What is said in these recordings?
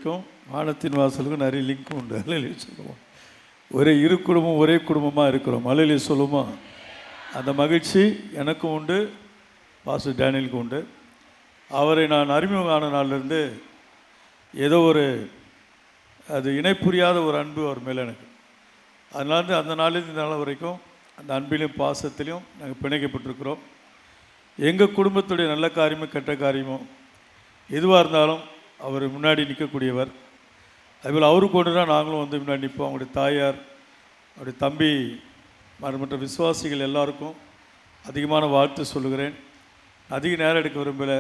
சபைக்கும் வானத்தின் வாசலுக்கும் நிறைய லிங்க் உண்டு. அல்லேலூயா சொல்லுவோம். ஒரே இரு குடும்பம் ஒரே குடும்பமாக இருக்கிறோம். அல்லேலூயா சொல்லுமா. அந்த மகிழ்ச்சி எனக்கும் உண்டு, பாஸ்டர் டேனியலுக்கும் உண்டு. அவரை நான் அறிமுகம் ஆன நாளிலிருந்து ஏதோ ஒரு அது இணைப்புரியாத ஒரு அன்பு அவர் மேலே எனக்கு. அதனால அந்த நாளிலிருந்து இந்த நாள் வரைக்கும் அந்த அன்பிலையும் பாசத்திலையும் நாங்கள் பிணைக்கப்பட்டிருக்கிறோம். எங்கள் குடும்பத்துடைய நல்ல காரியமோ கெட்ட காரியமோ எதுவாக இருந்தாலும் அவர் முன்னாடி நிற்கக்கூடியவர். அதுபோல் அவருக்கு கொண்டு தான் நாங்களும் வந்து முன்னாடி நிற்போம். அவங்களுடைய தாயார், அவருடைய தம்பி, மற்ற விசுவாசிகள் எல்லாருக்கும் அதிகமான வாழ்த்து சொல்லுகிறேன். அதிக நேரம் எடுக்க விரும்பலை.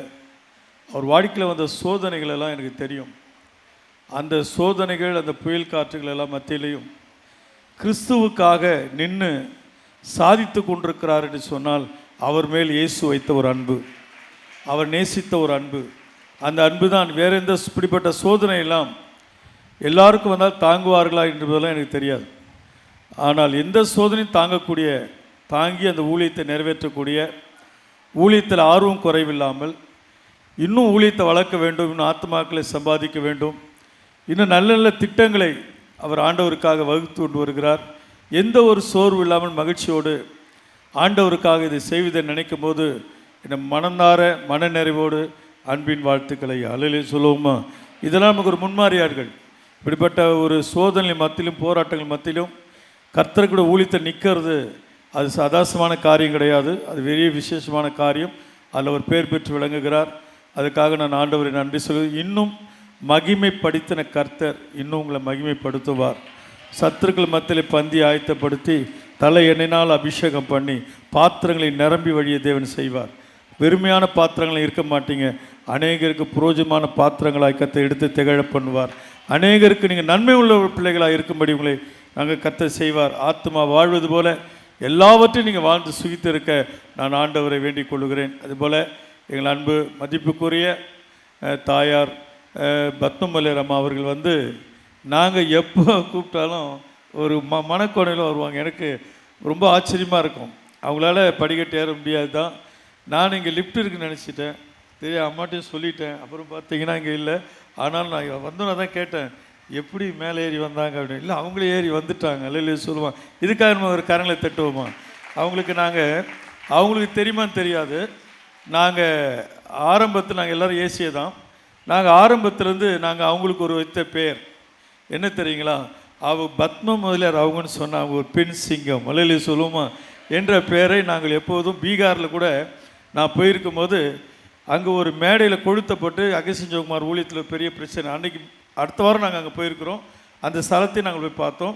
அவர் வாழ்க்கையில் வந்த சோதனைகள் எல்லாம் எனக்கு தெரியும். அந்த சோதனைகள், அந்த புயல் காற்றுகள் எல்லாம் மத்தியிலையும் கிறிஸ்துவுக்காக நின்று சாதித்து கொண்டிருக்கிறார் என்று சொன்னால் அவர் மேல் இயேசு வைத்த ஒரு அன்பு, அவர் நேசித்த ஒரு அன்பு. அந்த அன்பு தான். வேறு எந்த இப்படிப்பட்ட சோதனை எல்லாம் எல்லாருக்கும் வந்தால் தாங்குவார்களா என்பதெல்லாம் எனக்கு தெரியாது. ஆனால் எந்த சோதனையும் தாங்கி அந்த ஊழியத்தை நிறைவேற்றக்கூடிய, ஊழியத்தில் ஆர்வம் குறைவில்லாமல் இன்னும் ஊழியத்தை வளர்க்க வேண்டும், இன்னும் ஆத்மாக்களை சம்பாதிக்க வேண்டும், இன்னும் நல்ல நல்ல திட்டங்களை அவர் ஆண்டவருக்காக வகுத்து கொண்டு வருகிறார். எந்த ஒரு சோர்வு இல்லாமல் மகிழ்ச்சியோடு ஆண்டவருக்காக இதை செய்வதை நினைக்கும் போது என் மனந்தார மன நிறைவோடு அன்பின் வாழ்த்துக்களை அல்லேலூயா சொல்லுவோமா. இதெல்லாம் நமக்கு ஒரு முன்மாதிரியார்கள். இப்படிப்பட்ட ஒரு சோதனை மத்தியிலும் போராட்டங்கள் மத்தியிலும் கர்த்தருக்குடைய ஊழியத்தை நிற்கிறது அது சாதாரணமான காரியம் கிடையாது. அது பெரிய விசேஷமான காரியம். அதில் ஒரு பேர் பெற்று விளங்குகிறார். அதுக்காக நான் ஆண்டவரை நன்றி சொல்கிறேன். இன்னும் மகிமைப்படுத்தின கர்த்தர் இன்னும் உங்களை மகிமைப்படுத்துவார். சத்துருக்கள் மத்தியில் பந்தி ஆயத்தப்படுத்தி தலை எண்ணெயினால் அபிஷேகம் பண்ணி பாத்திரங்களை நிரம்பி வழியை தேவன் செய்வார். வெறுமையான பாத்திரங்களை இருக்க மாட்டீங்க. அநேகருக்கு புரோஜமான பாத்திரங்களாக கர்த்தர் எடுத்து திகழ பண்ணுவார். அநேகருக்கு நீங்கள் நன்மை உள்ள பிள்ளைகளாக இருக்கும்படி உங்களை நாங்கள் கர்த்தர் செய்வார். ஆத்மா வாழ்வது போல எல்லாவற்றையும் நீங்கள் வாழ்ந்து சுகித்து இருக்க நான் ஆண்டவரை வேண்டிக் கொள்கிறேன். அதுபோல் எங்கள் அன்பு மதிப்புக்குரிய தாயார் பத்மமல்லி அம்மா அவர்கள் வந்து நாங்கள் எப்போ கூப்பிட்டாலும் ஒரு மனக்கோணையில் வருவாங்க. எனக்கு ரொம்ப ஆச்சரியமாக இருக்கும். அவங்களால படிக்கட்டு ஏற முடியாது தான். நான் இங்கே லிஃப்ட் இருக்குன்னு நினச்சிட்டேன். தெரியும், அம்மாட்டையும் சொல்லிட்டேன். அப்புறம் பார்த்தீங்கன்னா இங்கே இல்லை. ஆனாலும் நான் வந்தோன்னா தான் கேட்டேன், எப்படி மேலே ஏறி வந்தாங்க அப்படின்னு. இல்லை, அவங்களே ஏறி வந்துட்டாங்க. அல்லேலூயா சொல்லுவான். இதுக்காக நம்ம ஒரு கரங்களை தட்டுவோமா. அவங்களுக்கு தெரியுமான்னு தெரியாது. நாங்கள் ஆரம்பத்தில் நாங்கள் எல்லோரும் ஏசியே தான். நாங்கள் ஆரம்பத்துலேருந்து நாங்கள் அவங்களுக்கு ஒரு வைத்த பேர் என்ன தெரியுங்களா, பத்ம முதலியார் அவங்கன்னு சொன்னாங்க. ஒரு பெண் சிங்கம், அல்லேலூயா சொல்லுவோமா என்ற பெயரை நாங்கள் எப்போதும் பீகாரில் கூட நான் போயிருக்கும் போது அங்கே ஒரு மேடையில் கொளுத்தப்பட்டு அகஸ்டின் ஜெயக்குமார் ஊழியத்தில் பெரிய பிரச்சனை. அன்றைக்கி அடுத்த வாரம் நாங்கள் அங்கே போயிருக்கிறோம். அந்த ஸ்தலத்தையும் நாங்கள் போய் பார்த்தோம்.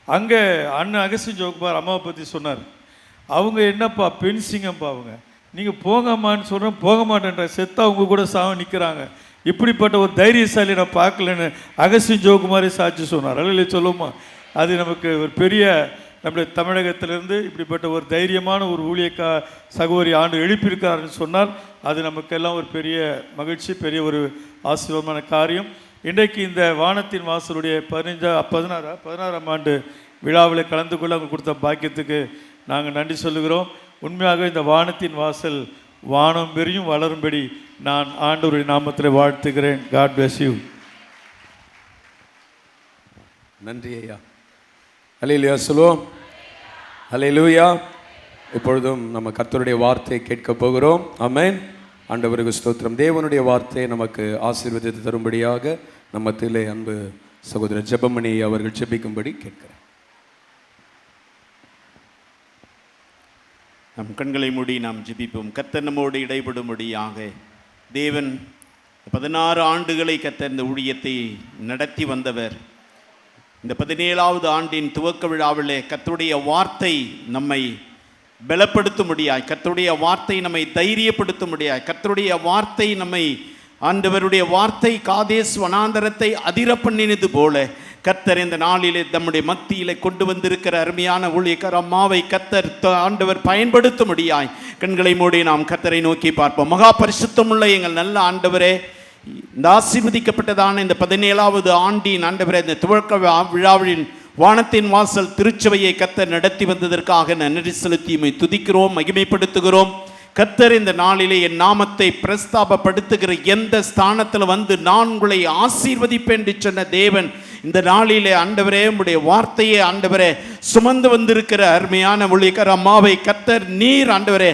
அங்கே அண்ணன் அகஸ்டின் ஜெயக்குமார் அம்மாவை பற்றி சொன்னார். அவங்க என்னப்பா பெண் சிங்கம்ப்பா, அவங்க நீங்கள் போங்கம்மான்னு சொல்கிறோம், போக மாட்டேன்ற செத்தா அவங்க கூட சாவ நிற்கிறாங்க. இப்படிப்பட்ட ஒரு தைரியசாலி நான் பார்க்கலன்னு அகஸ்டின் ஜெயக்குமாரே சாட்சி சொன்னார். அல்லேலூயா சொல்லுமா. அது நமக்கு ஒரு பெரிய, நம்முடைய தமிழகத்திலிருந்து இப்படிப்பட்ட ஒரு தைரியமான ஒரு ஊழியக்கா சகோதரி ஆண்டு எழுப்பியிருக்கிறாருன்னு சொன்னால் அது நமக்கெல்லாம் ஒரு பெரிய மகிழ்ச்சி, பெரிய ஒரு ஆசீர்வாதமான காரியம். இன்றைக்கு இந்த வானத்தின் வாசலுடைய 16ஆம் ஆண்டு விழாவில் கலந்து கொள்ள அவங்க கொடுத்த பாக்கியத்துக்கு நாங்கள் நன்றி சொல்லுகிறோம். உண்மையாக இந்த வானத்தின் வாசல் வானம் பெரியும் வளரும்படி நான் ஆண்டவருடைய நாமத்தில் வாழ்த்துகிறேன். God bless you. நன்றி ஐயா. அல்லேலூயா சொல்லுவோம். அல்லேலூயா. இப்பொழுதும் நம்ம கர்த்தருடைய வார்த்தையை கேட்க போகிறோம். ஆமென். ஆண்டவருக்கு ஸ்தோத்திரம். தேவனுடைய வார்த்தை நமக்கு ஆசீர்வாதத்தை தரும்படியாக நம்மத்திலே அன்பு சகோதரர் ஜெபமணி அவர்கள் ஜெபிக்கும்படி கேட்கிறேன். நம் கண்களை மூடி நாம் ஜெபிப்போம். கர்த்தர் நம்மோடு இடைபடும்படியாக. தேவன் 16 ஆண்டுகளை கர்த்தர் இந்த ஊழியத்தை நடத்தி வந்தவர். இந்த 17வது ஆண்டின் துவக்க விழாவிலே கர்த்தருடைய வார்த்தை நம்மை பலப்படுத்தும்படியாய், கர்த்தருடைய வார்த்தை நம்மை தைரியப்படுத்தும்படியாய், கர்த்தருடைய வார்த்தை நம்மை, ஆண்டவருடைய வார்த்தை காதேஸ் வனாந்தரத்தை அதிர பண்ணினது போல கர்த்தர் இந்த நாளிலே நம்முடைய மத்தியிலே கொண்டு வந்திருக்கிற அருமையான ஊழியக்கார அம்மாவை கர்த்தர் ஆண்டவர் பயன்படுத்தும்படியாய் கண்களை மூடி நாம் கர்த்தரை நோக்கி பார்ப்போம். மகா பரிசுத்தமுள்ள எங்கள் நல்ல ஆண்டவரே, இந்த ஆசீர்வதிக்கப்பட்டதான இந்த 17வது ஆண்டின் ஆண்டவரே, இந்த துவக்க விழாவின் வானத்தின் வாசல் திருச்சபையை கர்த்தர் நடத்தி வந்ததற்காக நன்றி செலுத்தி துதிக்கிறோம், மகிமைப்படுத்துகிறோம். கர்த்தர் இந்த நாளிலே என் நாமத்தை பிரஸ்தாபப்படுத்துகிற எந்த ஸ்தானத்தில் வந்து நான் உங்களை ஆசீர்வதிப்பேன் என்று சொன்ன தேவன் இந்த நாளிலே ஆண்டவரே உம்முடைய வார்த்தையை ஆண்டவரே சுமந்து வந்திருக்கிற அருமையான ஊழியக்கார அம்மாவை கர்த்தர் நீர் ஆண்டவரே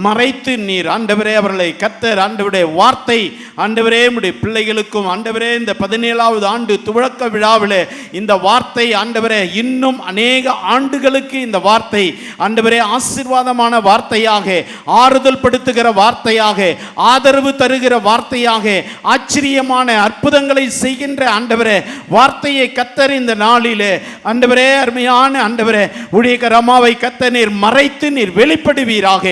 மறைத்து நீர் ஆண்டவரே அவர்களை கர்த்தர் ஆண்டவருடைய வார்த்தை ஆண்டவரே உம்முடைய பிள்ளைகளுக்கும் ஆண்டவரே இந்த 17வது ஆண்டு துவக்க விழாவிலே இந்த வார்த்தை ஆண்டவரே இன்னும் அநேக ஆண்டுகளுக்கு இந்த வார்த்தை ஆண்டவரே ஆசீர்வாதமான வார்த்தையாக, ஆறுதல் படுத்துகிற வார்த்தையாக, ஆதரவு தருகிற வார்த்தையாக, ஆச்சரியமான அற்புதங்களை செய்கின்ற ஆண்டவரே வார்த்தையை கர்த்தர் இந்த நாளிலே ஆண்டவரே அருமையான ஆண்டவரே ஊழியக்கார அம்மாவை கர்த்தர் நீர் மறைத்து நீர் வெளிப்படுவீராக.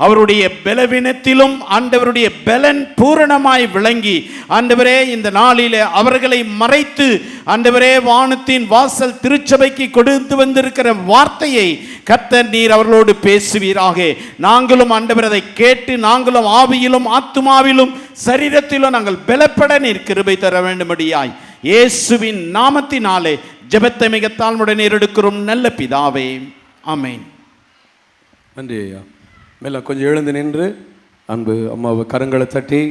அவருடைய பலவீனத்திலும் ஆண்டவருடைய பலன் பூரணமாய் விளங்கி ஆண்டவரே இந்த நாளிலே அவர்களை மறைத்து ஆண்டவரே வானத்தின் வாசல் திருச்சபைக்கு கொடுத்து வந்திருக்கிற வார்த்தையை கர்த்தர் நீர் அவர்களோடு பேசுவீராக. நாங்களும் ஆண்டவர் அதை கேட்டு நாங்களும் ஆவியிலும் ஆத்துமாவிலும் சரீரத்திலும் நாங்கள் பலப்பட நீர் கிருபை தர வேண்டும்படியாய் இயேசுவின் நாமத்தினாலே ஜெபத்தை மிக தாழ்மையுடன் எடுக்கிறோம் நல்ல பிதாவே, ஆமென். நன்றி ஐயா. மேல கொஞ்சம் எழுந்து நின்று அன்பு அம்மாவை கரங்களை தட்டி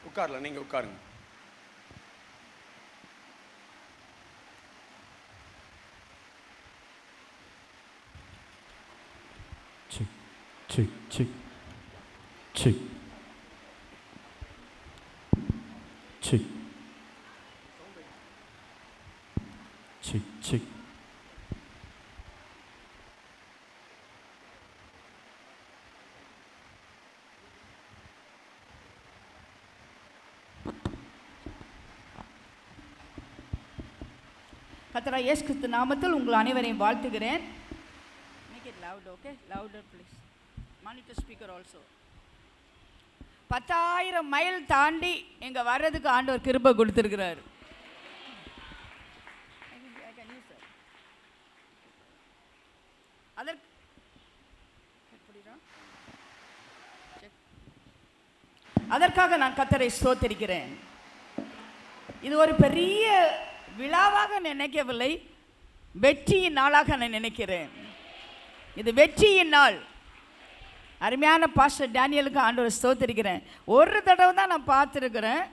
உட்காரலாம். நீங்க உட்காருங்க. Check, check, check, check, check, check. கர்த்தராகிய இயேசு கிறிஸ்து நாமத்தில் உங்கள் அனைவரையும் வாழ்த்துகிறேன். Make it loud, okay? Louder, please. Monitor speaker also. 10,000 mile தாண்டி இங்க வர்றதுக்கு ஆண்டவர் கிருபை கொடுத்திருக்கிறார். அதற்காக நான் கர்த்தரை ஸ்தோத்திரிக்கிறேன். இது ஒரு பெரிய விழாவாக நினைக்கவில்லை, வெற்றியின் நாளாக நான் நினைக்கிறேன். இது வெற்றியின் நாள். அருமையான பாஸ்டர் டேனியலுக்கு ஆண்டவர் ஸ்தோத்திரிக்கிறேன். ஒரு தடவை தான் நான் பார்த்துருக்குறேன்.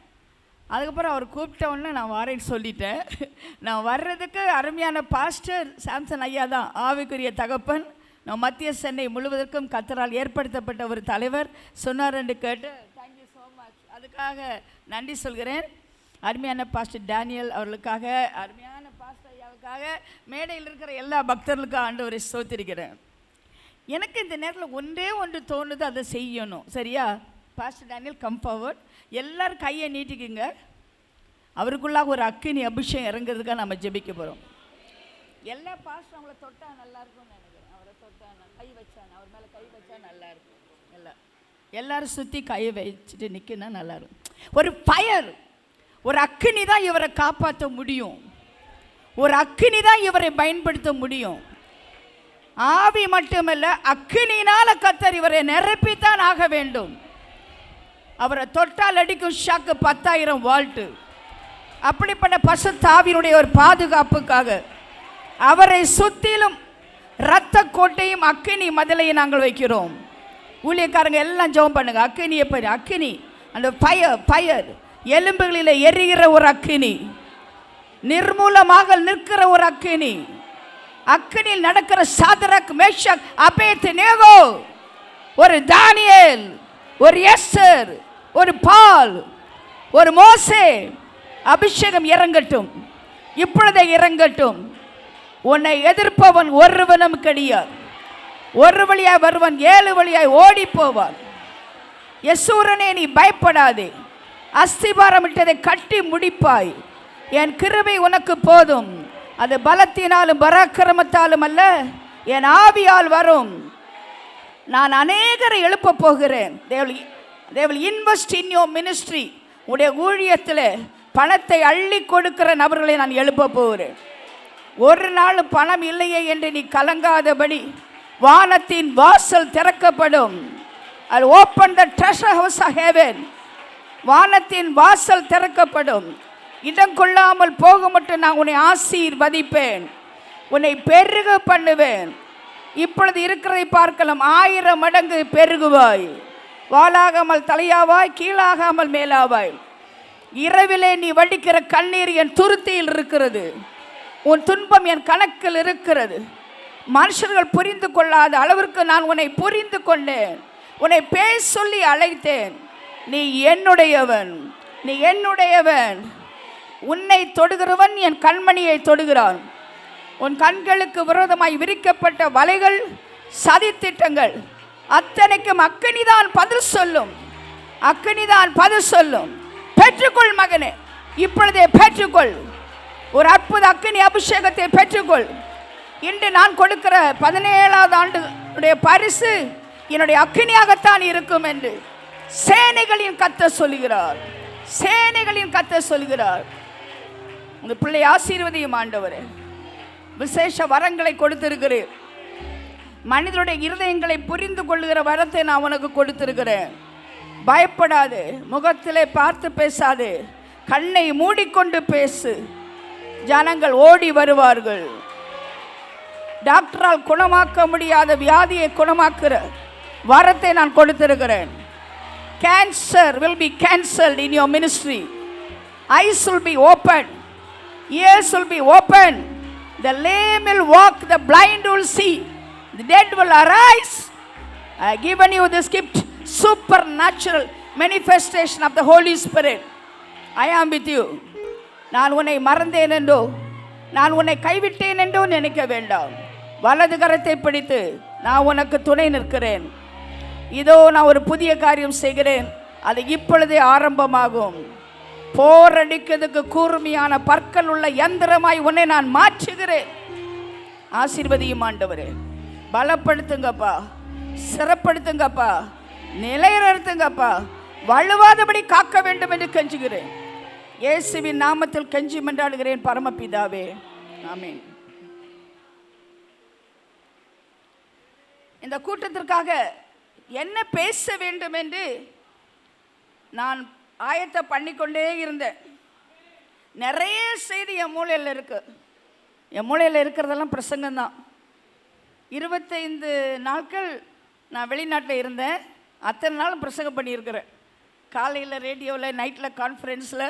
அதுக்கப்புறம் அவர் கூப்பிட்டவுடனே நான் வரேன்னு சொல்லிட்டேன். நான் வர்றதுக்கு அருமையான பாஸ்டர் சாம்சன் ஐயா தான் ஆவிக்குரிய தகப்பன். நான் மத்திய சென்னை முழுவதற்கும் கர்த்தரால் ஏற்படுத்தப்பட்ட ஒரு தலைவர் சொன்னார் என்று கேட்டு தேங்க்யூ ஸோ மச். அதுக்காக நன்றி சொல்கிறேன். அருமையான பாஸ்டர் டேனியல் அவர்களுக்காக, அருமையான பாஸ்டர் ஐயாவுக்காக, மேடையில் இருக்கிற எல்லா பக்தர்களுக்கும் ஆண்டவரை ஸ்தோத்திரிக்கிறேன். எனக்கு இந்த நேரத்தில் ஒன்றே ஒன்று தோணுது, அதை செய்யணும். சரியா? Pastor Daniel come forward. எல்லோரும் கையை நீட்டிக்குங்க. அவருக்குள்ளாக ஒரு அக்கினி அபிஷேகம் இறங்குறதுக்காக நம்ம ஜெபிக்க போகிறோம். எல்லா பாஸ்டர் அவங்கள தொட்டா நல்லாயிருக்கும்னு நினைக்கிறேன். அவரை தொட்டா கை வச்சாங்க, அவர் மேலே கை வச்சா நல்லாயிருக்கும். எல்லாரும் சுற்றி கையை வச்சுட்டு நிற்கினா நல்லாயிருக்கும். ஒரு ஃபயர், ஒரு அக்கினி தான் இவரை காப்பாற்ற முடியும். ஒரு அக்கினி தான் இவரை பயன்படுத்த முடியும். ஆவி மட்டுமல்ல, அக்கினியினால கர்த்தர் இவரை நிரப்பித்தான் ஆக வேண்டும். அவரை தொட்டால் அடிக்கும் ஷாக்கு 10,000 வால்ட்டு. அப்படிப்பட்ட பசுத்த ஆவியினுடைய ஒரு பாதுகாப்புக்காக அவரை சுற்றிலும் இரத்த கோட்டையும் அக்கினி மதிலையும் நாங்கள் வைக்கிறோம். ஊழியக்காரங்க எல்லாம் ஜெபம் பண்ணுங்க. அக்கினியை பாரு, அக்கினி, அந்த ஃபயர் எலும்புகளில் எரிகிற ஒரு அக்கினி, நிர்மூலமாக நிற்கிற ஒரு அக்கினி, அக்கினியில் நடக்கிற சாதரக், மேஷக், அபேத்நேகோ, ஒரு தானியேல், ஒரு எஸ்தர், ஒரு பால், ஒரு மோசே, அபிஷேகம் இறங்கட்டும், இப்பொழுதே இறங்கட்டும். உன்னை எதிர்ப்பவன் ஒருவனும் கிடையாது. ஒரு வழியாய் வருவன் 7 வழியாய் ஓடி போவான். யசூரனே, நீ பயப்படாதே, அஸ்திபாரம் இட்டதை கட்டி முடிப்பாய். என் கிருபை உனக்கு போதும். அது பலத்தினாலும் பராக்கிரமத்தாலும் அல்ல, என் ஆவியால் வரும். நான் அநேகரை எழுப்ப போகிறேன். they will invest in your ministry. உடைய ஊழியத்தில் பணத்தை அள்ளி கொடுக்கிற நபர்களை நான் எழுப்ப போகிறேன். ஒரு நாள் பணம் இல்லையே என்று நீ கலங்காதபடி வானத்தின் வாசல் திறக்கப்படும். I'll open the treasure house of heaven. வானத்தின் வாசல் திறக்கப்படும். இடம் கொள்ளாமல் போக மட்டும் நான் உன்னை ஆசீர்வதிப்பேன், உன்னை பெருக பண்ணுவேன். இப்பொழுது இருக்கிறதை பார்க்கலாம், 1000 மடங்கு பெருகுவாய். வாளாகாமல் தலையாவாய், கீழாகாமல் மேலாவாய். இரவிலே நீ வடிக்கிற கண்ணீர் என் துருத்தியில் இருக்கிறது, உன் துன்பம் என் கணக்கில் இருக்கிறது. மனுஷர்கள் புரிந்து கொள்ளாத அளவிற்கு நான் உன்னை புரிந்து கொண்டேன், உன்னை பேர் சொல்லி அழைத்தேன். நீ என்னுடையவன், நீ என்னுடையவன். உன்னை தொடுகிறவன் என் கண்மணியை தொடுகிறான். உன் கண்களுக்கு விரோதமாய் விரிக்கப்பட்ட வலைகள், சதித்திட்டங்கள் அத்தனைக்கும் அக்கினிதான் பதில் சொல்லும், அக்கினிதான் பதில் சொல்லும். பெற்றுக்கொள் மகனே, இப்பொழுதே பெற்றுக்கொள். ஒரு அற்புத அக்கினி அபிஷேகத்தை பெற்றுக்கொள். இன்று நான் கொடுக்கிற 17வது ஆண்டுடைய பரிசு என்னுடைய அக்கினியாகத்தான் இருக்கும் என்று சேனைகளின் கர்த்தர் சொல்கிறார், சேனைகளின் கர்த்தர் சொல்கிறார். உங்கள் பிள்ளை ஆசீர்வதியும் ஆண்டவரே. விசேஷ வரங்களை கொடுத்திருக்கிறேன். மனிதனுடைய இருதயங்களை புரிந்து கொள்ளுகிற வரத்தை நான் உனக்கு கொடுத்திருக்கிறேன். பயப்படாது, முகத்திலே பார்த்து பேசாது, கண்ணை மூடிக்கொண்டு பேசு. ஜனங்கள் ஓடி வருவார்கள். டாக்டரால் குணமாக்க முடியாத வியாதியை குணமாக்குற வரத்தை நான் கொடுத்திருக்கிறேன். Cancer will be cancelled in your ministry. Eyes will be open, ears will be open. The lame will walk, the blind will see, the dead will arise. I have given you this gift, supernatural manifestation of the Holy Spirit. I am with you. நான் உன்னை மறந்தேன் என்றோ, நான் உன்னை கைவிட்டேன் என்றோ நினைக்க வேண்டாம். வலது கரத்தை பிடித்து நான் உனக்கு துணை நிற்கிறேன். இதோ நான் ஒரு புதிய காரியம் செய்கிறேன், அது இப்பொழுதே ஆரம்பமாகும். போரடிக்கிறதுக்கு கூர்மையான பற்கள் உள்ள யந்திரமாய் உன்னை நான் மாற்றுகிறேன். ஆசீர்வதியும் ஆண்டவரே. பலப்படுத்துங்கப்பா, சிறப்படுத்துங்கப்பா, நிலைநிறுத்துங்கப்பா, வலுவாதபடி காக்க வேண்டும் என்று கெஞ்சுகிறேன். இயேசுவின் நாமத்தில் கெஞ்சி மன்றாடுகிறேன் பரமபிதாவே, ஆமென். இந்த கூட்டத்திற்காக என்ன பேச வேண்டும் என்று நான் ஆயத்தை பண்ணிக்கொண்டே இருந்தேன். நிறைய செய்தி என் மூளையில் இருக்கு. என் மூளையில் இருக்கிறதெல்லாம் பிரசங்கம்தான். 25 நாட்கள் நான் வெளிநாட்டில் இருந்தேன். அத்தனை நாளும் பிரசங்கம் பண்ணியிருக்கிறேன். காலையில் ரேடியோவில், நைட்டில் கான்ஃபரன்ஸில்,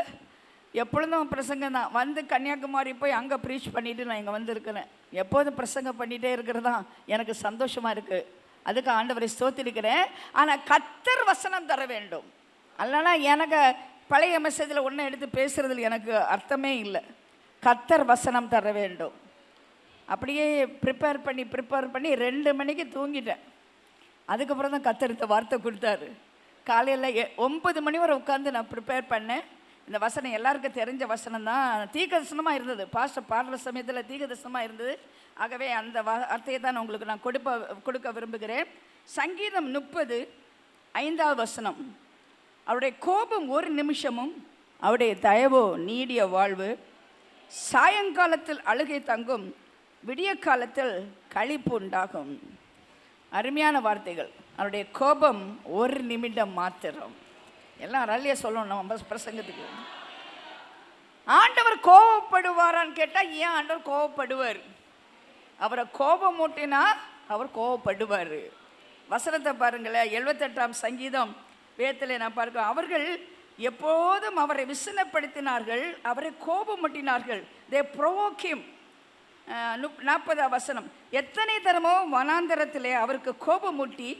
எப்பொழுதும் பிரசங்கம் தான். வந்து கன்னியாகுமரி போய் அங்கே ப்ரீச் பண்ணிவிட்டு நான் இங்கே வந்திருக்கிறேன். எப்போதும் பிரசங்கம் பண்ணிகிட்டே இருக்கிறது தான் எனக்கு சந்தோஷமாக இருக்குது. அதுக்கு ஆண்டவரை ஸ்தோத்திரிக்கிறேன். ஆனால் கர்த்தர் வசனம் தர வேண்டும். அதனால எனக்கு பழைய மெசேஜில் ஒன்றை எடுத்து பேசுகிறதுல எனக்கு அர்த்தமே இல்லை. கர்த்தர் வசனம் தர வேண்டும். அப்படியே ப்ரிப்பேர் பண்ணி 2 மணிக்கு தூங்கிட்டேன். அதுக்கப்புறம் தான் கர்த்தர் இந்த வார்த்தை கொடுத்தாரு. காலையில் 9 மணி வரை உட்காந்து நான் ப்ரிப்பேர் பண்ணேன். இந்த வசனம் எல்லாருக்கும் தெரிஞ்ச வசனம் தான், தீர்க்கதரிசனமாக இருந்தது. பாஸ்டர் பாடுற சமயத்தில் தீர்க்கதரிசனமாக இருந்தது. ஆகவே அந்த வார்த்தையை தான் உங்களுக்கு நான் கொடுக்க விரும்புகிறேன். சங்கீதம் 30:5 வசனம். அவருடைய கோபம் 1 நிமிஷமும், அவருடைய தயவோ நீடிய வாழ்வு. சாயங்காலத்தில் அழுகை தங்கும், விடிய காலத்தில் களிப்பு உண்டாகும். அருமையான வார்த்தைகள். அவருடைய கோபம் 1 நிமிடம் மாத்திரம். எல்லாம் ரல்லிய சொல்லணும் நம்ம பிரசங்கத்துக்கு. ஆண்டவர் கோபப்படுவாரான்னு கேட்டால் ஏன் ஆண்டவர் கோபப்படுவார்? அவரை கோபம் மூட்டினா அவர் கோபப்படுவார். வசனத்தை பாருங்களேன். 78ஆம் சங்கீதம் வேதத்தில் நான் பார்க்கிறேன். அவர்கள் எப்போதும் அவரை விசனப்படுத்தினார்கள், அவரை கோபமூட்டினார்கள். தே ப்ரோவோக் ஹிம். 40ஆம் வசனம். எத்தனை தரமோ வனாந்தரத்திலே அவருக்கு கோபமூட்டி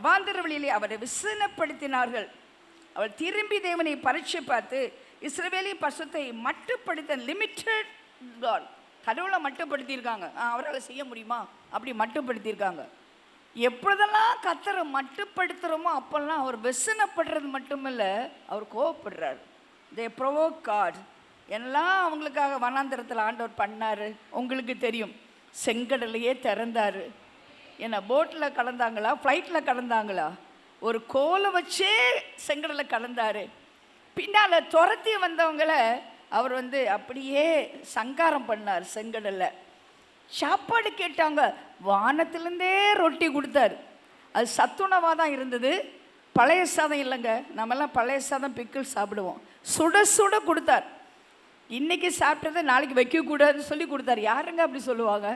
அவாந்தர வழியிலே அவரை விசனப்படுத்தினார்கள். அவர் திரும்பி தேவனை பரீட்சை பார்த்து இஸ்ரவேலின் பரிசுத்தை மட்டுப்படுத்த லிமிட்டட் காட், கடவுளை மட்டுப்படுத்தியிருக்காங்க. அவரால் செய்ய முடியுமா அப்படி மட்டுப்படுத்தியிருக்காங்க. எப்பொழுதெல்லாம் கர்த்தரை மட்டுப்படுத்துகிறோமோ அப்போல்லாம் அவர் வெசனப்படுறது மட்டுமில்லை, அவர் கோவப்படுறார். தே ப்ரோவோக் காட். எல்லாம் அவங்களுக்காக வனாந்தரத்தில் ஆண்டவர் பண்ணார். உங்களுக்கு தெரியும், செங்கடலையே திறந்தார். என்ன போட்டில் கலந்தாங்களா, ஃப்ளைட்டில் கலந்தாங்களா? ஒரு கோலை வச்சே செங்கடலை கலந்தார். பின்னால் துரத்தி வந்தவங்களை அவர் அப்படியே சங்காரம் பண்ணார் செங்கடலில். சாப்பாடு கேட்டாங்க, வானத்திலேருந்தே ரொட்டி கொடுத்தார். அது சத்துணவாக தான் இருந்தது, பழைய சாதம் இல்லைங்க. நம்மெல்லாம் பழைய சாதம் பிக்கிள் சாப்பிடுவோம். சுட சுட கொடுத்தார். இன்றைக்கி சாப்பிட்டதை நாளைக்கு வைக்கக்கூடாதுன்னு சொல்லி கொடுத்தாரு. யாருங்க அப்படி சொல்லுவாங்க?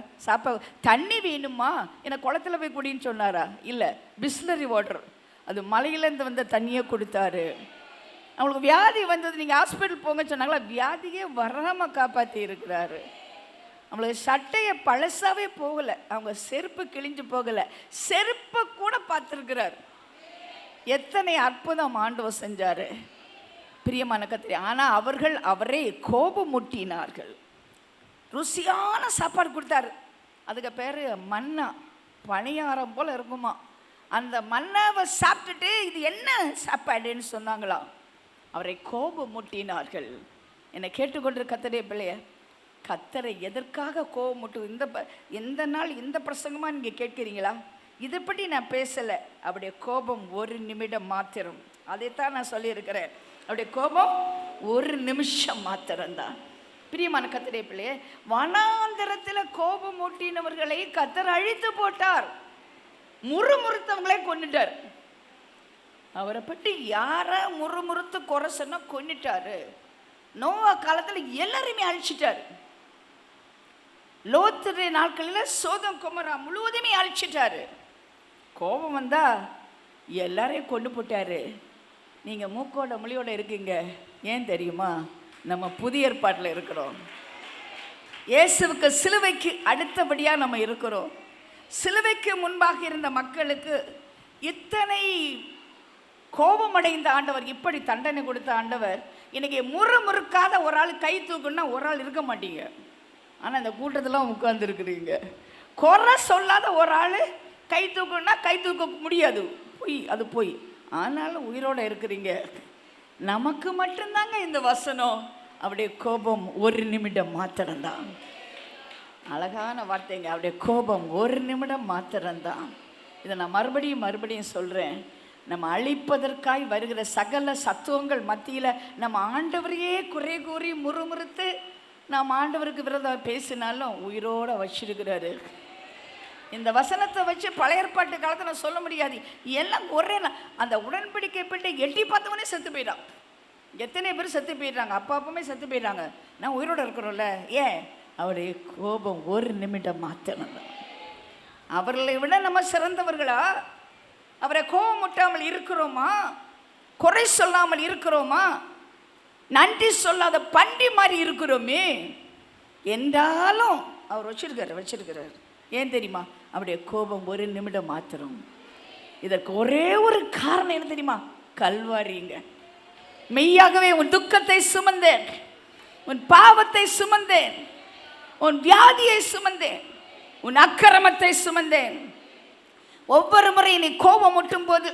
தண்ணி வேணுமா, எனக்கு குளத்துல போய் குடின்னு சொன்னாரா? இல்லை, பிஸ்லரி வாட்டர், அது மலையிலேருந்து வந்த தண்ணியை கொடுத்தாரு. அவங்களுக்கு வியாதி வந்தது, நீங்கள் ஹாஸ்பிட்டல் போங்கன்னு சொன்னாங்களா? வியாதியே வராமல் காப்பாற்றி இருக்கிறாரு. அவங்களுக்கு சட்டையை பழசாவே போகலை, அவங்க செருப்பு கிழிஞ்சு போகலை, செருப்பை கூட பார்த்துருக்கிறார். எத்தனை அற்புதம் ஆண்டவர் செஞ்சார் பிரியமான கத்திரி. ஆனால் அவர்கள் அவரை கோபமூட்டினார்கள். ருசியான சாப்பாடு கொடுத்தாரு. அதுக்கு பேர் மன்னா, பணியாரம் போல் இருக்குமா. அந்த மன்னாவை சாப்பிட்டுட்டு இது என்ன சாப்பாடுன்னு சொன்னாங்களாம். அவரை கோபமூட்டினார்கள். என்னை கேட்டுக்கொண்டு கத்தருடைய பிள்ளைய, கத்தரை எதற்காக கோபமூட்டு? எந்த நாள் இந்த பிரசங்கமாக நீங்கள் கேட்குறீங்களா? இதை பற்றி நான் பேசலை. அவருடைய கோபம் ஒரு நிமிடம் மாத்திரம். அதைத்தான் நான் சொல்லியிருக்கிறேன். அவருடைய கோபம் ஒரு நிமிஷம் மாத்திரம்தான். பிரியமான கத்தருடைய பிள்ளைய, வனாந்தரத்தில் கோபம் ஊட்டினவர்களை கத்தர் அழித்து போட்டார். முறுமுறுத்தவங்களே கொன்னுட்டார். அவரை பற்றி யாரை முறுமுறுத்து குறை சொன்னா கொன்னுட்டாரு. நோவா காலத்தில் எல்லாருமே அழிச்சிட்டார். லோத்துடைய நாட்களில் சோதம் குமரா முழுவதுமே அழிச்சிட்டாரு. கோபம் வந்தா எல்லாரையும் கொண்டு போட்டாரு. நீங்கள் மூக்கோட மொழியோட இருக்கீங்க. ஏன் தெரியுமா? நம்ம புதிய ஏற்பாட்டில் இருக்கிறோம். இயேசுவுக்கு சிலுவைக்கு அடுத்தபடியாக நம்ம இருக்கிறோம். சிலுவைக்கு முன்பாக இருந்த மக்களுக்கு இத்தனை கோபமடைந்த ஆண்டவர், இப்படி தண்டனை கொடுத்த ஆண்டவர், இன்னைக்கு முறுமுறுக்காத ஒரு ஆள் கை தூக்குன்னா ஒரு ஆள் இருக்க மாட்டீங்க. ஆனால் இந்த கூட்டத்தில் உட்கார்ந்துருக்குறீங்க. குறை சொல்லாத ஒரு ஆள் கை தூக்குன்னா கை தூக்க முடியாது, போய் அது போய். ஆனாலும் உயிரோடு இருக்கிறீங்க. நமக்கு மட்டும்தாங்க இந்த வசனம். அவருடைய கோபம் ஒரு நிமிடம் மாத்திரம்தான். அழகான வார்த்தைங்க. அவருடைய கோபம் ஒரு நிமிடம் மாத்திரம்தான். இதை நான் மறுபடியும் சொல்கிறேன். நம்ம அழிப்பதற்காய் வருகிற சகல சத்துவங்கள் மத்தியில் நம்ம ஆண்டவரையே குறை கூறி முறுமுறுத்து நாம் ஆண்டவருக்கு விரோதம் பேசினாலும் உயிரோடு வச்சிருக்கிறாரு. இந்த வசனத்தை வச்சு பழைய ஏற்பாட்டு காலத்தை நான் சொல்ல முடியாது. எல்லாம் ஒரே அந்த உடன்படிக்கை பெட்டி எட்டி பார்த்தவனே செத்து போயிடான். எத்தனை பேர் செத்து போயிடுறாங்க, அப்பமே செத்து போயிடுறாங்க. நான் உயிரோடு இருக்கிறோம்ல. ஏன்? அவருடைய கோபம் ஒரு நிமிடம் மாத்திரம். அவர்களை விட நம்ம சிறந்தவர்களா? அவரை கோபமுட்டாமல் இருக்கிறோமா? குறை சொல்லாமல் இருக்கிறோமா? நன்றி சொல்லாத பண்டி மாதிரி இருக்கிறோமே. என்றாலும் அவர் வச்சிருக்கிறார். ஏன் தெரியுமா? அவருடைய கோபம் ஒரு நிமிடம் மாத்திரம். இதற்கு ஒரே ஒரு காரணம் என்ன தெரியுமா? கல்வாரிங்க. மெய்யாகவே உன் துக்கத்தை சுமந்தேன், உன் பாவத்தை சுமந்தேன், உன் வியாதியை சுமந்தேன், உன் அக்கிரமத்தை சுமந்தேன். ஒவ்வொரு முறை நீ கோபம் முட்டும் போது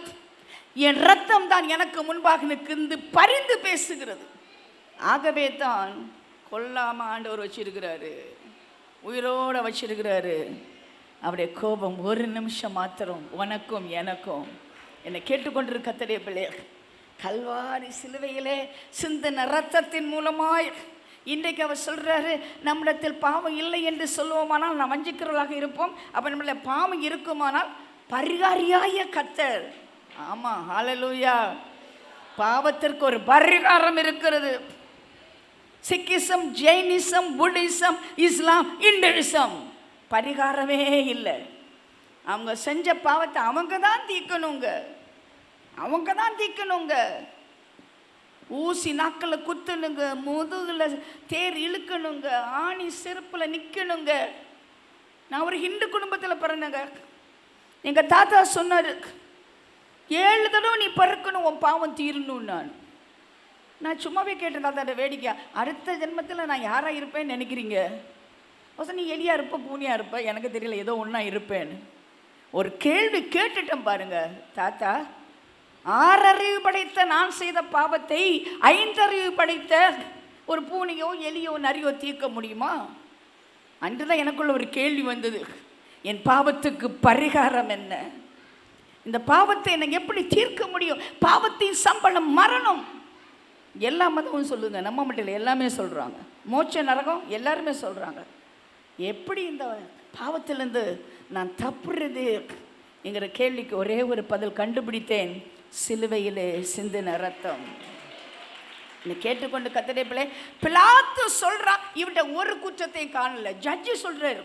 என் ரத்தம் தான் எனக்கு முன்பாக நிற்கிந்து பரிந்து பேசுகிறது. ஆகவே தான் கொல்லாம ஆண்டவர் வச்சிருக்கிறாரு, உயிரோட வச்சிருக்கிறாரு. அவருடைய கோபம் ஒரு நிமிஷம் மாத்திரம். உனக்கும் எனக்கும், என்னை கேட்டுக்கொண்டிருக்க கர்த்தருடைய பிள்ளைகள், கல்வாரி சிலுவையிலே சிந்தின ரத்தத்தின் மூலமாய் இன்றைக்கு அவர் சொல்கிறாரு, நம்மிடத்தில் பாவம் இல்லை என்று சொல்லுவோமானால் நாம் வஞ்சிக்கிறவர்களாக இருப்போம். அப்போ நம்மள பாவம் இருக்குமானால் பரிகாரியாய கர்த்தர். ஆமாம், ஹல்லேலூயா. பாவத்திற்கு ஒரு பரிகாரம் இருக்கிறது. சிக்கிசம், ஜெயினிசம், புத்திசம், இஸ்லாம், இந்துவிசம் பரிகாரமே இல்லை. அவங்க செஞ்ச பாவத்தை அவங்க தான் தீக்கணுங்க. ஊசி நாக்கில் குத்தணுங்க, முதுகில் தேர் இழுக்கணுங்க, ஆணி செருப்பில் நிற்கணுங்க. நான் ஒரு ஹிந்து குடும்பத்தில் பிறந்தேங்க. எங்கள் தாத்தா சொன்னார், 7 தடவை நீ பிறக்கணும், உன் பாவம் தீரணும். நான் சும்மாவே கேட்டேன் தாத்தாட்ட வேடிக்கை, அடுத்த ஜென்மத்தில் நான் யாராக இருப்பேன்னு நினைக்கிறீங்க? நீ எலியாக இருப்ப, பூனியாக இருப்ப, எனக்கு தெரியல, ஏதோ ஒன்றா இருப்பேன்னு ஒரு கேள்வி கேட்டுட்டேன் பாருங்க. தாத்தா, 6 அறிவு படைத்த நான் செய்த பாவத்தை 5 அறிவு படைத்த ஒரு பூனையோ எலியோ நரியோ தீர்க்க முடியுமா? அன்றுதான் எனக்குள்ள ஒரு கேள்வி வந்தது, என் பாவத்துக்கு பரிகாரம் என்ன? இந்த பாவத்தை எனக்கு எப்படி தீர்க்க முடியும்? பாவத்தின் சம்பளம் மரணம். எல்லா மதமும் சொல்லுங்க, நம்ம மட்டும் இல்லை, எல்லாமே சொல்கிறாங்க. மோட்ச நரகம் எல்லாருமே சொல்கிறாங்க. எப்படி இந்த பாவத்திலேருந்து நான் தப்புறது என்கிற கேள்விக்கு ஒரே ஒரு பதில் கண்டுபிடித்தேன். சிலுவையிலே சிந்தின ரத்தம். நீ கேட்டுக்கொண்டு கர்த்தருடைய பிள்ளை, பிலாத்து சொல்கிறான், இவன்கிட்ட ஒரு குற்றத்தையும் காணல. ஜட்ஜி சொல்கிறாரு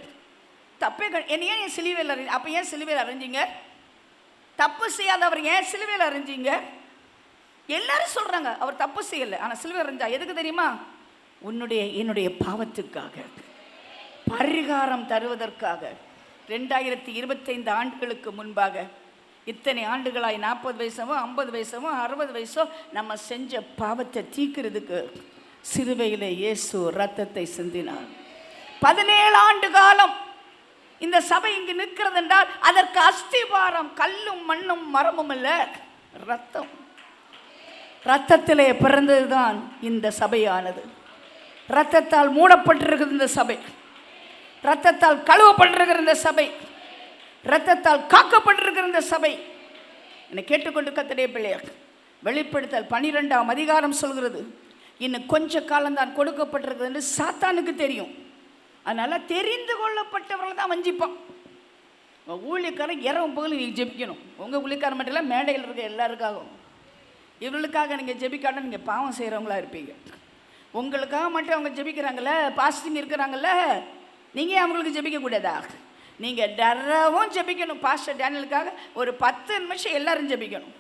தப்பே என்ன ஏன் சிலுவையில் அறிஞ்சு, அப்போ ஏன் சிலுவையில் அறிஞ்சிங்க? தப்பு செய்யாதவர் ஏன் சிலுவையில் அறிஞ்சிங்க? எல்லாரும் சொல்கிறாங்க அவர் தப்பு செய்யலை, ஆனால் சிலுவை அறிஞ்சா எதுக்கு தெரியுமா? என்னுடைய பாவத்துக்காக, பரிகாரம் தருவதற்காக. 2025 ஆண்டுகளுக்கு முன்பாக, இத்தனை ஆண்டுகளாய் 40 வயசோ 50 வயசோ 60 வயசோ நம்ம செஞ்ச பாவத்தை தீர்க்கிறதுக்கு சிலுவையிலே இயேசு ரத்தத்தை சிந்தினார். 17 ஆண்டு காலம் இந்த சபை இங்கு நிற்கிறது என்றால் அதற்கு அஸ்திவாரம் கல்லும் மண்ணும் மரமும் அல்ல, ரத்தம். ரத்தத்திலே பிறந்ததுதான் இந்த சபையானது. ரத்தத்தால் மூடப்பட்டிருக்கிறது இந்த சபை, ரத்தத்தால் கழுவப்பட்டிருக்கிற இந்த சபை, ரத்தத்தால் காக்கப்பட்டிருக்கிற இந்த சபை. என்னை கேட்டுக்கொண்டு கர்த்தருடைய பிள்ளையார், வெளிப்படுத்தல் 12ஆம் அதிகாரம் சொல்கிறது, இன்னும் கொஞ்ச காலம்தான் கொடுக்கப்பட்டிருக்கிறது என்று சாத்தானுக்கு தெரியும். அதனால் தெரிந்து கொள்ளப்பட்டவர்கள் தான் வஞ்சிப்பான். ஊழியக்காரன் இரவும் பகலும் நீங்கள் ஜெபிக்கணும். உங்கள் ஊழியக்காரன் மட்டும் இல்லை, மேடையில் இருக்க எல்லாருக்காகவும். இவர்களுக்காக நீங்கள் ஜெபிக்காட்டா நீங்கள் பாவம் செய்கிறவங்களா இருப்பீங்க. உங்களுக்காக மட்டும் அவங்க ஜெபிக்கிறாங்கல்ல, பாஸ்டிங் இருக்கிறாங்கல்ல, நீங்கள் அவங்களுக்கு ஜெபிக்கக்கூடாதா? நீங்கள் டரவும் ஜெபிக்கணும். பாஸ்டர் டேனியலுக்காக ஒரு 10 நிமிஷம் எல்லாரும் ஜெபிக்கணும்.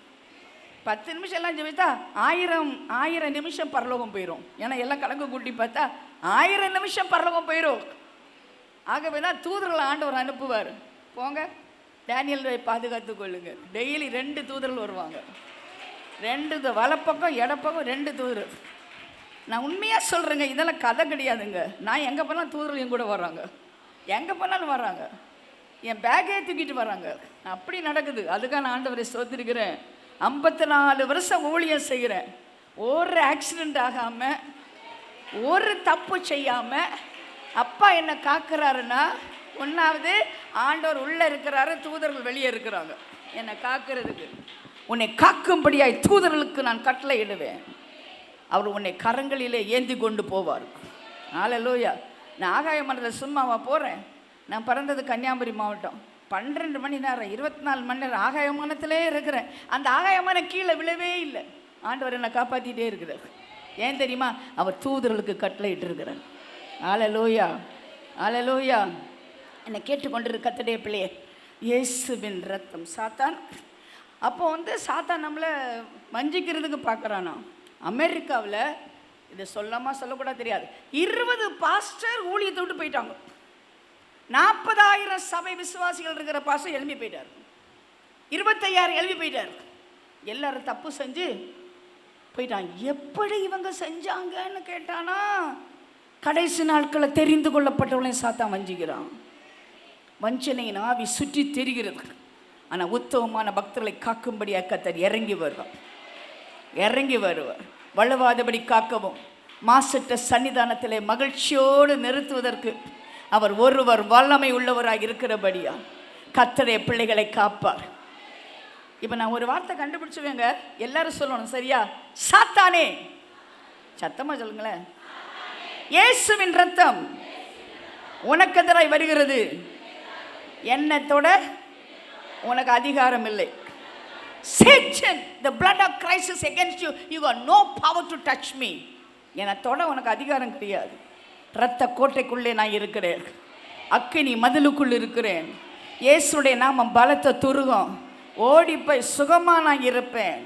10 நிமிஷம் எல்லாம் ஜெபித்தா 1000 நிமிஷம் பரலோகம் போயிடும். ஏன்னா எல்லாம் கணக்கு கூட்டி பார்த்தா 1000 நிமிஷம் பரலோகம் போயிடும். ஆகவே தான் தூதர்களை ஆண்டவர் அனுப்புவார். போங்க டேனியலை பாதுகாத்து கொள்ளுங்க. டெய்லி 2 தூதர்கள் வருவாங்க. 2 வலப்பக்கம் இடப்பக்கம் 2 தூதர். நான் உண்மையாக சொல்கிறேங்க, இதெல்லாம் கதை கிடையாதுங்க. நான் எங்கே போனாலும் தூதர்கள் என் கூட வர்றாங்க, எங்கே போனாலும் வர்றாங்க, என் பேக்கே தூக்கிட்டு வர்றாங்க. அப்படி நடக்குது. அதுக்காக நான் ஆண்டவரை ஸ்தோத்திரிக்கிறேன். 54 வருஷம் ஊழியம் செய்கிறேன். ஒரு ஆக்சிடெண்ட் ஆகாமல், ஒரு தப்பு செய்யாமல் அப்பா என்னை காக்கிறாருன்னா, ஒன்றாவது ஆண்டவர் உள்ளே இருக்கிறாரு, தூதர்கள் வெளியே இருக்கிறாங்க என்னை காக்கிறதுக்கு. உன்னை காக்கும்படியாய் தூதர்களுக்கு நான் கட்டளை இடுவேன், அவர் உன்னை கரங்களிலே ஏந்தி கொண்டு போவார். ஹல்லேலூயா. நான் ஆகாய மண்டலத்தில் சும்மாவா போகிறேன்? நான் பிறந்தது கன்னியாகுமரி மாவட்டம். 12 மணி நேரம் 24 மணி நேரம் ஆகாயமானத்திலே இருக்கிறேன். அந்த ஆகாயமான கீழே விழவே இல்லை. ஆண்டவர் என்னை காப்பாற்றிட்டே இருக்கிறார். ஏன் தெரியுமா? அவர் தூதர்களுக்கு கட்டளை இட்டிருக்கிறார். ஹல்லேலூயா, ஹல்லேலூயா. என்னை கேட்டுக்கொண்டிருக்க கர்த்தருடைய பிள்ளையே, இயேசுவின் ரத்தம். சாத்தான் அப்போ சாத்தான் நம்மளை வஞ்சிக்கிறதுக்கு பார்க்குறானா. அமெரிக்காவில் இதை சொல்லக்கூடாது தெரியாது, 20 பாஸ்டர் ஊழியத்தை விட்டு போயிட்டாங்க. 40,000 சபை விசுவாசிகள் இருக்கிற பாஸ்டர் எழுப்பி போயிட்டார். 25,000 எழுப்பி போயிட்டார். எல்லாரும் தப்பு செஞ்சு போயிட்டாங்க. எப்படி இவங்க செஞ்சாங்கன்னு கேட்டானா, கடைசி நாட்களை தெரிந்து கொள்ளப்பட்டவளையும் சாத்தான் வஞ்சிக்கிறான். வஞ்சனையின் ஆவி சுற்றி தெரிகிறது. ஆனால் உத்தமமான பக்தர்களை காக்கும்படியாக கர்த்தர் இறங்கி வருவார். வழுவாதபடி காக்கவும் மாசற்ற சன்னிதானத்திலே மகிழ்ச்சியோடு நிறுத்துவதற்கு அவர் ஒருவர் வல்லமை உள்ளவராக இருக்கிறபடியா கர்த்தருடைய பிள்ளைகளை காப்பார். இப்போ நான் ஒரு வார்த்தை கண்டுபிடிச்சுவேங்க, எல்லாரும் சொல்லணும் சரியா? சாத்தானே, சத்தமாக சொல்லுங்களேன். இயேசுவின் ரத்தம் உனக்கு எதிராய் வருகிறது, என்னத்தோட உனக்கு அதிகாரம் இல்லை. Satan, the blood of Christ is against you. You got no power to touch me. என்னத்தோட உனக்கு அதிகாரம் கிடையாது. இரத்த கோட்டைக்குள்ளே நான் இருக்கிறேன், அக்கினி மதிலுக்குள் இருக்கிறேன். இயேசுடைய நாமம் பலத்த துருகம், ஓடி போய் சுகமாக நான் இருப்பேன்.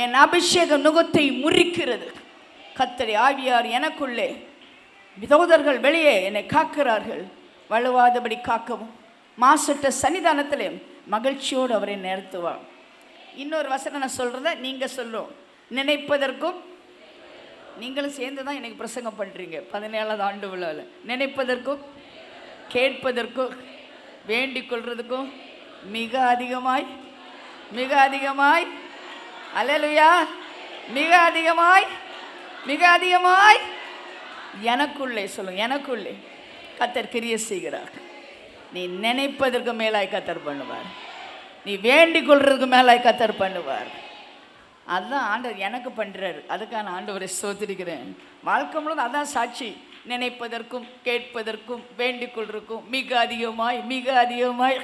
என் அபிஷேக நுகத்தை முறிக்கிறது. கர்த்தருடைய ஆவியார் எனக்குள்ளே, விதோதர்கள் வெளியே என்னை காக்கிறார்கள். வழுவாதபடி காக்கவும் மாசற்ற சன்னிதானத்திலே மகிழ்ச்சியோடு அவரை நிறுத்துவார். இன்னொரு வசனம் நான் சொல்கிறத நீங்கள் சொல்லும், நினைப்பதற்கும் நீங்களும் சேர்ந்து தான் எனக்கு பிரசங்கம் பண்ணுறீங்க 17ஆவது ஆண்டு விழாவில். நினைப்பதற்கும் கேட்பதற்கும் வேண்டிக் கொள்றதுக்கும் மிக அதிகமாய் அல்லேலூயா, மிக அதிகமாய் எனக்குள்ளே சொல்லுங்க, எனக்குள்ளே கர்த்தர் கிரியை செய்கிறார். நீ நினைப்பதற்கு மேலாய் கர்த்தர் பண்ணுவார், நீ வேண்டிக் கொள்றதுக்கு மேலாய் கர்த்தர் பண்ணுவார். அதுதான் ஆண்டவர் எனக்கு பண்ணுறாரு. அதுக்காக நான் ஆண்டவரை ஸ்தோத்திரிக்கிறேன். வாழ்க்கை முழுவதும் அதான் சாட்சி. நினைப்பதற்கும் கேட்பதற்கும் வேண்டிக் கொள்றதுக்கும் மிக அதிகமாய்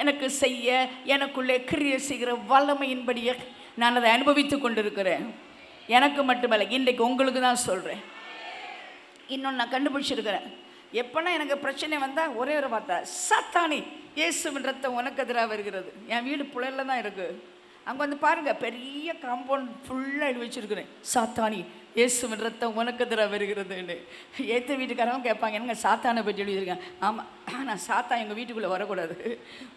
எனக்கு செய்ய எனக்குள்ளே கிரியை செய்கிற வல்லமையின்படியே நான் அதை அனுபவித்து கொண்டிருக்கிறேன். எனக்கு மட்டுமல்ல, இன்றைக்கு உங்களுக்கு தான் சொல்கிறேன். இன்னொன்று நான் கண்டுபிடிச்சிருக்கிறேன். எப்போனா எனக்கு பிரச்சனை வந்தால் ஒரே ஒரு வார்த்தை, சாத்தானி இயேசுவின் ரத்தம் உனக்கு எதிராக வருகிறது. என் வீடு புழையில தான் இருக்குது. அங்கே வந்து பாருங்கள், பெரிய காம்பவுண்ட் ஃபுல்லாக எழுதி வச்சுருக்கிறேன், சாத்தானி இயேசுவின் ரத்தம் உனக்கு எதிராக வருகிறதுன்னு. ஏற்ற வீட்டுக்காரங்க கேட்பாங்க, என்னங்க சாத்தானை பற்றி எழுதியிருக்கேன். ஆமாம், நான் சாத்தான் எங்கள் வீட்டுக்குள்ளே வரக்கூடாது,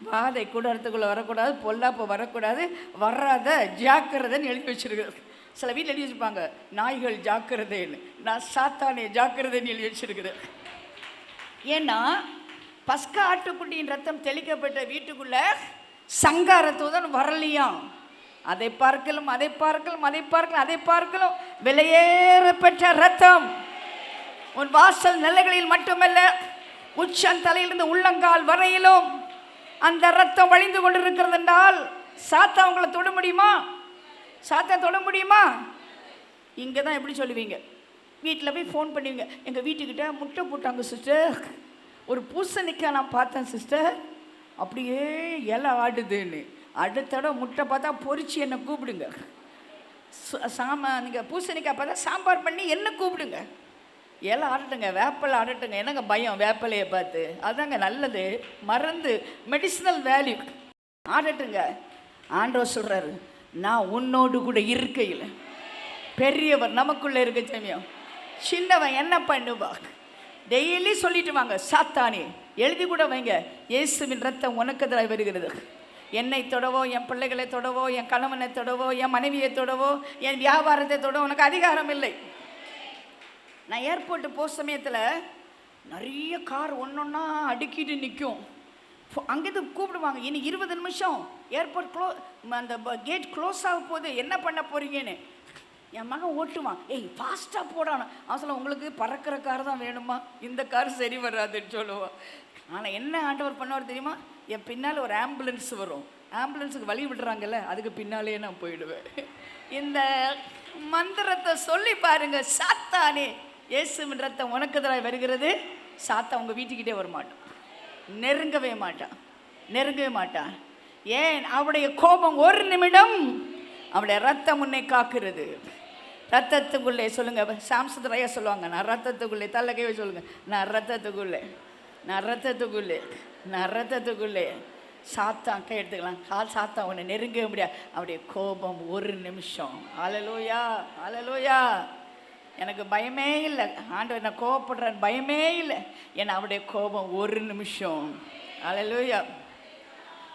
வாதை கூடாரத்துக்குள்ளே வரக்கூடாது, பொல்லாப்போ வரக்கூடாது, வராத ஜாக்கிரதைன்னு எழுதி வச்சுருக்கிறது. சில வீட்டில் எழுதி வச்சுருப்பாங்க, நாய்கள் ஜாக்கிரதைன்னு. நான் சாத்தானே ஜாக்கிரதைன்னு எழுதி வச்சுருக்கிறேன். ஏன்னா பஸ்கா ஆட்டுக்குட்டியின் ரத்தம் தெளிக்கப்பட்ட வீட்டுக்குள்ள சங்காரத்துடன் வரலையாம். அதை பார்க்கலும் விலையேற பெற்ற ரத்தம் உன் வாசல் நிலைகளில் மட்டுமல்ல, உச்சம் தலையிலிருந்து உள்ளங்கால் வரையிலும் அந்த ரத்தம் வழிந்து கொண்டிருக்கிறது என்றால் சாத்தான் உங்களை தொட முடியுமா? சாத்தான் தொட முடியுமா? இங்கே தான் எப்படி சொல்லுவீங்க, வீட்டில் போய் ஃபோன் பண்ணுவீங்க, எங்கள் வீட்டுக்கிட்ட முட்டை போட்டாங்க சிஸ்டர், ஒரு பூசணிக்காய் நான் பார்த்தேன் சிஸ்டர், அப்படியே இலை ஆடுதுன்னு. அடுத்த தடவை முட்டை பார்த்தா பொரிச்சு என்னை கூப்பிடுங்க. நீங்கள் பூசணிக்காய் பார்த்தா சாம்பார் பண்ணி என்ன கூப்பிடுங்க. இலை ஆடட்டுங்க, வேப்பலை ஆடட்டுங்க, என்னங்க பயம் வேப்பலையை பார்த்து? அதாங்க நல்லது, மருந்து, மெடிசினல் வேல்யூ. ஆடட்டுங்க. ஆண்டவர் சொல்கிறாரு, நான் உன்னோடு கூட இருக்கையில் பெரியவர் நமக்குள்ளே இருக்க சமயம் சின்னவன் என்ன பண்ணுவா? டெய்லி சொல்லிட்டு வாங்க, சாத்தானே எழுதி கூட வைங்க, இயேசுவின் ரத்தம் உனக்கு எதிராக வருகிறது. என்னை தொடவோ, என் பிள்ளைகளை தொடவோ, என் கணவனை தொடவோ, என் மனைவியை தொடவோ, என் வியாபாரத்தை தொடவோ உனக்கு அதிகாரம் இல்லை. நான் ஏர்போர்ட்டு போக சமயத்தில் நிறைய கார் ஒன்றொன்னா அடுக்கிட்டு நிற்கும். அங்கேருந்து கூப்பிடுவாங்க, இனி 20 நிமிஷம் ஏர்போர்ட் அந்த கேட் க்ளோஸ் ஆக போகுது, என்ன பண்ண போகிறீங்கன்னு. என் மகன் ஓட்டுவான், ஏய் ஃபாஸ்ட்டாக போடான. அவசரம் உங்களுக்கு பறக்கிற கார் தான் வேணுமா, இந்த கார் சரி வராதுன்னு சொல்லுவான். ஆனால் என்ன ஆண்டவர் பண்ணுவார் தெரியுமா? என் பின்னால் ஒரு ஆம்புலன்ஸ் வரும், ஆம்புலன்ஸுக்கு வழி விடுறாங்கல்ல, அதுக்கு பின்னாலே நான் போயிடுவேன். இந்த மந்திரத்தை சொல்லி பாருங்க, சாத்தானே இயேசுவின் ரத்தம் உனக்கு எதிராக வருகிறது. சாத்தா உங்கள் வீட்டுக்கிட்டே வரமாட்டான், நெருங்கவே மாட்டான். ஏன்? அவருடைய கோபம் ஒரு நிமிடம், அவருடைய ரத்தம் உன்னை காக்கிறது. ரத்தத்துக்குள்ளே சொல்லுங்க, சாம்சத்ரையா சொல்லுவாங்க, நான் ரத்தத்துக்குள்ளே, தள்ளக்கையே சொல்லுங்க, நான் ரத்தத்துக்குள்ளே சாத்தான் கை எடுத்துக்கலாம். சாத்தான் உன்னை நெருங்கவே முடியாது. அவருடைய கோபம் ஒரு நிமிஷம். ஹல்லேலூயா. எனக்கு பயமே இல்லை, ஆண்டவர் என்ன கோபப்படுறான் பயமே இல்லை, ஏன்னா அவருடைய கோபம் ஒரு நிமிஷம். ஹல்லேலூயா.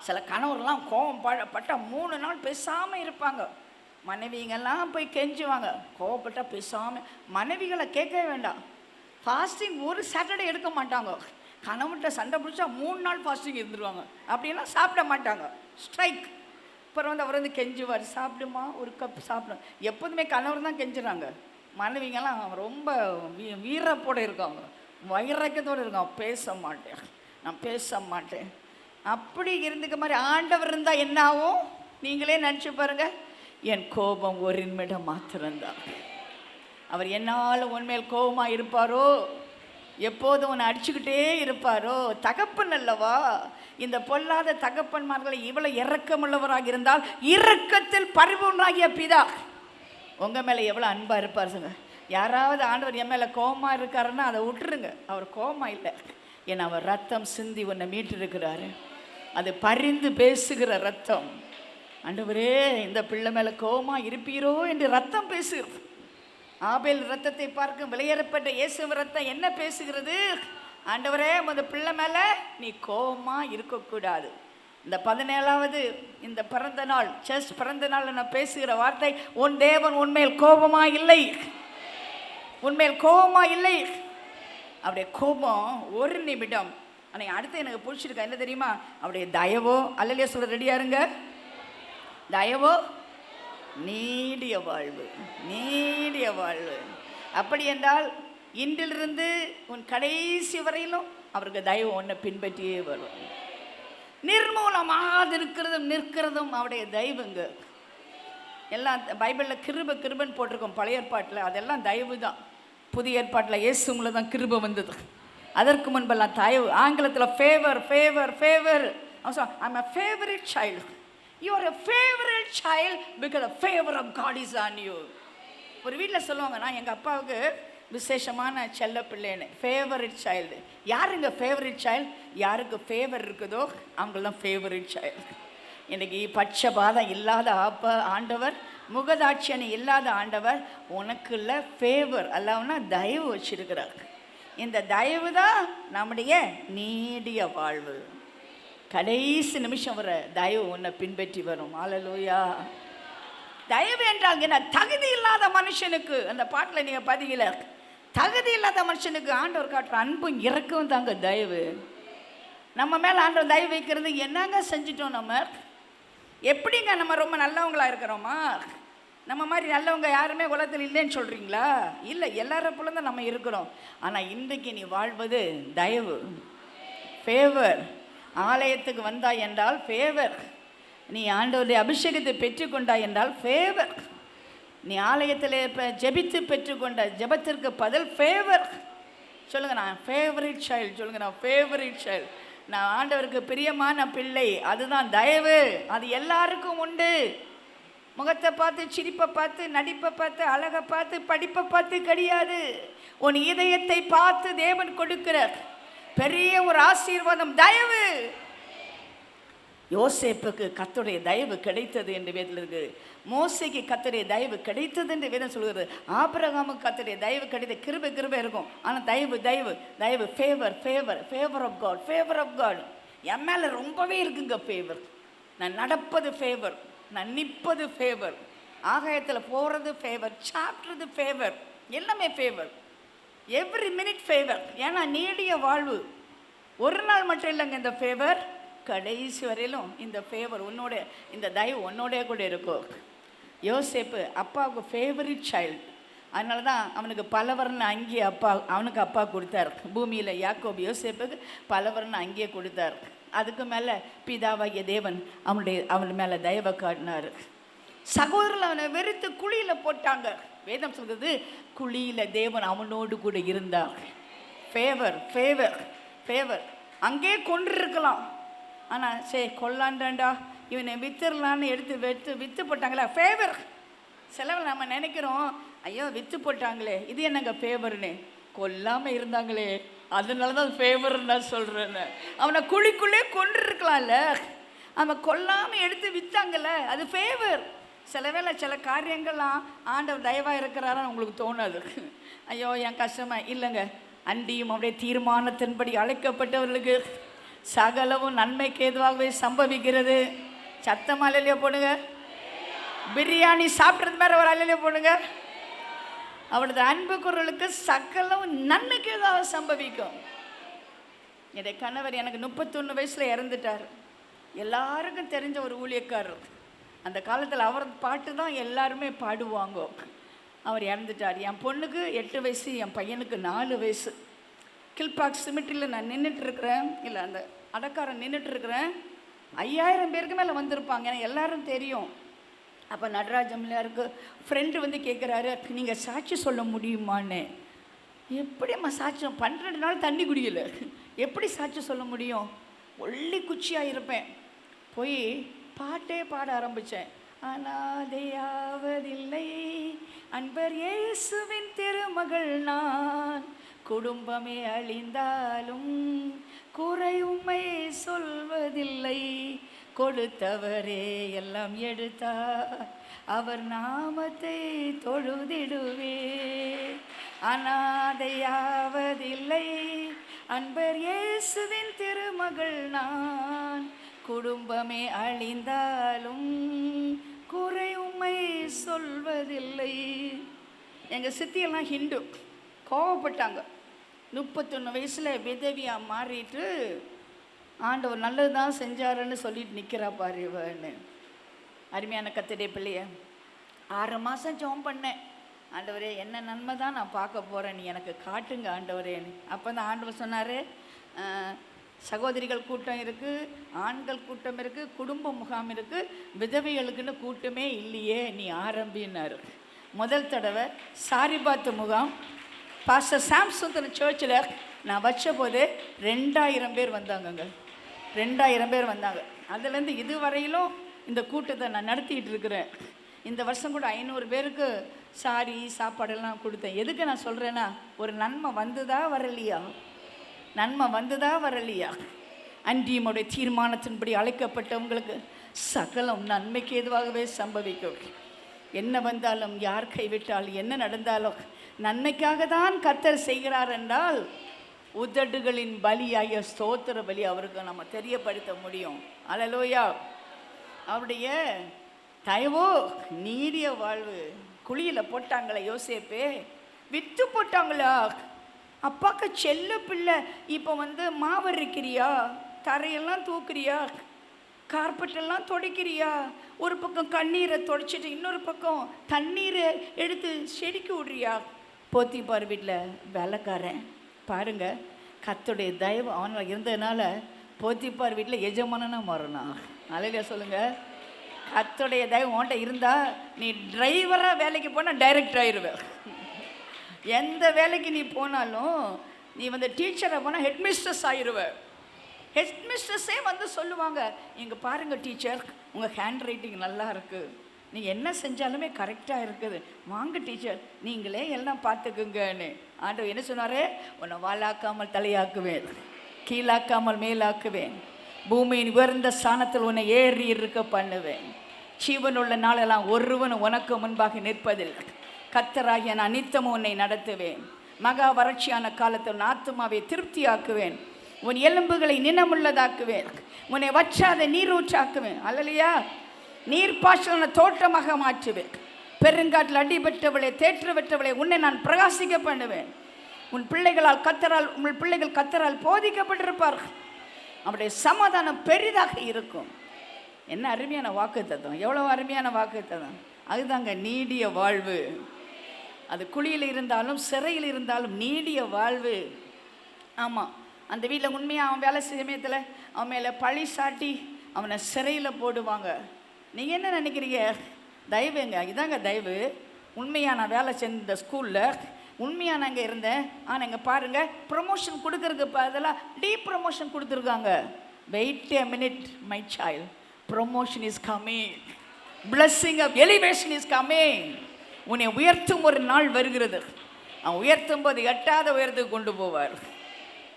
சில கணவர்லாம் கோபம் பட்டால் 3 நாள் பேசாமல் இருப்பாங்க. மனைவிங்கெல்லாம் போய் கெஞ்சுவாங்க, கோவப்பட்டால் பேசாமல். மனைவிகளை கேட்கவே வேண்டாம், ஃபாஸ்டிங் ஒரு சாட்டர்டே எடுக்க மாட்டாங்க. கணவன்கிட்ட சண்டை பிடிச்சா 3 நாள் ஃபாஸ்டிங் இருந்துருவாங்க. அப்படியெல்லாம் சாப்பிட மாட்டாங்க, ஸ்ட்ரைக். அப்புறம் அவர் கெஞ்சுவார், சாப்பிடுமா ஒரு கப் சாப்பிடும். எப்போதுமே கணவர் தான் கெஞ்சுறாங்க. மனைவிங்கெல்லாம் ரொம்ப வீரப்போடு இருக்காங்க, வைரக்கத்தோடு இருக்காங்க, நான் பேச மாட்டேன். அப்படி இருந்துக்க மாதிரி ஆண்டவர் இருந்தால் என்ன ஆகும் நீங்களே நினச்சி பாருங்க. என் கோபம் ஒரு நிமிடம் மாத்திரம்தான். அவர் என்னால் உன்மேல் கோபமாக இருப்பாரோ, எப்போதும் உன்னை அடிச்சுக்கிட்டே இருப்பாரோ? தகப்பன் அல்லவா? இந்த பொல்லாத தகப்பன்மார்களை இவ்வளோ இரக்கமுள்ளவராக இருந்தால், இரக்கத்தில் பரிபூர்ணராகிய பிதா உங்கள் மேலே எவ்வளோ அன்பாக இருப்பார் சொல்லுங்க. யாராவது ஆண்டவர் என் மேலே கோபமாக இருக்காருன்னா அதை விட்டுருங்க, அவர் கோபமாக இல்லை. ஏன்னா அவர் ரத்தம் சிந்தி உன்னை மீட்டிருக்கிறாரு. அது பரிந்து பேசுகிற ரத்தம். ஆண்டவரே இந்த பிள்ளை மேலே கோபமாக இருப்பீரோ என்று ரத்தம் பேசுகிறது. ஆபேல் ரத்தத்தை பார்க்கும் விலையேறப்பட்ட இயேசு ரத்தம் என்ன பேசுகிறது? ஆண்டவரே அந்த பிள்ளை மேலே நீ கோபமாக இருக்கக்கூடாது. இந்த 17வது இந்த பிறந்த நாள், பிறந்த நாள் நான் பேசுகிற வார்த்தை, உன் தேவன் உன்மேல் கோபமாக இல்லை, அவருடைய கோபம் ஒரு நிமிடம். ஆனால் அடுத்து எனக்கு பிடிச்சிருக்கா என்ன தெரியுமா? அவருடைய தயவோ, அல்லையா சொல்ல ரெடியா இருங்க, தயவோ நீடிய வாழ்வு. அப்படி என்றால் இன்றிலிருந்து உன் கடைசி வரையிலும் அவருக்கு தயவு ஒன்றை பின்பற்றியே வரும். நிர்மூலமாக இருக்கிறதும் நிற்கிறதும் அவருடைய தயவுங்க. எல்லாம் பைபிளில் கிருபை கிருபைன்னு போட்டிருக்கோம். பழைய ஏற்பாட்டில் அதெல்லாம் தயவு தான். புதிய ஏற்பாட்டில் இயேசுங்களை தான் கிருபை வந்தது. அதற்கு முன்பெல்லாம் தயவு. ஆங்கிலத்தில் favour favour favour. I'm a favorite child. You are a favorite child because the favor of God is on you. ஒரு வீட்டில் சொல்லுவாங்க, நான் எங்கள் அப்பாவுக்கு விசேஷமான செல்ல பிள்ளைன்னு, ஃபேவரட் சைல்டு. யாருங்க ஃபேவரட் சைல்டு? யாருக்கு ஃபேவர் இருக்குதோ அவங்களாம் ஃபேவரட் சைல்டு. இன்றைக்கி பட்சபாதம் இல்லாத ஆண்டவர், முகதாட்சியனை இல்லாத ஆண்டவர் உனக்குள்ள ஃபேவர் அல்லாமனா தயவு வச்சிருக்கிறார். இந்த தயவு தான் நம்முடைய நீடிய வாழ்வு. கடைசி நிமிஷம் வர தயவு உன்னை பின்பற்றி வரும். அல்லேலூயா. தயவு என்றால் என்ன? தகுதி இல்லாத மனுஷனுக்கு, அந்த பாட்டில் நீங்கள் பதிகல, தகுதி இல்லாத மனுஷனுக்கு ஆண்டவர் காட்டுற அன்பும் இறக்கவும் தாங்க தயவு. நம்ம மேலே ஆண்டவர் தயவு வைக்கிறது என்னங்க செஞ்சிட்டோம்? நம்ம எப்படிங்க நம்ம ரொம்ப நல்லவங்களா இருக்கிறோமா? நம்ம மாதிரி நல்லவங்க யாருமே உலகத்தில் இல்லைன்னு சொல்கிறீங்களா? இல்லை, எல்லார போல தான் நம்ம இருக்கிறோம். ஆனால் இன்றைக்கு நீ வாழ்வது தயவு, ஃபேவர். ஆலயத்துக்கு வந்தாய் என்றால் ஃபேவர். நீ ஆண்டவருடைய அபிஷேகத்தை பெற்றுக்கொண்டாய் என்றால் ஃபேவர். நீ ஆலயத்தில் இப்போ ஜெபித்து பெற்றுக்கொண்ட ஜெபத்திற்கு பதில் ஃபேவர். சொல்லுங்கள், நான் ஃபேவரட் சைல்டு. சொல்லுங்கள், நான் ஃபேவரட் சைல்டு. நான் ஆண்டவருக்கு பிரியமான பிள்ளை. அதுதான் தயவு. அது எல்லாருக்கும் உண்டு. முகத்தை பார்த்து, சிரிப்பை பார்த்து, நடிப்பை பார்த்து, அழகை பார்த்து, படிப்பை பார்த்து கிடையாது. உன் இதயத்தை பார்த்து தேவன் கொடுக்கிற பெரிய ஒரு ஆசீர்வாதம் தயவு. யோசேப்புக்கு கர்த்தருடைய தயவு கிடைத்தது என்று வேதத்தில் இருக்குது. மோசேக்கு கர்த்தருடைய தயவு கிடைத்தது என்று வேதம் சொல்கிறது. ஆபிரகாமுக்கு கர்த்தருடைய தயவு கிடைத்த கிருபை கிருபை இருக்கும். ஆனால் தயவு தயவு தயவு favour favour favour of God favour of God என் மேலே ரொம்பவே இருக்குங்க ஃபேவர். நான் நடப்பது ஃபேவர், நான் நிற்பது ஃபேவர், ஆகாயத்தில் போகிறது ஃபேவர், சாப்பிட்றது ஃபேவர், எல்லாமே ஃபேவர். Every minute favour. ஏன்னா நீடிய வாழ்வு ஒரு நாள் மட்டும் இல்லைங்க. இந்த ஃபேவர் கடைசி வரையிலும் இந்த ஃபேவர் உன்னோட, இந்த தயவு உன்னோடைய கூட இருக்கும். யோசேப்பு அப்பாவுக்கு ஃபேவரட் சைல்டு. அதனால தான் அவனுக்கு பலவர்ண அங்கேயே அவனுக்கு அப்பா கொடுத்தார். பூமியில் யாக்கோபு யோசேப்புக்கு பலவர்ண அங்கேயே கொடுத்தார். அதுக்கு மேலே பிதாவாகிய தேவன் அவன் மேலே தயவை காட்டினார். சகோதரர்கள் அவனை வெறுத்து குழியில் போட்டாங்க. வேதம் சொல்கிறது, குழியில் தேவன் அவனோடு கூட இருந்தார். Favour favour favour. அங்கே கொண்டிருக்கலாம், ஆனால் கொல்லாண்டாண்டா இவனை வித்துடலான்னு எடுத்து விற்று போட்டாங்களா ஃபேவர். சிலவில் நம்ம நினைக்கிறோம், ஐயோ விற்று போட்டாங்களே இது என்னங்க ஃபேவர்னு. கொல்லாமல் இருந்தாங்களே அதனால தான் ஃபேவர்ன்னு நான் சொல்கிறேன்னு. அவனை குழிக்குள்ளே கொண்டிருக்கலாம்ல, அவன் கொல்லாமல் எடுத்து விற்றாங்கல்ல, அது ஃபேவர். சில வேளை சில காரியங்கள்லாம் ஆண்டவர் தயவாக இருக்கிறாரான்னு உங்களுக்கு தோணாது. ஐயோ என் கஷ்டமாக இல்லைங்க. அண்டியும் அவருடைய தீர்மானத்தின்படி அழைக்கப்பட்டவர்களுக்கு சகலவும் நன்மைக்கு ஏதுவாகவே சம்பவிக்கிறது. சத்தம் அலையிலே போடுங்க. பிரியாணி சாப்பிட்றது மேலே ஒரு அலையிலே போடுங்க. அவரது அன்பு குரலுக்கு சகலவும் நன்மைக்கு ஏதாவது சம்பவிக்கும். என்னுடைய கணவர் எனக்கு 31 வயசில் இறந்துட்டார். எல்லாருக்கும் தெரிஞ்ச ஒரு ஊழியக்காரர். அந்த காலத்தில் அவர் பாட்டு தான் எல்லாருமே பாடுவாங்க. அவர் இறந்துட்டார். என் பொண்ணுக்கு 8 வயசு, என் பையனுக்கு 4 வயசு. கில்பாக் சிமெட்ரியில் நான் நின்றுட்டுருக்குறேன், இல்லை அந்த அடக்காரன் நின்றுட்டுருக்குறேன். 5000 பேருக்கு மேலே வந்திருப்பாங்க, எனக்கு எல்லாரும் தெரியும். அப்போ நடராஜம்லையாருக்கு ஃப்ரெண்டு வந்து கேட்குறாரு, நீங்கள் சாட்சி சொல்ல முடியுமான்னு. எப்படிம்மா சாட்சியம்? 12 நாள் தண்ணி குடிக்கல, எப்படி சாட்சி சொல்ல முடியும்? ஒல்லி குச்சியாக இருப்பேன். போய் பாட்டே பாட ஆரம்பித்தேன். அனாதையாவதில்லை அன்பர் இயேசுவின் திருமகள் நான், குடும்பமே அழிந்தாலும் குறை உம்மை சொல்வதில்லை, கொடுத்தவரே எல்லாம் எடுத்தார் அவர் நாமத்தை தொழுதிடுவே. அனாதையாவதில்லை அன்பர் இயேசுவின் திருமகள் நான், குடும்பமே அழிந்தாலும் குறை உம்மை சொல்வதில்லை. எங்கள் சித்தியெல்லாம் ஹிந்து, கோவப்பட்டாங்க. 31 வயசில் விதவியாக மாறிட்டு ஆண்டவர் நல்லது தான் செஞ்சாருன்னு சொல்லிட்டு நிற்கிறா பாரு இவன்னு. அருமையான கர்த்தருடைய பிள்ளைய 6 மாதம் ஜெபம் பண்ணேன். ஆண்டவரே என்ன நன்மை தான் நான் பார்க்க போகிறேன், நீ எனக்கு காட்டுங்க ஆண்டவரேன்னு. அப்போ தான் ஆண்டவர் சொன்னார், சகோதரிகள் கூட்டம் இருக்குது, ஆண்கள் கூட்டம் இருக்குது, குடும்ப முகாம் இருக்குது, விதவைகளுக்குன்னு கூட்டமே இல்லையே, நீ ஆரம்பினார். முதல் தடவை சாரிபாத்து முகாம் பாஸ்டர் சாம்சன் சர்ச்சில் நான் வச்ச போது 2000 பேர் வந்தாங்கங்க. 2000 பேர் வந்தாங்க. அதுலேருந்து இதுவரையிலும் இந்த கூட்டத்தை நான் நடத்திக்கிட்டு இருக்கிறேன். இந்த வருஷம் கூட 500 பேருக்கு சாரி சாப்பாடெல்லாம் கொடுத்தேன். எதுக்கு நான் சொல்கிறேன்னா, ஒரு நன்மை வந்துதா வரலையா? நன்மை வந்துதா வரலையா? அன்றியமுடைய தீர்மானத்தின்படி அழைக்கப்பட்டவங்களுக்கு சகலம் நன்மைக்கு எதுவாகவே சம்பவிக்கும். என்ன வந்தாலும், யார் கைவிட்டால், என்ன நடந்தாலும் நன்மைக்காக தான் கர்த்தர் செய்கிறார் என்றால் உதடுகளின் பலியாகிய ஸ்தோத்திர பலி அவருக்கு நம்ம தெரியப்படுத்த முடியும். அல்லேலூயா. அவருடைய தயவோ நீடிய வாழ்வு. குழியில் போட்டாங்களே யோசேப்பே, விற்று போட்டாங்களா? அப்பாக்கு செல்ல பிள்ளை இப்போ மாவு இருக்கிறியா, தரையெல்லாம் தூக்குறியா, கார்பெட்டெல்லாம் துடைக்கிறியா, ஒரு பக்கம் கண்ணீரை துடைச்சிட்டு இன்னொரு பக்கம் தண்ணீரை எடுத்து செடிக்கு விடுறியா? போத்திபார் வீட்டில் வேலைக்காரன் பாருங்க, கர்த்தருடைய தயவு அவனால் இருந்ததுனால போத்திபார் வீட்டில் எஜமானனா மாறினான். அல்லேலூயா சொல்லுங்க. கர்த்தருடைய தயவு உன்கிட்ட இருந்தால் நீ டிரைவராக வேலைக்கு போனால் டைரக்டர் ஆயிடுவேன். எந்த வேலைக்கு நீ போனாலும், நீ டீச்சராக போனால் ஹெட்மிஸ்ட்ரஸ் ஆயிடுவேன். ஹெட்மிஸ்ட்ரஸே சொல்லுவாங்க, இங்கே பாருங்கள் டீச்சர், உங்கள் ஹேண்ட் ரைட்டிங் நல்லா இருக்குது, நீங்கள் என்ன செஞ்சாலுமே கரெக்டாக இருக்குது, வாங்க டீச்சர் நீங்களே எல்லாம் பார்த்துக்குங்கன்னு. ஆண்டவர் என்ன சொன்னார்? உன்னை வாலாக்காமல் தலையாக்குவேன், கீழாக்காமல் மேலாக்குவேன், பூமியின் உயர்ந்த ஸ்தானத்தில் உன்னை ஏறி இருக்க பண்ணுவேன், ஜீவனுள்ள நாளெல்லாம் ஒருவன் உனக்கு முன்பாக நிற்பதில் கர்த்தராகிய நான் நித்தமும் உன்னை நடத்துவேன், மகா வறட்சியான காலத்தில் உன் ஆத்துமாவை திருப்தியாக்குவேன், உன் எலும்புகளை நினமுள்ளதாக்குவேன், உன்னை வற்றாத நீரூற்றாக்குவேன். அல்லலையா? நீர்ப்பாய்ச்சலான தோட்டமாக மாற்றுவேன், பெருங்காட்டில் அடிபட்டவளை தேற்றவற்றவளை உன்னை நான் பிரகாசிக்க பண்ணுவேன், உன் பிள்ளைகளால் கர்த்தரால் உங்கள் பிள்ளைகள் கர்த்தரால் போதிக்கப்பட்டிருப்பார்கள், அவருடைய சமாதானம் பெரிதாக இருக்கும். என்ன அருமையான வாக்குத்தத்தம், எவ்வளோ அருமையான வாக்குத்தத்தம். அதுதாங்க நீடிய வாழ்வு. அது குழியில் இருந்தாலும் சிறையில் இருந்தாலும் நீடிய வாழ்வு. ஆமாம், அந்த வீட்டில் உண்மையாக அவன் வேலை சமயத்தில் அவன் மேலே பழி சாட்டி அவனை சிறையில் போடுவாங்க. நீங்கள் என்ன நினைக்கிறீங்க? தயவுங்க, இதாங்க தயவு. உண்மையாக நான் வேலை செஞ்ச ஸ்கூலில் உண்மையாக நான் இங்கே இருந்தேன். ஆனால் இங்கே பாருங்கள், ப்ரொமோஷன் கொடுக்கறதுக்கு பதிலாக ப்ரொமோஷன் கொடுத்துருக்காங்க. Wait a minute my child, promotion is coming, blessing of elevation is coming. உன்னை உயர்த்தும் ஒரு நாள் வருகிறது. அவன் உயர்த்தும் போது எட்டாத உயரத்துக்கு கொண்டு போவார்.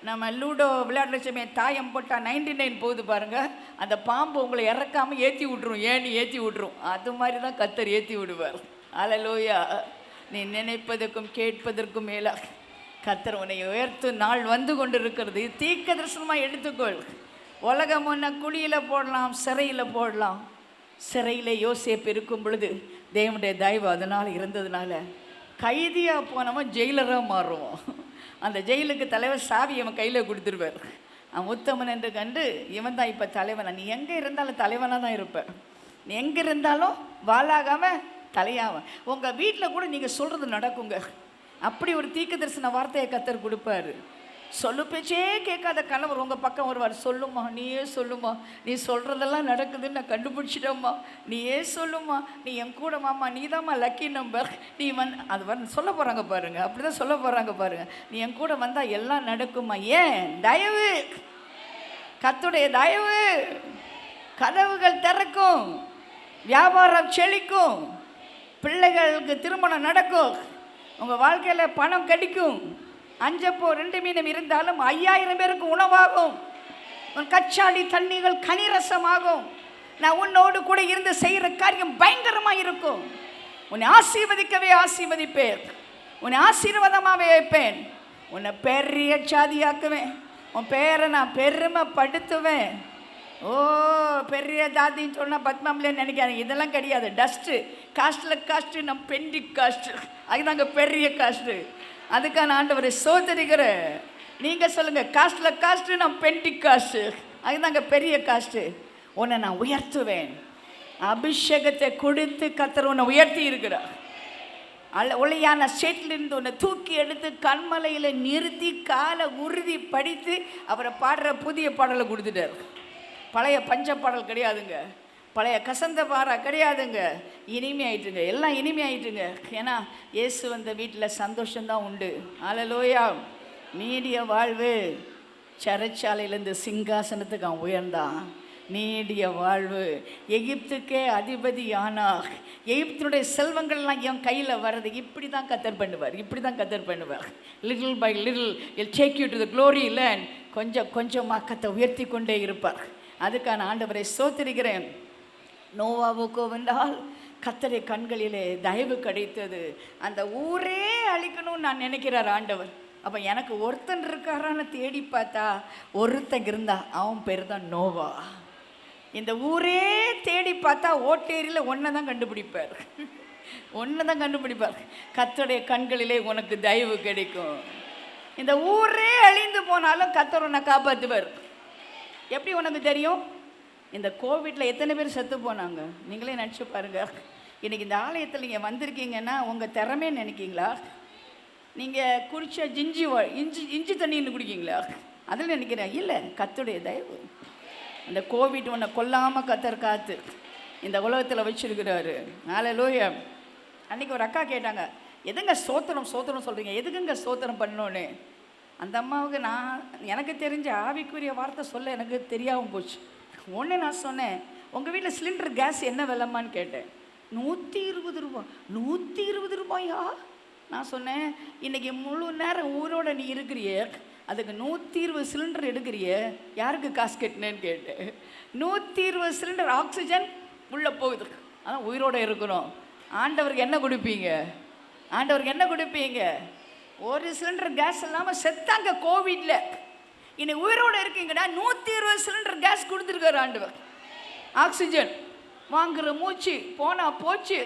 நம்ம லூடோ விளையாடுற சமயம் தாயம் போட்டால் 99 போகுது பாருங்கள், அந்த பாம்பு உங்களை இறக்காமல் ஏற்றி விட்ரும், ஏன்னு ஏற்றி விட்ரும். அது மாதிரி தான் கர்த்தர் ஏற்றி விடுவார். அல்லேலூயா. நீ நினைப்பதற்கும் கேட்பதற்கும் மேலே கர்த்தர் உன்னை உயர்த்தும் நாள் வந்து கொண்டு இருக்கிறது. இது தீர்க்க தரிசனமாக எடுத்துக்கொள். உலகம் ஒன்றை குழியில் போடலாம், சிறையில் போடலாம். சிறையில் யோசேப்பு இருக்கும் பொழுது தேவனுடைய தயவு அதனால் இருந்ததுனால கைதியாக போனவன் ஜெயிலராக மாறுவோம். அந்த ஜெயிலுக்கு தலைவர் சாவி அவன் கையில் கொடுத்துருவார். அவன் உத்தமன் என்று கண்டு இவன் தான் இப்போ தலைவனா. நீ எங்கே இருந்தாலும் தலைவனாக தான் இருப்ப. நீ எங்கே இருந்தாலும் வாளாகாமல் தலையாவன். உங்கள் வீட்டில் கூட நீங்கள் சொல்கிறது நடக்குங்க. அப்படி ஒரு தீர்க்க தரிசன வார்த்தையை கர்த்தர் கொடுப்பாரு. சொல்லு பேச்சே கேட்காத கணவர் உங்கள் பக்கம் வருவார். சொல்லுமா, நீயே சொல்லுமா, நீ சொல்கிறதெல்லாம் நடக்குதுன்னு நான் கண்டுபிடிச்சிட்டோம்மா, நீயே சொல்லுமா, நீ என் கூட மாமா, நீ தான்மா லக்கி நம்பர், நீ அது சொல்ல போகிறாங்க பாருங்கள். அப்படி தான் சொல்ல போகிறாங்க பாருங்கள். நீ என் கூட வந்தால் எல்லாம் நடக்குமா. ஏன்? தயவு, கர்த்தருடைய தயவு. கதவுகள் திறக்கும், வியாபாரம் செழிக்கும், பிள்ளைகளுக்கு திருமணம் நடக்கும், உங்கள் வாழ்க்கையில் பணம் கிடைக்கும். அஞ்சப்போ 2 மீனம் இருந்தாலும் 5000 பேருக்கு உணவாகும். உன் கச்சாடி தண்ணிகள் கனிரசமாகும். நான் உன்னோடு கூட இருந்து செய்கிற காரியம் பயங்கரமாக இருக்கும். உன்னை ஆசீர்வதிக்கவே ஆசீர்வதிப்பேன், உன்னை ஆசீர்வாதமாகவே வைப்பேன், உன்னை பெரிய சாதியாக்குவேன், உன் பேரை நான் பெருமைப்படுத்துவேன். ஓ, பெரிய ஜாதின்னு சொன்னால் பத்மாமலேன்னு நினைக்காதீங்க, இதெல்லாம் கிடையாது. டஸ்ட்டு, காஸ்ட்டில் காஸ்ட்டு, நம்ம பெண்டி காஸ்ட்டு, அதுதாங்க பெரிய காஸ்ட்டு. அதுக்கான ஆண்டவரை சோதரிக்கிற நீங்கள் சொல்லுங்கள், காஸ்ட்டில் காஸ்ட்டு, நான் பெண்டி காஸ்ட்டு, அதுதாங்க பெரிய காஸ்ட்டு. உன்னை நான் உயர்த்துவேன். அபிஷேகத்தை கொடுத்து கர்த்தர் உன்னை உயர்த்தி இருக்கிறார். ஒளியான சேற்றிலிருந்து உன்னை தூக்கி எடுத்து கண்மலையில் நிறுத்தி காலை உறுதி படித்து அவரை பாடுற புதிய பாடலை கொடுத்துட்டார். பழைய பஞ்ச பாடல் கிடையாதுங்க, பழைய கசந்த பாரா கிடையாதுங்க, இனிமையாயிட்டுங்க, எல்லாம் இனிமையாயிட்டுங்க. ஏன்னா இயேசு வந்த வீட்டில் சந்தோஷம்தான் உண்டு. அல்லேலூயா. நீடிய வாழ்வு. சிறைச்சாலையிலேருந்து சிங்காசனத்துக்கு அவன் உயர்ந்தான். நீடிய வாழ்வு. எகிப்துக்கே அதிபதி ஆனா எகிப்தினுடைய செல்வங்கள்லாம் என் கையில் வர்றது இப்படி தான் கத்தர் பண்ணுவார், இப்படி தான் கத்தர் பண்ணுவார். Little by little I'll take you to the glory land. கொஞ்சம் கொஞ்சமாக கத்தை உயர்த்தி கொண்டே இருப்பார். அதுக்கான ஆண்டவரை ஸ்தோத்திரிக்கிறேன். நோவாவுக்கோ வென்றால் கத்தரை கண்களிலே தயவு கிடைத்தது. அந்த ஊரே அழிக்கணும்னு நான் நினைக்கிறார் ஆண்டவர். அப்போ எனக்கு ஒருத்தன் இருக்காரான்னு தேடி பார்த்தா ஒருத்தன் இருந்தா அவன் பேர் தான் நோவா. இந்த ஊரே தேடி பார்த்தா ஓட்டேரியில் ஒன்றை தான் கண்டுபிடிப்பார், ஒன்றை தான் கண்டுபிடிப்பார். கர்த்தருடைய கண்களிலே உனக்கு தயவு கிடைக்கும். இந்த ஊரே அழிந்து போனாலும் கர்த்தர் உன்னை காப்பாற்றுவார். எப்படி உனக்கு தெரியும்? இந்த கோவிட்டில் எத்தனை பேர் செத்து போனாங்க நீங்களே நினச்சி பாருங்க. இன்றைக்கி இந்த ஆலயத்தில் நீங்கள் வந்திருக்கீங்கன்னா உங்கள் திறமைன்னு நினைக்கிங்களா? நீங்கள் குடிச்ச இஞ்சி தண்ணின்னு குடிக்கிங்களா? அதில் நினைக்கிறேன் இல்லை, கர்த்தருடைய தயவு. இந்த கோவிட் உன்னை கொல்லாமல் கத்தர் காத்து இந்த உலகத்தில் வச்சுருக்கிறாரு. அல்லேலூயா. அன்றைக்கி ஒரு அக்கா கேட்டாங்க, எதுங்க ஸ்தோத்திரம் ஸ்தோத்திரம் சொல்கிறீங்க, எதுக்குங்க ஸ்தோத்திரம் பண்ணோன்னு. அந்த அம்மாவுக்கு எனக்கு தெரிஞ்ச ஆவிக்குரிய வார்த்தை சொல்ல எனக்கு தெரியாமல் போச்சு. ஒன்று நான் சொன்னேன், உங்கள் வீட்டில் சிலிண்டர் கேஸ் என்ன விலைமான்னு கேட்டேன். 120 ரூபா. 120 ரூபாயா? நான் சொன்னேன், இன்றைக்கி முழு நேரம் ஊரோட நீ இருக்கிறிய, அதுக்கு 120 சிலிண்டர் எடுக்கிறிய, யாருக்கு காசு கட்டினேன்னு கேட்டேன். 120 சிலிண்டர் ஆக்சிஜன் உள்ளே போகுது. அதான் உயிரோடு இருக்கணும். ஆண்டவருக்கு என்ன கொடுப்பீங்க? ஆண்டவருக்கு என்ன கொடுப்பீங்க? ஒரு சிலிண்டர் கேஸ் இல்லாமல் செத்தாங்க கோவிட்ல. இன்னைக்கு உயிரோடு இருக்கீங்கடா. 120 சிலிண்டர் கேஸ் கொடுத்துருக்காரு ஆண்டவர். ஆக்சிஜன் வாங்குற மூச்சு போனால் போச்சு.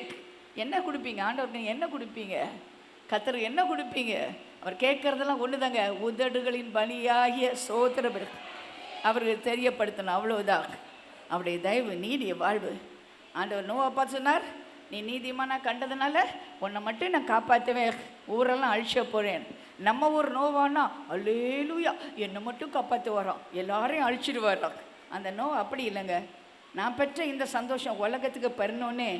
என்ன கொடுப்பீங்க ஆண்டவருக்கு? நீங்கள் என்ன கொடுப்பீங்க? கர்த்தருக்கு என்ன கொடுப்பீங்க? அவர் கேட்குறதெல்லாம் ஒன்று தாங்க, உதடுகளின் பலியாகிய சோத்திரம் அவருக்கு தெரியப்படுத்தணும், அவ்வளோதான். அவருடைய தயவு, நீடிய வாழ்வு. ஆண்டவர் நோவா பார்த்து சொன்னார், நீ நீதிமானா கண்டதுனால உன்னை மட்டும் நான் காப்பாற்றுவேன், ஊரெல்லாம் அழிச்ச போகிறேன். நம்ம ஊர் நோவானா அல்லேலூயா என்னை மட்டும் காப்பாற்ற வரோம், எல்லாரையும் அழிச்சிடுவாரோ. அந்த நோவா அப்படி இல்லைங்க. நான் பெற்ற இந்த சந்தோஷம் உலகத்துக்கு பெறணுன்னே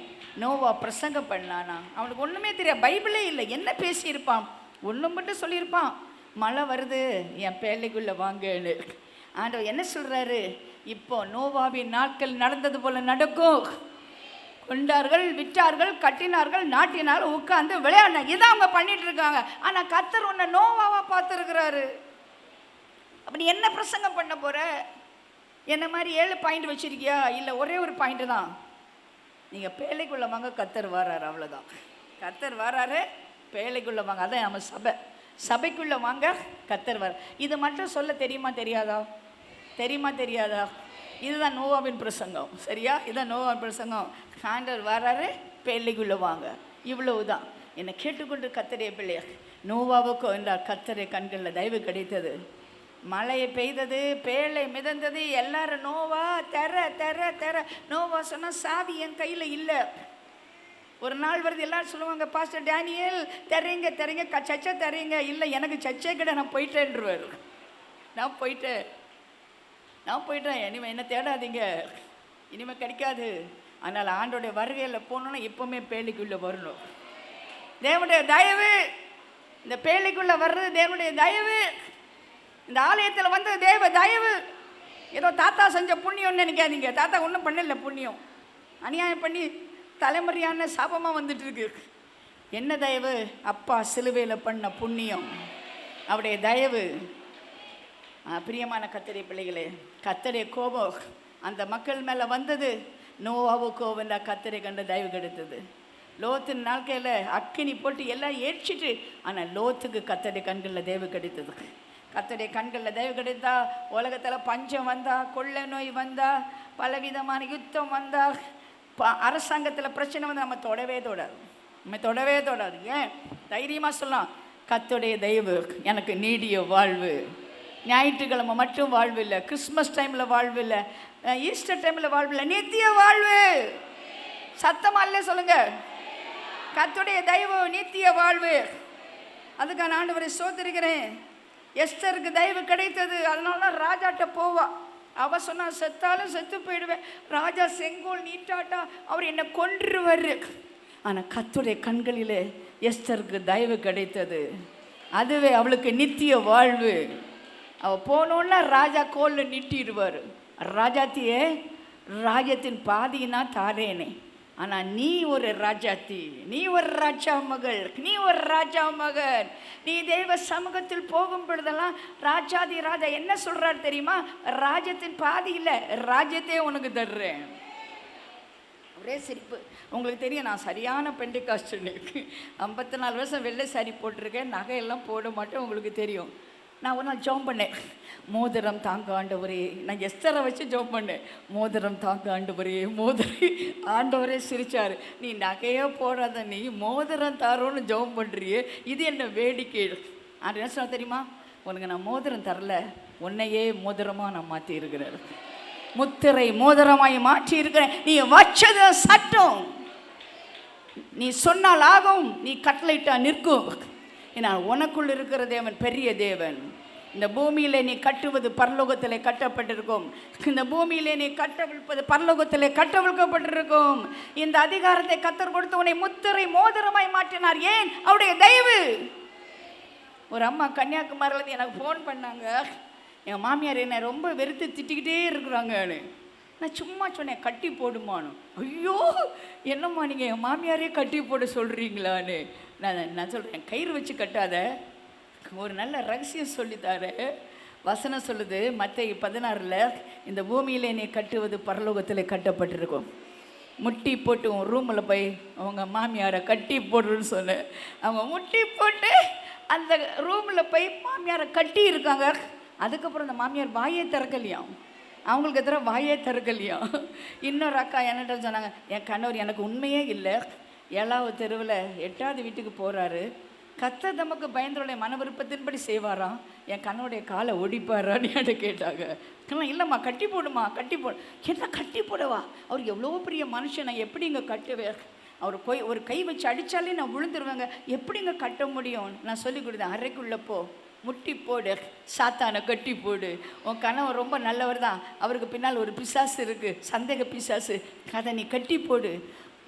நோவா பிரசங்கம் பண்ணானா. அவனுக்கு ஒன்றுமே தெரியாது, பைபிளே இல்லை. என்ன பேசியிருப்பான்? ஒன்று மட்டும் சொல்லியிருப்பான், மழை வருது என் பேழைக்குள்ளே வாங்கன்னு. ஆண்டவர் என்ன சொல்கிறாரு? இப்போ நோவாவின் நாட்கள் நடந்தது போல் நடக்கும். கொண்டார்கள், விற்றார்கள், கட்டினார்கள், நாட்டினார்கள், உட்காந்து விளையாடினாங்க. இதான் அவங்க பண்ணிட்டு இருக்காங்க. ஆனால் கர்த்தர் உன்னை நோவாவா பார்த்துருக்கிறாரு. அப்படி என்ன பிரசங்கம் பண்ண போகிற? என்ன மாதிரி 7 பாயிண்ட் வச்சுருக்கியா? இல்லை ஒரே ஒரு பாயிண்ட்டு தான். நீங்கள் பேழைக்குள்ளே வாங்க, கர்த்தர் வராரு, அவ்வளோதான். கர்த்தர் வராரு, பேழைக்குள்ளே வாங்க. அதான் நம்ம சபைக்குள்ளே வாங்க, கர்த்தர் வர. இது மட்டும் சொல்ல தெரியுமா தெரியாதா? தெரியுமா தெரியாதா? இதுதான் நோவாவின் பிரசங்கம், சரியா? இதுதான் நோவாவின் பிரசங்கம். ஆண்டவர் வராரு, பேழைக்குள்ளே வாங்க, இவ்வளவுதான். என்னை கேட்டுக்கொண்டு கர்த்தருடைய பிள்ளையா, நோவாவுக்கும் என்றால் கர்த்தருடைய கண்களில் தயவு கிடைத்தது. மழை பெய்தது, பேழை மிதந்தது, எல்லாரும் நோவா தெர தெர தெர. நோவா சொன்னால் சாவி என் கையில் இல்லை. ஒரு நாள் வருது, எல்லாரும் சொல்லுவாங்க, பாஸ்டர் டேனியல் தரீங்க தரீங்க, சச்சை தரீங்க. இல்லை, எனக்கு சச்சை கிடையாது, நான் போயிட்டேன்ருவார். நான் போயிட்டேன், இனிமேல் என்ன தேடாதீங்க, இனிமேல் கிடைக்காது. அதனால் ஆண்டோடைய வருகையில் போகணுன்னா எப்போவுமே பேழைக்குள்ளே வரணும். தேவனுடைய தயவு, இந்த பேழைக்குள்ளே வர்றது தேவனுடைய தயவு. இந்த ஆலயத்தில் வந்து தேவ தயவு. ஏதோ தாத்தா செஞ்ச புண்ணியம்னு நினைக்காதீங்க. தாத்தா ஒன்றும் பண்ணல, புண்ணியம் அநியாயம் பண்ணி தலைமுறையான சாபமாக வந்துட்டு இருக்கு. என்ன தயவு? அப்பா சிலுவையில் பண்ண புண்ணியம், அவருடைய தயவு. பிரியமான கர்த்தருடைய பிள்ளைகளே, கர்த்தருடைய கோபம் அந்த மக்கள் மேலே வந்தது. நோவாவுக்கோ வந்த கர்த்தரை கண்ட தயவு கிடைத்தது. லோத்தின் நாட்கையில் அக்கினி போட்டு எல்லாம் ஏற்றிட்டு, ஆனால் லோத்துக்கு கர்த்தருடைய கண்களில் தயவு கிடைத்தது. கர்த்தருடைய கண்களில் தயவு கிடைத்தா உலகத்தில் பஞ்சம் வந்தா, கொள்ளை நோய் வந்தா, பலவிதமான யுத்தம் வந்தா, அரசாங்கத்தில் பிரச்சனை வந்து நம்ம தொடவே தொடாது. ஏன் தைரியமாக சொல்லலாம், கர்த்தருடைய தயவு எனக்கு நீடிய வாழ்வு. ஞாயிற்றுக்கிழமை மட்டும் வாழ்வு இல்லை, கிறிஸ்மஸ் டைமில் வாழ்வு இல்லை, ஈஸ்டர் டைமில் வாழ்வு இல்லை, நித்திய வாழ்வு. சத்தமாக இல்லை சொல்லுங்க, கர்த்தருடைய தயவு நித்திய வாழ்வு. அதுக்கு நான் ஆண்டவரை ஸ்தோத்திரிக்கிறேன். எஸ்தருக்கு தயவு கிடைத்தது, அதனால தான் ராஜாட்ட போவா. அவ சொன்னா செத்தாலும் செத்து போயிடுவேன், ராஜா செங்கோல் நீட்டாட்டா அவர் என்னை கொன்றுவார். ஆனால் கர்த்தருடைய கண்களிலே எஸ்தருக்கு தயவு கிடைத்தது, அதுவே அவளுக்கு நித்திய வாழ்வு. அவள் போனோன்னா ராஜா கோலில் நீட்டிடுவார். ராஜாத்தியே, ராஜ்யத்தின் பாதினா தாரேனே, ஆனால் நீ ஒரு ராஜாத்தி, நீ ஒரு ராஜா மகள், நீ ஒரு ராஜா மகன். நீ தெய்வ சமூகத்தில் போகும் பொழுதெல்லாம் ராஜாதி ராஜா என்ன சொல்கிறார் தெரியுமா? ராஜ்யத்தின் பாதி இல்லை, ராஜ்யத்தையே உனக்கு தர்றேன். ஒரே சிரிப்பு. உங்களுக்கு தெரியும், நான் சரியான பெண்டிகாஸ்டர். 54 வருஷம் வெள்ளை சாரி போட்டிருக்கேன், நகையெல்லாம் போட மாட்டேன், உங்களுக்கு தெரியும். நான் ஒரு நாள் ஜோம் பண்ணேன், மோதிரம் தாங்க ஆண்டவரே. நான் எஸ்தரை வச்சு ஜோம் பண்ணேன், மோதிரம் தாங்க ஆண்டவரே, மோதிரம். ஆண்டவரே சிரிச்சார், நீ நகையே போடாத, நீ மோதிரம் தாரோன்னு ஜோம் பண்ணுறியே, இது என்ன வேடிக்கை. அது என்ன சொன்ன தெரியுமா? உனக்கு நான் மோதிரம் தரல, உன்னையே மோதிரமாக நான் மாற்றி இருக்கிறேன், முத்திரை மோதிரமாய் மாற்றி இருக்கிறேன். நீ வச்சது சட்டம், நீ சொன்னால் ஆகும், நீ கட்டளையிட்டா நிற்கும். ஏன்னா உனக்குள் இருக்கிற தேவன் பெரிய தேவன். இந்த பூமியிலே நீ கட்டுவது பரலோகத்திலே கட்டப்பட்டிருக்கும், இந்த பூமியிலே நீ கட்டவிழ்ப்பது பரலோகத்திலே கட்டவிழ்க்கப்பட்டிருக்கும். இந்த அதிகாரத்தை கர்த்தர் கொடுத்து உன்னை முத்திரை மோதிரமாய் மாற்றினார். ஏன்? அவருடைய தயவு. ஒரு அம்மா கன்னியாகுமரியிலேருந்து எனக்கு ஃபோன் பண்ணாங்க, என் மாமியார் என்னை ரொம்ப வெறுத்து திட்டிக்கிட்டே இருக்கிறாங்கன்னு. நான் சும்மா சொன்னேன், கட்டி போடுமான்னு. ஐயோ என்னம்மா நீங்கள் என் மாமியாரே கட்டி போட சொல்கிறீங்களான்னு. நான் சொல்கிறேன், கயிறு வச்சு கட்டாத, ஒரு நல்ல ரகசியம் சொல்லித்தாரு. வசனம் சொல்லுது மத்தேயு 16 இந்த பூமியிலே நீ கட்டுவது பரலோகத்தில் கட்டப்பட்டிருக்கும். முட்டி போட்டு உன் ரூமில் போய் அவங்க மாமியாரை கட்டி போடுன்னு சொன்னேன். அவங்க முட்டி போட்டு அந்த ரூமில் போய் மாமியாரை கட்டி இருக்காங்க. அதுக்கப்புறம் அந்த மாமியார் வாயே திறக்கலையாம், அவங்களுக்கு எதிராக வாயே திறக்கலையாம். இன்னொரு அக்கா என்னட்ட சொன்னாங்க, என் கணவர் எனக்கு உண்மையே இல்லை, 7வது தெருவில் 8வது வீட்டுக்கு போகிறாரு, கர்த்தர் நமக்கு பயந்தோடைய மன விருப்பத்தின்படி செய்வாராம், என் கண்ணோடைய காலை ஒடிப்பாரான்னு என்கிட்ட கேட்டாங்க. இல்லைம்மா கட்டி போடுமா, கட்டி போடு. என்ன கட்டி போடவா? அவர் எவ்வளோ பெரிய மனுஷன், நான் எப்படி இங்கே கட்டுவேன்? அவர் ஒரு கை வச்சு அடித்தாலே நான் விழுந்துருவேங்க, எப்படி இங்கே கட்ட முடியும்? நான் சொல்லி கொடுத்தேன், அறைக்குள்ளே போ, முட்டி போடு, சாத்தானை கட்டி போடு. உன் கணவன் ரொம்ப நல்லவர் தான், அவருக்கு பின்னால் ஒரு பிசாசு இருக்குது, சந்தேக பிசாசு, அதை நீ கட்டி போடு,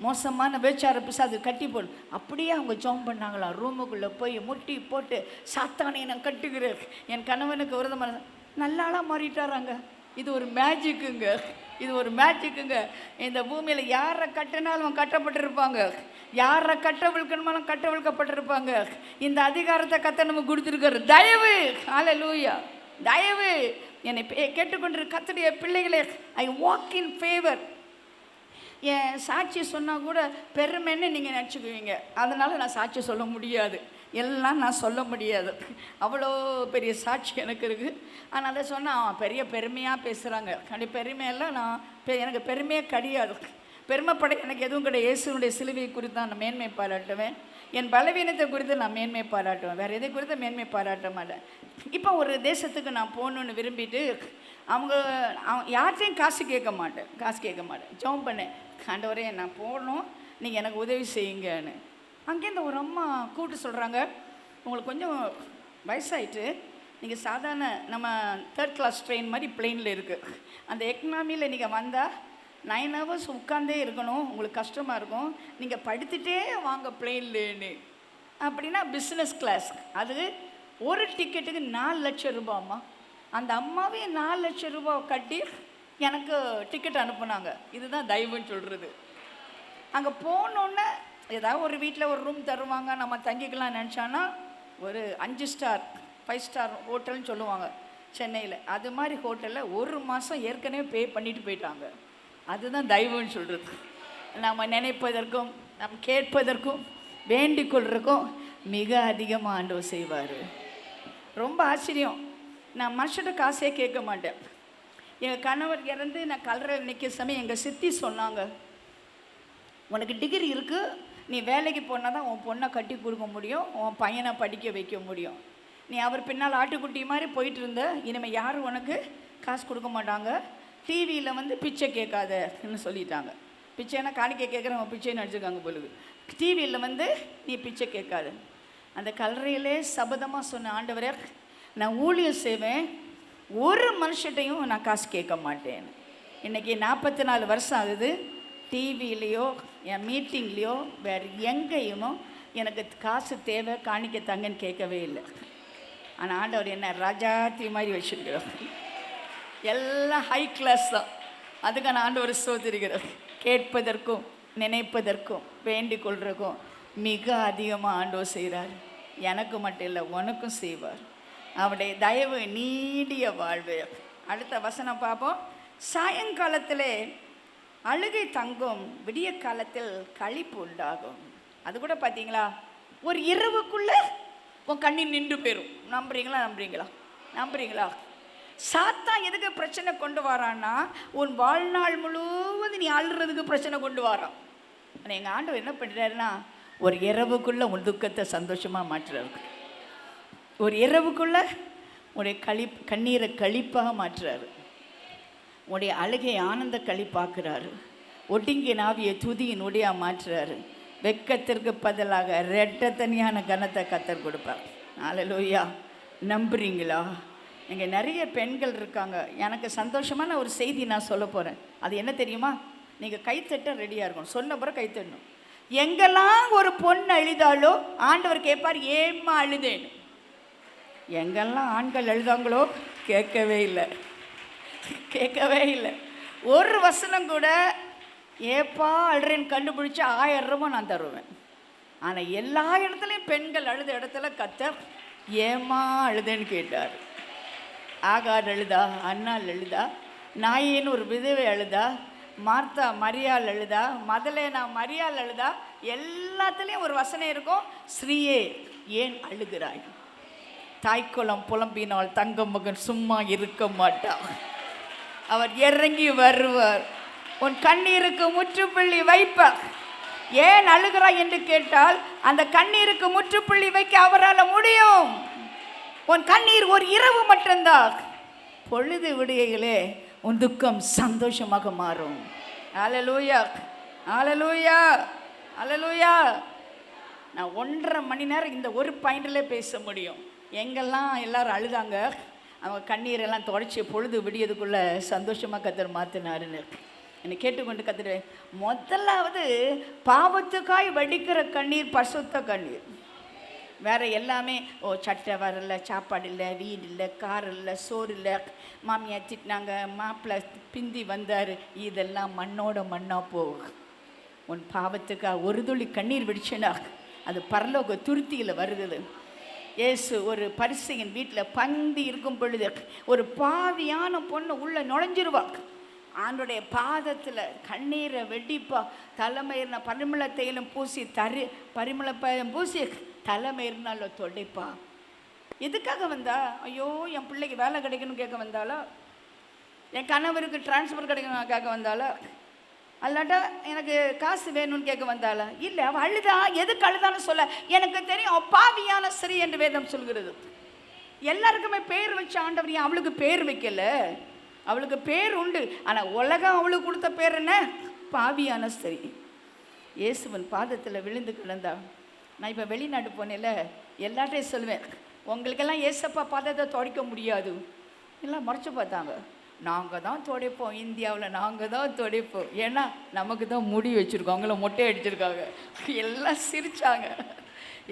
மோசமான வேச்சார பிசாசு கட்டி போடு. அப்படியே அவங்க ஜோம் பண்ணாங்களா, ரூமுக்குள்ளே போய் முட்டி போட்டு சாத்தானை நான் கட்டுகிறேன், என் கணவனுக்கு விரதமான நல்லாளாக மாறிட்டாராங்க. இது ஒரு மேஜிக்குங்க, இது ஒரு மேஜிக்குங்க. இந்த பூமியில் யாரை கட்டினாலும் கட்டப்பட்டிருப்பாங்க, யாரை கட்டவிழ்க்கணுமாலும் கட்டவிழ்க்கப்பட்டிருப்பாங்க. இந்த அதிகாரத்தை கர்த்தர் நமக்கு கொடுத்துருக்காரு. தயவு, ஹல்லேலூயா, தயவு. என்னை கேட்டுக்கொண்டிருக்க கர்த்தருடைய பிள்ளைகளே, ஐ வாக் இன் ஃபேவர். என் சாட்சி சொன்னால் கூட பெருமைன்னு நீங்கள் நினச்சிக்குவீங்க, அதனால் நான் சாட்சி சொல்ல முடியாது, எல்லாம் நான் சொல்ல முடியாது. அவ்வளோ பெரிய சாட்சி எனக்கு இருக்குது. ஆனால் அதை சொன்னால் பெரிய பெருமையாக பேசுகிறாங்க. அப்படி பெருமையெல்லாம் எனக்கு பெருமையே கிடையாது. பெருமைப்பட எனக்கு எதுவும் கிடையாது. இயேசுனுடைய சிலுவையை குறித்து தான் நான் மேன்மை பாராட்டுவேன், என் பலவீனத்தை குறித்து நான் மேன்மை பாராட்டுவேன், வேறு எதை குறித்து மேன்மை பாராட்ட மாட்டேன். இப்போ ஒரு தேசத்துக்கு நான் போகணுன்னு விரும்பிட்டு அவங்க யார்கிட்டையும் காசு கேட்க மாட்டேன், ஜெபம் பண்ணேன், ஆண்டவரே நான் போகணும், நீங்கள் எனக்கு உதவி செய்யுங்கன்னு. அங்கேருந்து ஒரு அம்மா கூப்பிட்டு சொல்கிறாங்க, உங்களுக்கு கொஞ்சம் வயசாயிட்டு, நீங்கள் சாதாரண நம்ம 3rd கிளாஸ் ட்ரெயின் மாதிரி பிளெயினில் இருக்குது, அந்த எக்கனாமியில் நீங்கள் வந்தால் 9 hours உட்காந்தே இருக்கணும், உங்களுக்கு கஷ்டமாக இருக்கும், நீங்கள் படுத்துகிட்டே வாங்க பிளெயின்லேன்னு. அப்படின்னா பிஸ்னஸ் கிளாஸ், அது ஒரு டிக்கெட்டுக்கு 4 லட்சம் ரூபாய்மா. அந்த அம்மாவே 4 லட்சம் ரூபாய் கட்டி எனக்கு டிக்கெட் அனுப்புனாங்க. இதுதான் தயவுன்னு சொல்கிறது. அங்கே போனோன்னே ஏதாவது ஒரு வீட்டில் ஒரு ரூம் தருவாங்க, நம்ம தங்கிக்கலாம் நினச்சான்னா ஒரு 5 ஸ்டார் 5 ஸ்டார் ஹோட்டல்னு சொல்லுவாங்க சென்னையில், அது மாதிரி ஹோட்டலில் 1 மாதம் ஏற்கனவே பே பண்ணிட்டு போயிட்டாங்க. அதுதான் தயவுன்னு சொல்கிறது. நம்ம நினைப்பதற்கும் நம்ம கேட்பதற்கும் வேண்டிக் கொள்றதுக்கும் மிக அதிகமாக ஆண்டவர் செய்வார். ரொம்ப ஆச்சரியம். நான் மனுஷட்ட காசே கேட்க மாட்டேன். எங்கள் கணவர் இறந்து நான் கல்லறையில் நிற்கிற சமயம் எங்கள் சித்தி சொன்னாங்க, உனக்கு டிகிரி இருக்குது, நீ வேலைக்கு போனால் தான் உன் பொண்ணை கட்டி கொடுக்க முடியும், உன் பையனை படிக்க வைக்க முடியும், நீ அவர் பின்னால் ஆட்டுக்குட்டி மாதிரி போயிட்டு இருந்த, இனிமேல் யாரும் உனக்கு காசு கொடுக்க மாட்டாங்க, டிவியில் பிச்சை கேட்காதன்னு சொல்லிட்டாங்க. பிச்சைன்னா காணிக்கை கேட்குறவங்க பிச்சைன்னு அடிச்சுருக்காங்க பொழுது. டிவியில் வந்து நீ பிச்சை கேட்காது. அந்த கல்லறையிலே சபதமாக சொன்ன, ஆண்டவரே நான் ஊழியம் செய்வேன், ஒரு மனுஷட்டையும் நான் காசு கேட்க மாட்டேன். இன்றைக்கி 44 வருஷம் ஆகுது. டிவிலேயோ என் மீட்டிங்லேயோ வேறு எங்கேயுமோ எனக்கு காசு தேவை, காணிக்க தங்கன்னு கேட்கவே இல்லை. ஆனால் ஆண்டவர் என்ன ராஜாத்தி மாதிரி வச்சுருக்கிறார். எல்லாம் ஹை கிளாஸ் தான். அதுக்கு நான் ஆண்டவர் ஸ்தோத்திரிக்கிறார். கேட்பதற்கும் நினைப்பதற்கும் வேண்டிக் கொள்றதுக்கும் மிக அதிகமாக ஆண்டவர் செய்கிறார். எனக்கு மட்டும் இல்லை, உனக்கும் செய்வார். அவருடைய தயவு நீடிய வாழ்வு. அடுத்த வசனம் பார்ப்போம். சாயங்காலத்திலே அழுகை தங்கும், விடிய காலத்தில் களிப்பு உண்டாகும். அது கூட பார்த்தீங்களா, ஒரு இரவுக்குள்ளே உன் கண்ணீர் நின்று போயிடும். நம்புறீங்களா? சாத்தான் எதுக்கு பிரச்சனை கொண்டு வரான்னா, உன் வாழ்நாள் முழுவதும் நீ அழுறதுக்கு பிரச்சனை கொண்டு வரான். ஆனால் எங்கள் ஆண்டவர் என்ன பண்ணுறாருன்னா, ஒரு இரவுக்குள்ளே உன் துக்கத்தை சந்தோஷமாக மாற்றுறாரு. ஒரு இரவுக்குள்ளே உடைய கண்ணீரை களிப்பாக மாற்றுறாரு. உடைய அழுகை ஆனந்த களிப்பாக்குறாரு. ஒடுங்கிய நாவியை துதியின் உடையா மாற்றுறாரு. வெக்கத்திற்கு பதிலாக ரெட்டத்தனியான கனத்தை கத்தர் கொடுப்பார். அல்லேலூயா. நம்புறீங்களா? இங்கே நிறைய பெண்கள் இருக்காங்க. எனக்கு சந்தோஷமான ஒரு செய்தி நான் சொல்ல போகிறேன். அது என்ன தெரியுமா? நீங்கள் கைத்தட்ட ரெடியாக இருக்கணும். சொன்ன பிறகு கைத்தட்டணும். எங்கெல்லாம் ஒரு பொண்ணு அழுதாலோ ஆண்டவர் கேட்பார், ஏம்மா அழுதேன்னு. எங்கெல்லாம் ஆண்கள் அழுதாங்களோ கேட்கவே இல்லை. ஒரு வசனம் கூட ஏப்பா அழுறேன்னு கண்டுபிடிச்சி 1000 ரூபாய் நான் தருவேன். ஆனால் எல்லா இடத்துலையும் பெண்கள் அழுத இடத்துல கத்தர் ஏம்மா அழுதேன்னு கேட்டார். ஆகார் அழுதா, அன்னாள் அழுதா, நாயின்னு ஒரு விதவை அழுதா, மார்த்தா மரியாள் அழுதா, மதலேனா மரியாள் அழுதா. எல்லாத்துலேயும் ஒரு வசனம் இருக்கும், ஸ்ரீயே ஏன் அழுகிறாய்? தாய்க்குளம் புலம்பினால் தங்க மகன் சும்மா இருக்க மாட்டார், அவர் இறங்கி வருவார், உன் கண்ணீருக்கு முற்றுப்புள்ளி வைப்பார். ஏன் அழுகிறாய் என்று கேட்டால் அந்த கண்ணீருக்கு முற்றுப்புள்ளி வைக்க அவரால் முடியும். உன் கண்ணீர் ஒரு இரவு மட்டும்தான், பொழுது விடுகையிலே உன் துக்கம் சந்தோஷமாக மாறும். அல்லேலூயா, அல்லேலூயா, அல்லேலூயா. நான் 1.5 மணி நேரம் இந்த ஒரு பாயிண்டில் பேச முடியும். எங்கெல்லாம் எல்லாரும் அழுதாங்க, அவங்க கண்ணீரெல்லாம் தொடச்சி பொழுது விடியதுக்குள்ளே சந்தோஷமாக கத்தர் மாற்றினாருன்னு என்னை கேட்டுக்கொண்டு கத்துறேன். முதலாவது பாவத்துக்காய் வடிக்கிற கண்ணீர் பசுத்த கண்ணீர். வேறு எல்லாமே சட்டை வரல, சாப்பாடு இல்லை, வீடு இல்லை, கார் இல்லை, சோறு இல்லை, மாமியார் திட்டினாங்க, மாப்பிள்ளை பிந்தி வந்தார், இதெல்லாம் மண்ணோட மண்ணாக போகும். உன் பாவத்துக்காக ஒரு துளி கண்ணீர் விடிச்சுனா அது பரலோக துருத்தியில் வருது. இயேசு ஒரு பரிசையின் வீட்டில் பந்தி இருக்கும் பொழுது ஒரு பாவியான பொண்ணு உள்ளே நுழைஞ்சிருவாங்க. ஆண்டுடைய பாதத்தில் கண்ணீரை வெடிப்பா, தலைமையின பரிமள தைலம் பூசி பரிமள பூசி தலைமையினால தொடைப்பா. எதுக்காக வந்தா? ஐயோ என் பிள்ளைக்கு வேலை கிடைக்கணும்னு கேட்க வந்தாலா? என் கணவருக்கு டிரான்ஸ்ஃபர் கிடைக்கணும் கேட்க வந்தாலா? அல்லாட்டா எனக்கு காசு வேணும்னு கேட்க வந்தாளா? இல்லை, அவள் அழுதா. எதுக்கு அழுதான்னு சொல்ல எனக்கு தெரியும். பாவியான ஸ்ரீ என்று வேதம் சொல்கிறது. எல்லாருக்குமே பேர் வச்ச ஆண்டவர் ஏன் அவளுக்கு பேர் வைக்கல? அவளுக்கு பேர் உண்டு, ஆனால் உலகம் அவளுக்கு கொடுத்த பேர் என்ன? பாவியான ஸ்திரீ. இயேசுவன் பாதத்தில் விழுந்து கிடந்தா. நான் இப்போ வெளிநாட்டு போனேன்ல, எல்லார்ட்டையும் சொல்லுவேன், உங்களுக்கெல்லாம் ஏசப்பா பாதத்தை துடைக்க முடியாது. எல்லாம் மறைச்சு பார்த்தாங்க. நாங்கள் தான் துடைப்போம், இந்தியாவில் நாங்கள் தான் துடைப்போம். ஏன்னா நமக்கு தான் முடி வச்சுருக்கோம், அவங்கள மொட்டை அடிச்சிருக்காங்க. எல்லாம் சிரித்தாங்க.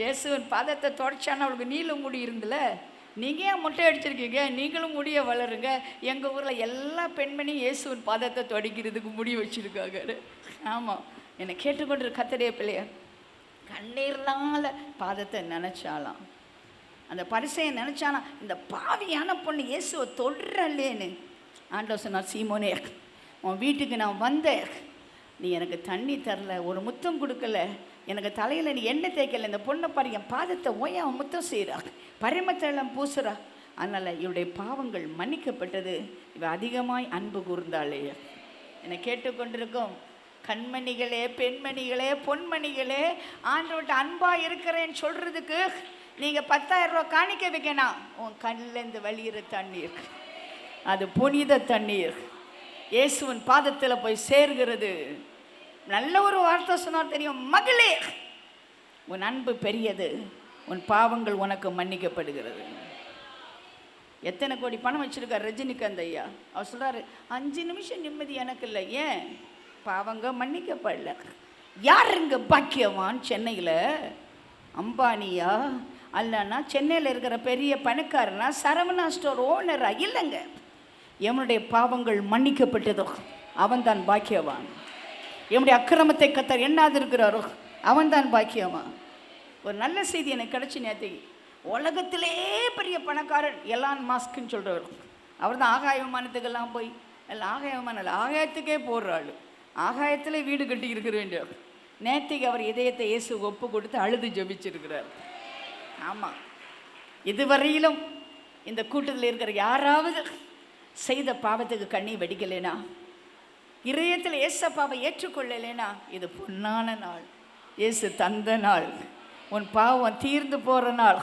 இயேசுவன் பாதத்தை துடைச்சான்னு அவளுக்கு நீல முடி இருந்துல, நீங்கள் ஏன் மொட்டை அடிச்சிருக்கீங்க, நீங்களும் முடிய வளருங்க. எங்கள் ஊரில் எல்லா பெண்மணியும் இயேசுவன் பாதத்தை துடைக்கிறதுக்கு முடி வச்சுருக்காங்க. ஆமாம், என்னை கேட்டுக்கொண்டு கத்தடைய பிள்ளைய கண்ணீர்னால பாதத்தை நினச்சாலாம். அந்த பரிசையை நினச்சானா, இந்த பாவியான பொண்ணு இயேசுவை தொடுறல்லேன்னு ஆண்டவர் சொன்னார், சீமோனே உன் வீட்டுக்கு நான் வந்தேன், நீ எனக்கு தண்ணி தரல, ஒரு முத்தம் கொடுக்கல, எனக்கு தலையில் நீ எண்ணெய் தேய்க்கல, இந்த பொண்ணை பாரு என் பாதத்தை ஓய அவன் முத்தம் செய்கிறா, பரிமத்தெல்லாம் பூசுறா, அதனால் இவருடைய பாவங்கள் மன்னிக்கப்பட்டது, இவ அதிகமாய் அன்பு கூர்ந்தாளே. என்னை கேட்டுக்கொண்டிருக்கும் கண்மணிகளே, பெண்மணிகளே, பொன்மணிகளே, ஆண்டவர்கிட்ட அன்பாக இருக்கிறேன்னு சொல்கிறதுக்கு நீங்கள் 10,000 ரூபா காணிக்க வைக்கணும். உன் கண்ணிலேருந்து வழியிற தண்ணீர், அது புனித தண்ணீர், இயேசுவின் பாதத்தில் போய் சேர்கிறது. நல்ல ஒரு வார்த்தை சொன்னார் தெரியும், மகளே உன் அன்பு பெரியது, உன் பாவங்கள் உனக்கு மன்னிக்கப்படுகிறது. எத்தனை கோடி பணம் வச்சிருக்கார் ரஜினிகாந்த் ஐயா. அவர் சொல்றாரு 5 நிமிஷம் நிம்மதி எனக்கு இல்லை. ஏன்? பாவங்க மன்னிக்கப்படல. யாருங்க பாக்கியவான்? சென்னையில் அம்பானியா அல்லனா சென்னையில் இருக்கிற பெரிய பணக்காரனா சரவணா ஸ்டோர் ஓனரா? இல்லைங்க. எவனுடைய பாவங்கள் மன்னிக்கப்பட்டதோ அவன்தான் பாக்கியவான். எவனுடைய அக்கிரமத்தை கத்தர் எண்ணாது இருக்கிறாரோ அவன்தான் பாக்கியவான். ஒரு நல்ல செய்தி எனக்கு கிடச்சி நேற்றுக்கு. உலகத்திலே பெரிய பணக்காரன் எலான் மாஸ்க்னு சொல்கிறவர். அவர் தான் ஆகாய விமானத்துக்கெல்லாம் போய் எல்லாம் ஆகாய விமானம் இல்லை, ஆகாயத்துக்கே போடுறாள், ஆகாயத்திலே வீடு கட்டி இருக்கிற வேண்டியவர். நேற்றுக்கு அவர் இதயத்தை இயேசு ஒப்பு கொடுத்து அழுது ஜெபிச்சிருக்கிறார். ஆமாம், இதுவரையிலும் இந்த கூட்டத்தில் இருக்கிற யாராவது செய்த பாவத்துக்கு கண்ணி வெடிக்கலைனா, இதயத்தில் ஏசப்பாவை ஏற்றுக்கொள்ளலைனா, இது பொன்னான நாள், இயேசு தந்த நாள், உன் பாவம் தீர்ந்து போகிற நாள்,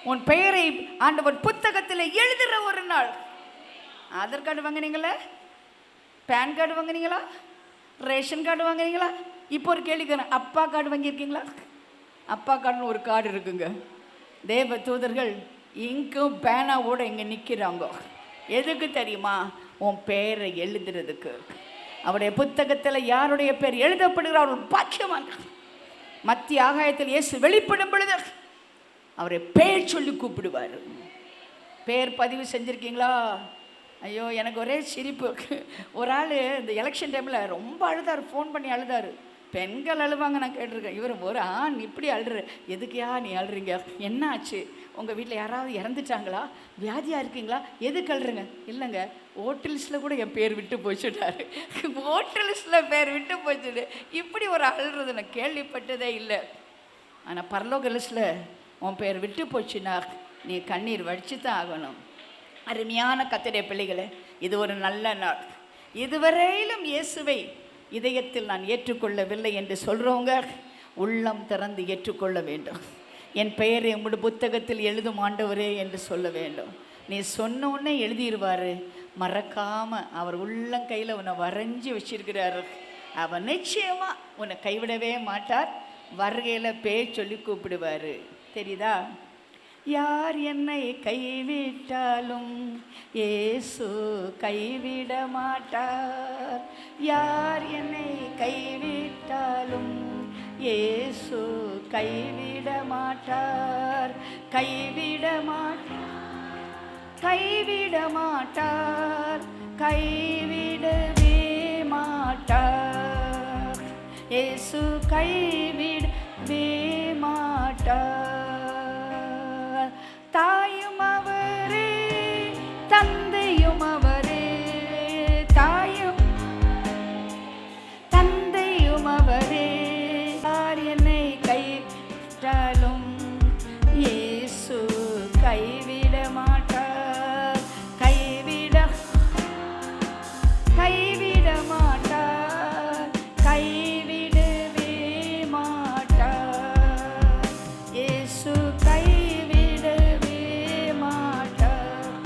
உன் பெயரை ஆண்டவர் புத்தகத்தில் எழுதுகிற ஒரு நாள். ஆதார் கார்டு வாங்கினீங்களா? பேன் கார்டு வாங்கினீங்களா? ரேஷன் கார்டு வாங்கினீங்களா? இப்போ ஒரு கேள்விக்கிறேன், அப்பா கார்டு வாங்கியிருக்கீங்களா? அப்பா கார்டுன்னு ஒரு கார்டு இருக்குங்க. தேவ தூதர்கள் இங்கும் பேனாவோட இங்கே நிற்கிறாங்க. எதுக்கு தெரியுமா? உன் பெயரை எழுதுறதுக்கு. அவருடைய புத்தகத்தில் யாருடைய பேர் எழுதப்படுகிறார் அவர்கள் பாக்கியவான். மத்திய ஆகாயத்தில் இயேசு வெளிப்படும் பொழுது அவரை பேர் சொல்லி கூப்பிடுவார். பேர் பதிவு செஞ்சுருக்கீங்களா? ஐயோ, எனக்கு ஒரே சிரிப்பு. ஒரு ஆள் இந்த எலெக்ஷன் டைமில் ரொம்ப அழுதார், ஃபோன் பண்ணி அழுதார். பெண்கள் அழுவாங்க, நான் கேட்டிருக்கேன். இவர் ஒரு ஆண் இப்படி அழுற. எதுக்கையா நீ அழுறீங்க? என்ன ஆச்சு? உங்கள் வீட்டில் யாராவது இறந்துட்டாங்களா? வியாதியாக இருக்கீங்களா? எதுக்கு அழுறீங்க? இல்லைங்க, ஓட்டு லிஸ்ட்டில் கூட என் பேர் விட்டு போச்சுட்டாரு. ஓட்டு லிஸ்ட்டில் பேர் விட்டு போச்சுட்டு இப்படி ஒரு அழுறது நான் கேள்விப்பட்டதே இல்லை. ஆனால் பரலோக லிஸ்ட்டில் உன் பேர் விட்டு போச்சுன்னா நீ கண்ணீர் வடித்து தான் ஆகணும். அருமையான கர்த்தருடைய பிள்ளைகளே, இது ஒரு நல்ல நாள். இதுவரையிலும் இயேசுவை இதயத்தில் நான் ஏற்றுக்கொள்ளவில்லை என்று சொல்கிறவங்க உள்ளம் திறந்து ஏற்றுக்கொள்ள வேண்டும். என் பெயரை உங்களுடைய புத்தகத்தில் எழுதும் ஆண்டவரே என்று சொல்ல வேண்டும். நீ சொன்ன உடனே எழுதிடுவார். மறக்காமல் அவர் உள்ளங்கையில் உன்னை வரைஞ்சி வச்சிருக்கிறாரு. அவர் நிச்சயமாக உன்னை கைவிடவே மாட்டார். வருகையில் பேர் சொல்லி கூப்பிடுவார். தெரியுதா? யார் என்னை கைவிட்டாலும் இயேசு கைவிட மாட்டார். யார் என்னை கைவிட்டாலும் இயேசு கைவிட மாட்டார். கைவிட மாட்டார், கைவிட மாட்டார், கைவிடவே மாட்டார். இயேசு கைவிடவே மாட்டார். தாயும் அவரே, தந்தையும் அவரே, தாயும் தந்தையும் அவரே. யார் என்னை கைவிட்டாலும் இயேசு கைவிட மாட்டார். கைவிட மாட்டார், கைவிடவே மாட்டார். இயேசு கைவிடவே மாட்டார்.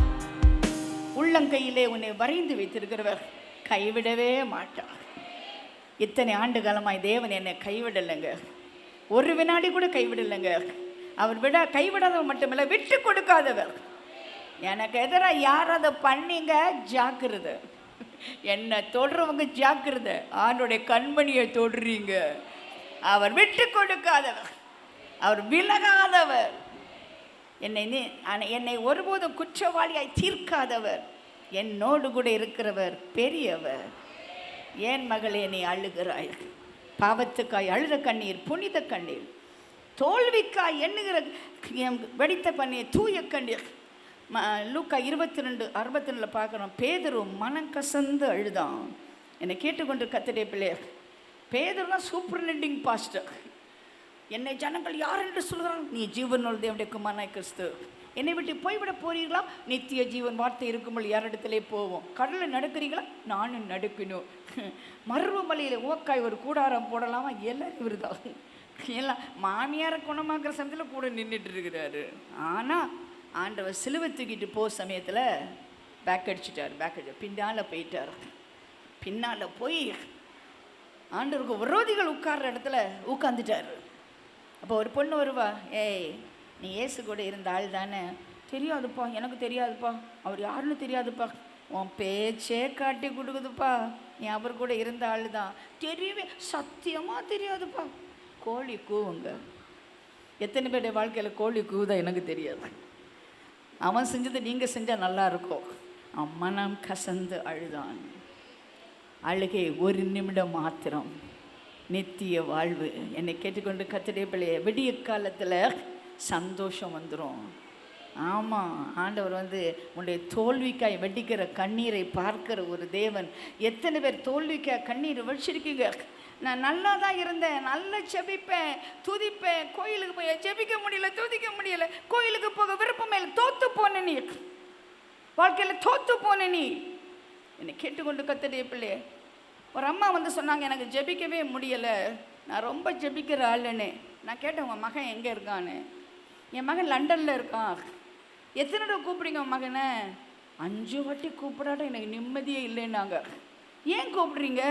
உள்ளங்கையிலே உன்னை வரைந்து வைத்திருக்கிறவர் கைவிடவே மாட்டார். இத்தனை ஆண்டு காலமாய் தேவன் என்னை கைவிடலைங்க, ஒரு வினாடி கூட கைவிடலைங்க. அவர் கைவிடாதவர் மட்டுமில்லை, விட்டு கொடுக்காதவர். எனக்கு எதிராக யார் அதை பண்ணீங்க ஜாக்கிரதை. என்னை தொடுறவங்க ஜாக்கிரதை. ஆண்டோடைய கண்மணியை தொடுறீங்க. அவர் விட்டு கொடுக்காதவர், அவர் விலகாதவர். என்னை ஒருபோதும் குற்றவாளியாய் தீர்க்காதவர். என்னோடு கூட இருக்கிறவர் பெரியவர். ஏன் மகளே நீ அழுகிறாய்? பாவத்துக்காய் அழுத கண்ணீர் புனித கண்ணீர், தோல்விக்காய் எண்ணுகிற வெடித்த கண்ணீர் தூய கண்ணீர். லூக்கா 22:62 பார்க்குறோம். பேதுரு மனம் கசந்து அழுதான். என்னை கேட்டுக்கொண்டு கர்த்தருடைய பிள்ளையர், பேதுருனா சூப்பரிண்டெண்டிங் பாஸ்டர். என்னை ஜனங்கள் யார் என்று சொல்கிறாங்க? நீ ஜீவனுள்ள தேவனுடைய குமாரனாகிய கிறிஸ்து. என்னை விட்டு போய்விட போறீர்களா? நித்திய ஜீவன் வார்த்தை இருக்கும்போது யாரிடத்திலே போவோம்? கடலில் நடக்கிறீங்களா? நானும் நடக்கணும். மருவமலையில் ஓக்காய் ஒரு கூடாரம் போடலாமா? எல்லாரும் விருதான். எல்லாம் மாமியாரை குணமாக்குற சமயத்தில் கூட நின்றுட்டு இருக்கிறாரு. ஆனால் ஆண்டவர் சிலுவை தூக்கிட்டு போகிற சமயத்தில் பேக் அடிச்சிட்டார். பின்னால் போயிட்டார். பின்னால் போய் ஆண்டவருக்கு விரோதிகள் உட்கார்ற இடத்துல உட்காந்துட்டாரு. அப்போ ஒரு பொண்ணு வருவா, ஏய் நீ ஏசு கூட இருந்த ஆள் தானே? தெரியாதுப்பா, எனக்கு தெரியாதுப்பா, அவர் யாருன்னு தெரியாதுப்பா, உன் பேச்சே காட்டி கொடுக்குதுப்பா, நீ அவர் கூட இருந்த ஆள் தான். தெரியவே சத்தியமாக தெரியாதுப்பா. கோழி கூவுங்க. எத்தனை பேருடைய வாழ்க்கையில் கோழி கூவுதா எனக்கு தெரியாது. அவன் செஞ்சது நீங்கள் செஞ்சால் நல்லா இருக்கும். மனம் கசந்து அழுதான். அழுகை ஒரு நிமிடம் மாத்திரம், நித்திய வாழ்வு. என்னை கேட்டுக்கொண்டு கர்த்தருடைய பிள்ளையே, விடிய காலத்தில் சந்தோஷம் வந்துடும். ஆமாம், ஆண்டவர் உன்னுடைய தோல்விக்காய் வெடிக்கிற கண்ணீரை பார்க்கிற ஒரு தேவன். எத்தனை பேர் தோல்விக்காய் கண்ணீர் வச்சிருக்கீங்க? நான் நல்லா தான் இருந்தேன், நல்லா ஜெபிப்பேன், துதிப்பேன், கோயிலுக்கு போய் ஜெபிக்க முடியல, துதிக்க முடியல, கோயிலுக்கு போக விருப்பமே இல்லை, தோத்து போன நீ, வாழ்க்கையில் தோத்து போன நீ. என்னை கேட்டுக்கொண்டு கர்த்தருடைய பிள்ளையே, ஒரு அம்மா சொன்னாங்க, எனக்கு ஜெபிக்கவே முடியலை, நான் ரொம்ப ஜெபிக்கிற ஆளுன்னு. நான் கேட்டேன், உங்கள் மகன் எங்கே இருக்கான்னு. என் மகன் லண்டனில் இருக்கான். எத்தனை தடவை கூப்பிடுங்க உன் மகனை? 5 வாட்டி கூப்பிடாட எனக்கு நிம்மதியே இல்லைன்னாங்க. ஏன் கூப்பிடுறீங்க?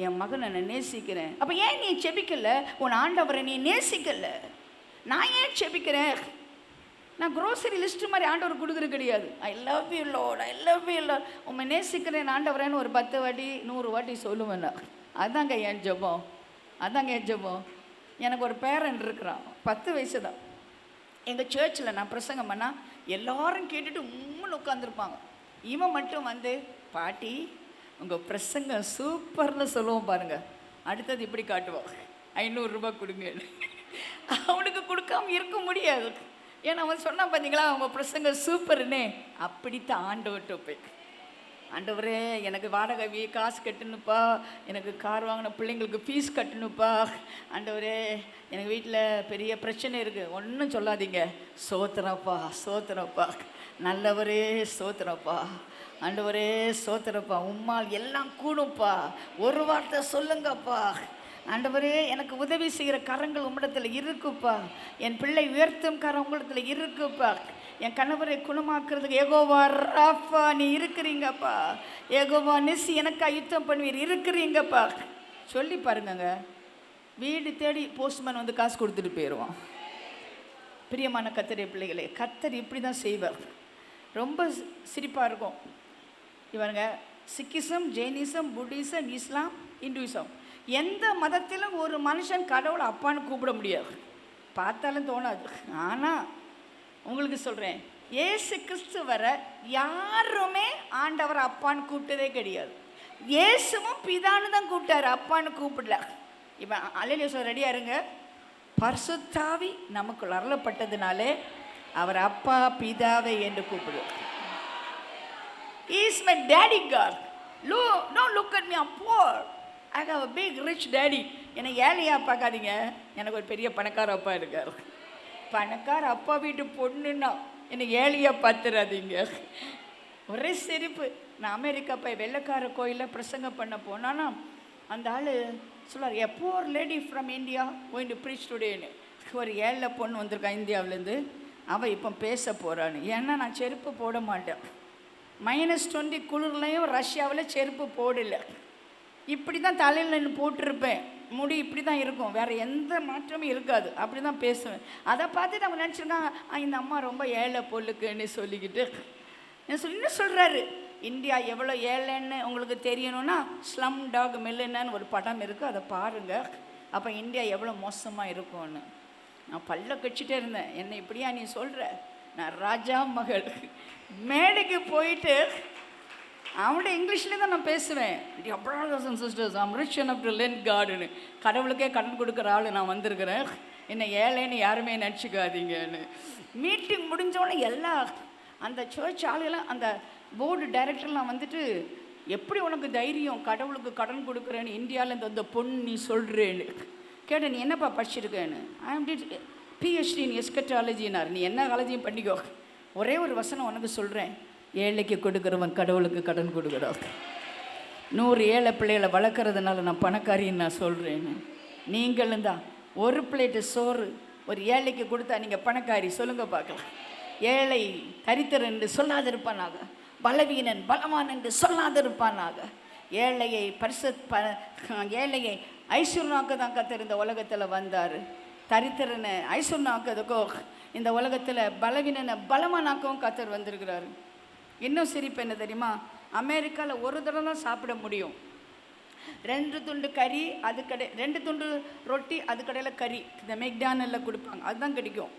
என் மகனை நான் நேசிக்கிறேன். அப்போ ஏன் நீ ஜெபிக்கல? உன் ஆண்டவரை நீ நேசிக்கல. நான் ஏன் ஜெபிக்கிறேன்? நான் க்ரோசரி லிஸ்ட்டு மாதிரி ஆண்டவர் கொடுக்குறது கிடையாது. I love you Lord, I love you Lord, உண்மை நேசிக்கிறேன் ஆண்டவரேன்னு ஒரு 10 வாட்டி 100 வாட்டி சொல்லுவேன் நான். அதாங்க என் ஜெபம், அதாங்க என் ஜெபம். எனக்கு ஒரு பேரன் இருக்கிறான், 10 வயசு தான். எங்கள் சர்ச்சில் நான் பிரசங்கம் பண்ணால் எல்லாரும் கேட்டுட்டு உம்முன்னு உட்காந்துருப்பாங்க. இவன் மட்டும் பாட்டி உங்கள் பிரசங்கம் சூப்பர்னு சொல்லுவோம் பாருங்கள். அடுத்தது இப்படி காட்டுவான், 500 ரூபாய் கொடுங்கன்னு. அவனுக்கு கொடுக்காம இருக்க முடியாது. ஏன்னா அவன் சொன்னான் பார்த்தீங்களா, அவங்க பிரசங்கம் சூப்பர்னே. அப்படித்தான் ஆண்டவர்கிட்ட போய், ஆண்டவரே எனக்கு வாடகை காசு கட்டணுப்பா, எனக்கு கார் வாங்கின பிள்ளைங்களுக்கு ஃபீஸ் கட்டணுப்பா, ஆண்டவரே எனக்கு வீட்டில் பெரிய பிரச்சனை இருக்குது, ஒன்றும் சொல்லாதீங்க, சோத்திரப்பா சோத்திரப்பா, நல்லவரே சோத்திரப்பா, ஆண்டவரே சோத்திரப்பா, உம்மால் எல்லாம் கூடும்ப்பா, ஒரு வார்த்தை சொல்லுங்கப்பா, ஆண்டவரே எனக்கு உதவி செய்கிற கரங்கள் உம்மிடத்தில் இருக்குப்பா, என் பிள்ளை உயர்த்தும் கரம் உங்களிடத்தில் இருக்குப்பா, என் கணவரை குணமாக்குறதுக்கு யெகோவா ராஃபா நீ இருக்கிறீங்கப்பா, யெகோவா நிசி எனக்கு யுத்தம் பண்ணுவீர் இருக்கிறீங்கப்பா சொல்லி பாருங்கங்க. வீடு தேடி போஸ்ட்மேன் காசு கொடுத்துட்டு போயிடுவான். பிரியமான கர்த்தருடைய பிள்ளைகளே, கர்த்தர் இப்படி தான் செய்வார். ரொம்ப சிரிப்பாக இருக்கும். இவங்க சிக்கிசம், ஜெயினிசம், புத்திசம், இஸ்லாம், இந்துயிசம், எந்த மதத்திலும் ஒரு மனுஷன் கடவுளை அப்பான்னு கூப்பிட முடியாது, பார்த்தாலும் தோணாது. ஆனால் உங்களுக்கு சொல்கிறேன், ஏசு கிறிஸ்து வர யாருமே ஆண்டவர் அப்பான்னு கூப்பிட்டதே கிடையாது. இயேசுவும் பிதான்னு தான் கூப்பிட்டாரு, அப்பான்னு கூப்பிடல. இப்போ அல்லேலூயா ரெடியாக இருங்க. பரிசுத்தாவி நமக்குள் அருளப்பட்டதுனாலே அவர் அப்பா பிதாவை என்று கூப்பிடுவார். He is my daddy God. Don't look at me, I'm poor. I have a big rich daddy. என்னை ஏழையாக பார்க்காதீங்க, எனக்கு ஒரு பெரிய பணக்கார அப்பா இருக்கார். பணக்கார அப்பா வீட்டு பொண்ணுன்னா என்னை ஏழையாக பார்த்துடாதீங்க. ஒரே சிரிப்பு. நான் அமெரிக்கா போய் வெள்ளைக்கார கோயிலில் பிரசங்கம் பண்ண போனான்னா அந்த ஆள் சொல்லார், a poor lady from India going to preach டுடேன்னு. ஒரு ஏழை பொண்ணு வந்திருக்கான் இந்தியாவிலேருந்து, அவள் இப்போ பேச போகிறான்னு. ஏன்னா நான் செருப்பு போட மாட்டேன், -20 குளிர்லையும் ரஷ்யாவில் செருப்பு போடலை, இப்படி தான் தலையில் நின்று போட்டிருப்பேன், முடி இப்படி தான் இருக்கும், வேறு எந்த மாற்றமும் இருக்காது, அப்படி தான் பேசுவேன். அதை பார்த்துட்டு அவங்க நினச்சிருக்காங்க இந்த அம்மா ரொம்ப ஏழை பொருளுக்குன்னு சொல்லிக்கிட்டு இன்னும் சொல்கிறாரு, இந்தியா எவ்வளோ ஏழைன்னு உங்களுக்கு தெரியணும்னா ஸ்லம் டாக் மில்லியன்னு ஒரு படம் இருக்குது, அதை பாருங்கள், அப்போ இந்தியா எவ்வளோ மோசமாக இருக்கும்னு. நான் பல்ல கழிச்சிட்டே இருந்தேன், என்னை இப்படியா நீ சொல்கிற, நான் ராஜா மகள். மேடைக்கு போயிட்டு அவன்கிட்ட இங்கிலீஷ்லேயே தான் நான் பேசுவேன். brothers and sisters, I'm rich enough to lend Godன்னு, கடவுளுக்கே கடன் கொடுக்குற ஆள் நான் வந்திருக்கிறேன், என்னை ஏழைன்னு யாருமே நினச்சிக்காதீங்கன்னு. மீட்டிங் முடிஞ்சோடனே எல்லா அந்த சர்ச் ஆளுகளாம் அந்த போர்டு டைரக்டர்லாம் வந்துட்டு, எப்படி உனக்கு தைரியம் கடவுளுக்கு கடன் கொடுக்குறேன்னு இந்தியாவிலேருந்து அந்த பொண்ணு நீ சொல்கிறேன்னு கேட்டேன். நீ என்னப்பா படிச்சிருக்கேன்னு. ஐ எம் டிட் PhD இன் எஸ்கட்டாலஜினார். நீ என்ன காலேஜையும் பண்ணிக்கோ, ஒரே ஒரு வசனம் உனக்கு சொல்கிறேன், ஏழைக்கு கொடுக்குறவன் கடவுளுக்கு கடன் கொடுக்குறான். 100 ஏழை பிள்ளைகளை வளர்க்குறதுனால நான் பணக்காரின்னு நான் சொல்கிறேன்னு. நீங்களும் தான் ஒரு பிளேட்டு சோறு ஒரு ஏழைக்கு கொடுத்தா நீங்கள் பணக்காரி சொல்லுங்கள் பார்க்கலாம். ஏழை தரித்திரன் என்று சொல்லாதிருப்பானாக, பலவீனன் பலவான் என்று சொல்லாதிருப்பானாக, ஏழையை ஏழையை ஐஸ்வர்யனாக்க தான் கத்தர் இந்த உலகத்தில் வந்தார். தரித்திரனை ஐஸ்வர்யனாக்கிறதுக்கோ இந்த உலகத்தில் பலவீனனை பலமானாக்கவும் கத்தர் வந்திருக்கிறாரு. இன்னும் சிரிப்பு என்ன தெரியுமா? அமெரிக்காவில் ஒரு தடவை தான் சாப்பிட முடியும். 2 துண்டு கறி, அது 2 துண்டு ரொட்டி, அது கடையில் கறி. இந்த மெக்டானலில் கொடுப்பாங்க, அதுதான் கிடைக்கும்.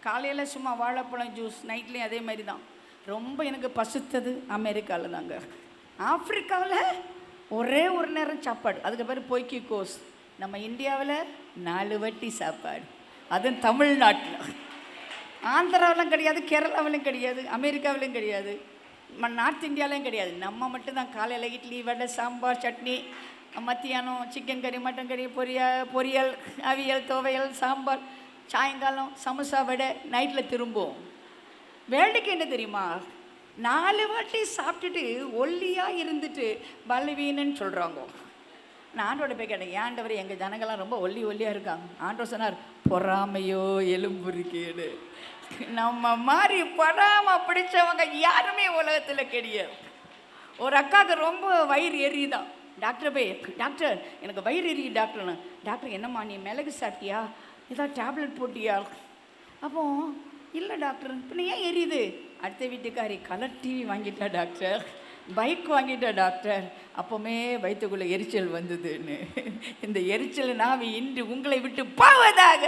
காலையில் சும்மா வாழைப்பழம் ஜூஸ், நைட்லேயும் அதே மாதிரி தான். ரொம்ப எனக்கு பசித்தது அமெரிக்காவில் தாங்க. ஆப்பிரிக்காவில் ஒரே ஒரு நேரம் சாப்பாடு, அதுக்கு பேர் பொய்க்கி கோஸ். நம்ம இந்தியாவில் 4 வட்டி சாப்பாடு, அதுவும் தமிழ்நாட்டில். ஆந்திராவிலும் கிடையாது, கேரளாவிலும் கிடையாது, அமெரிக்காவிலும் கிடையாது, நார்த் இந்தியாவிலையும் கிடையாது. நம்ம மட்டும்தான் காலையில் இட்லி, வடை, சாம்பார், சட்னி, மத்தியானம் சிக்கன் கறி, மட்டன் கறி, பொரியல், அவியல், துவையல், சாம்பார், சாயங்காலம் சமோசா, வடை, நைட்டில் திரும்பும். வேலைக்கு என்ன தெரியுமா? 4 வாட்டி சாப்பிட்டுட்டு ஒல்லியாக இருந்துட்டு பலவீனன்னு சொல்கிறாங்க. நான் ஆண்டோட போய் கேட்டேன், ஆண்டவர் எங்கள் ஜனங்கள்லாம் ரொம்ப ஒல்லியாக இருக்காங்க. ஆண்டவர் சொன்னார், பொறாமையோ எலும்புரிக்கேடு. நம்ம மாதிரி பொறாமை பிடிச்சவங்க யாருமே உலகத்தில் கிடையாது. ஒரு அக்காவுக்கு ரொம்ப வயிறு எரியுதான். டாக்டர் போய், டாக்டர் எனக்கு வயிறு எரியுது டாக்டர்னு. டாக்டர் என்னம்மா நீ மிளகு சாப்பிட்டியா, ஏதாவது டேப்லெட் போட்டியா? அப்போ இல்லை டாக்டர். இப்போ ஏன் எரியுது? அடுத்த வீட்டுக்காரி கலர் டிவி வாங்கிட்டா டாக்டர், பைக் வாங்கிட்டா டாக்டர், அப்போவுமே வயிற்றுக்குள்ளே எரிச்சல் வந்ததுன்னு. இந்த எரிச்சல் நாவி இன்று உங்களை விட்டு போவதாக,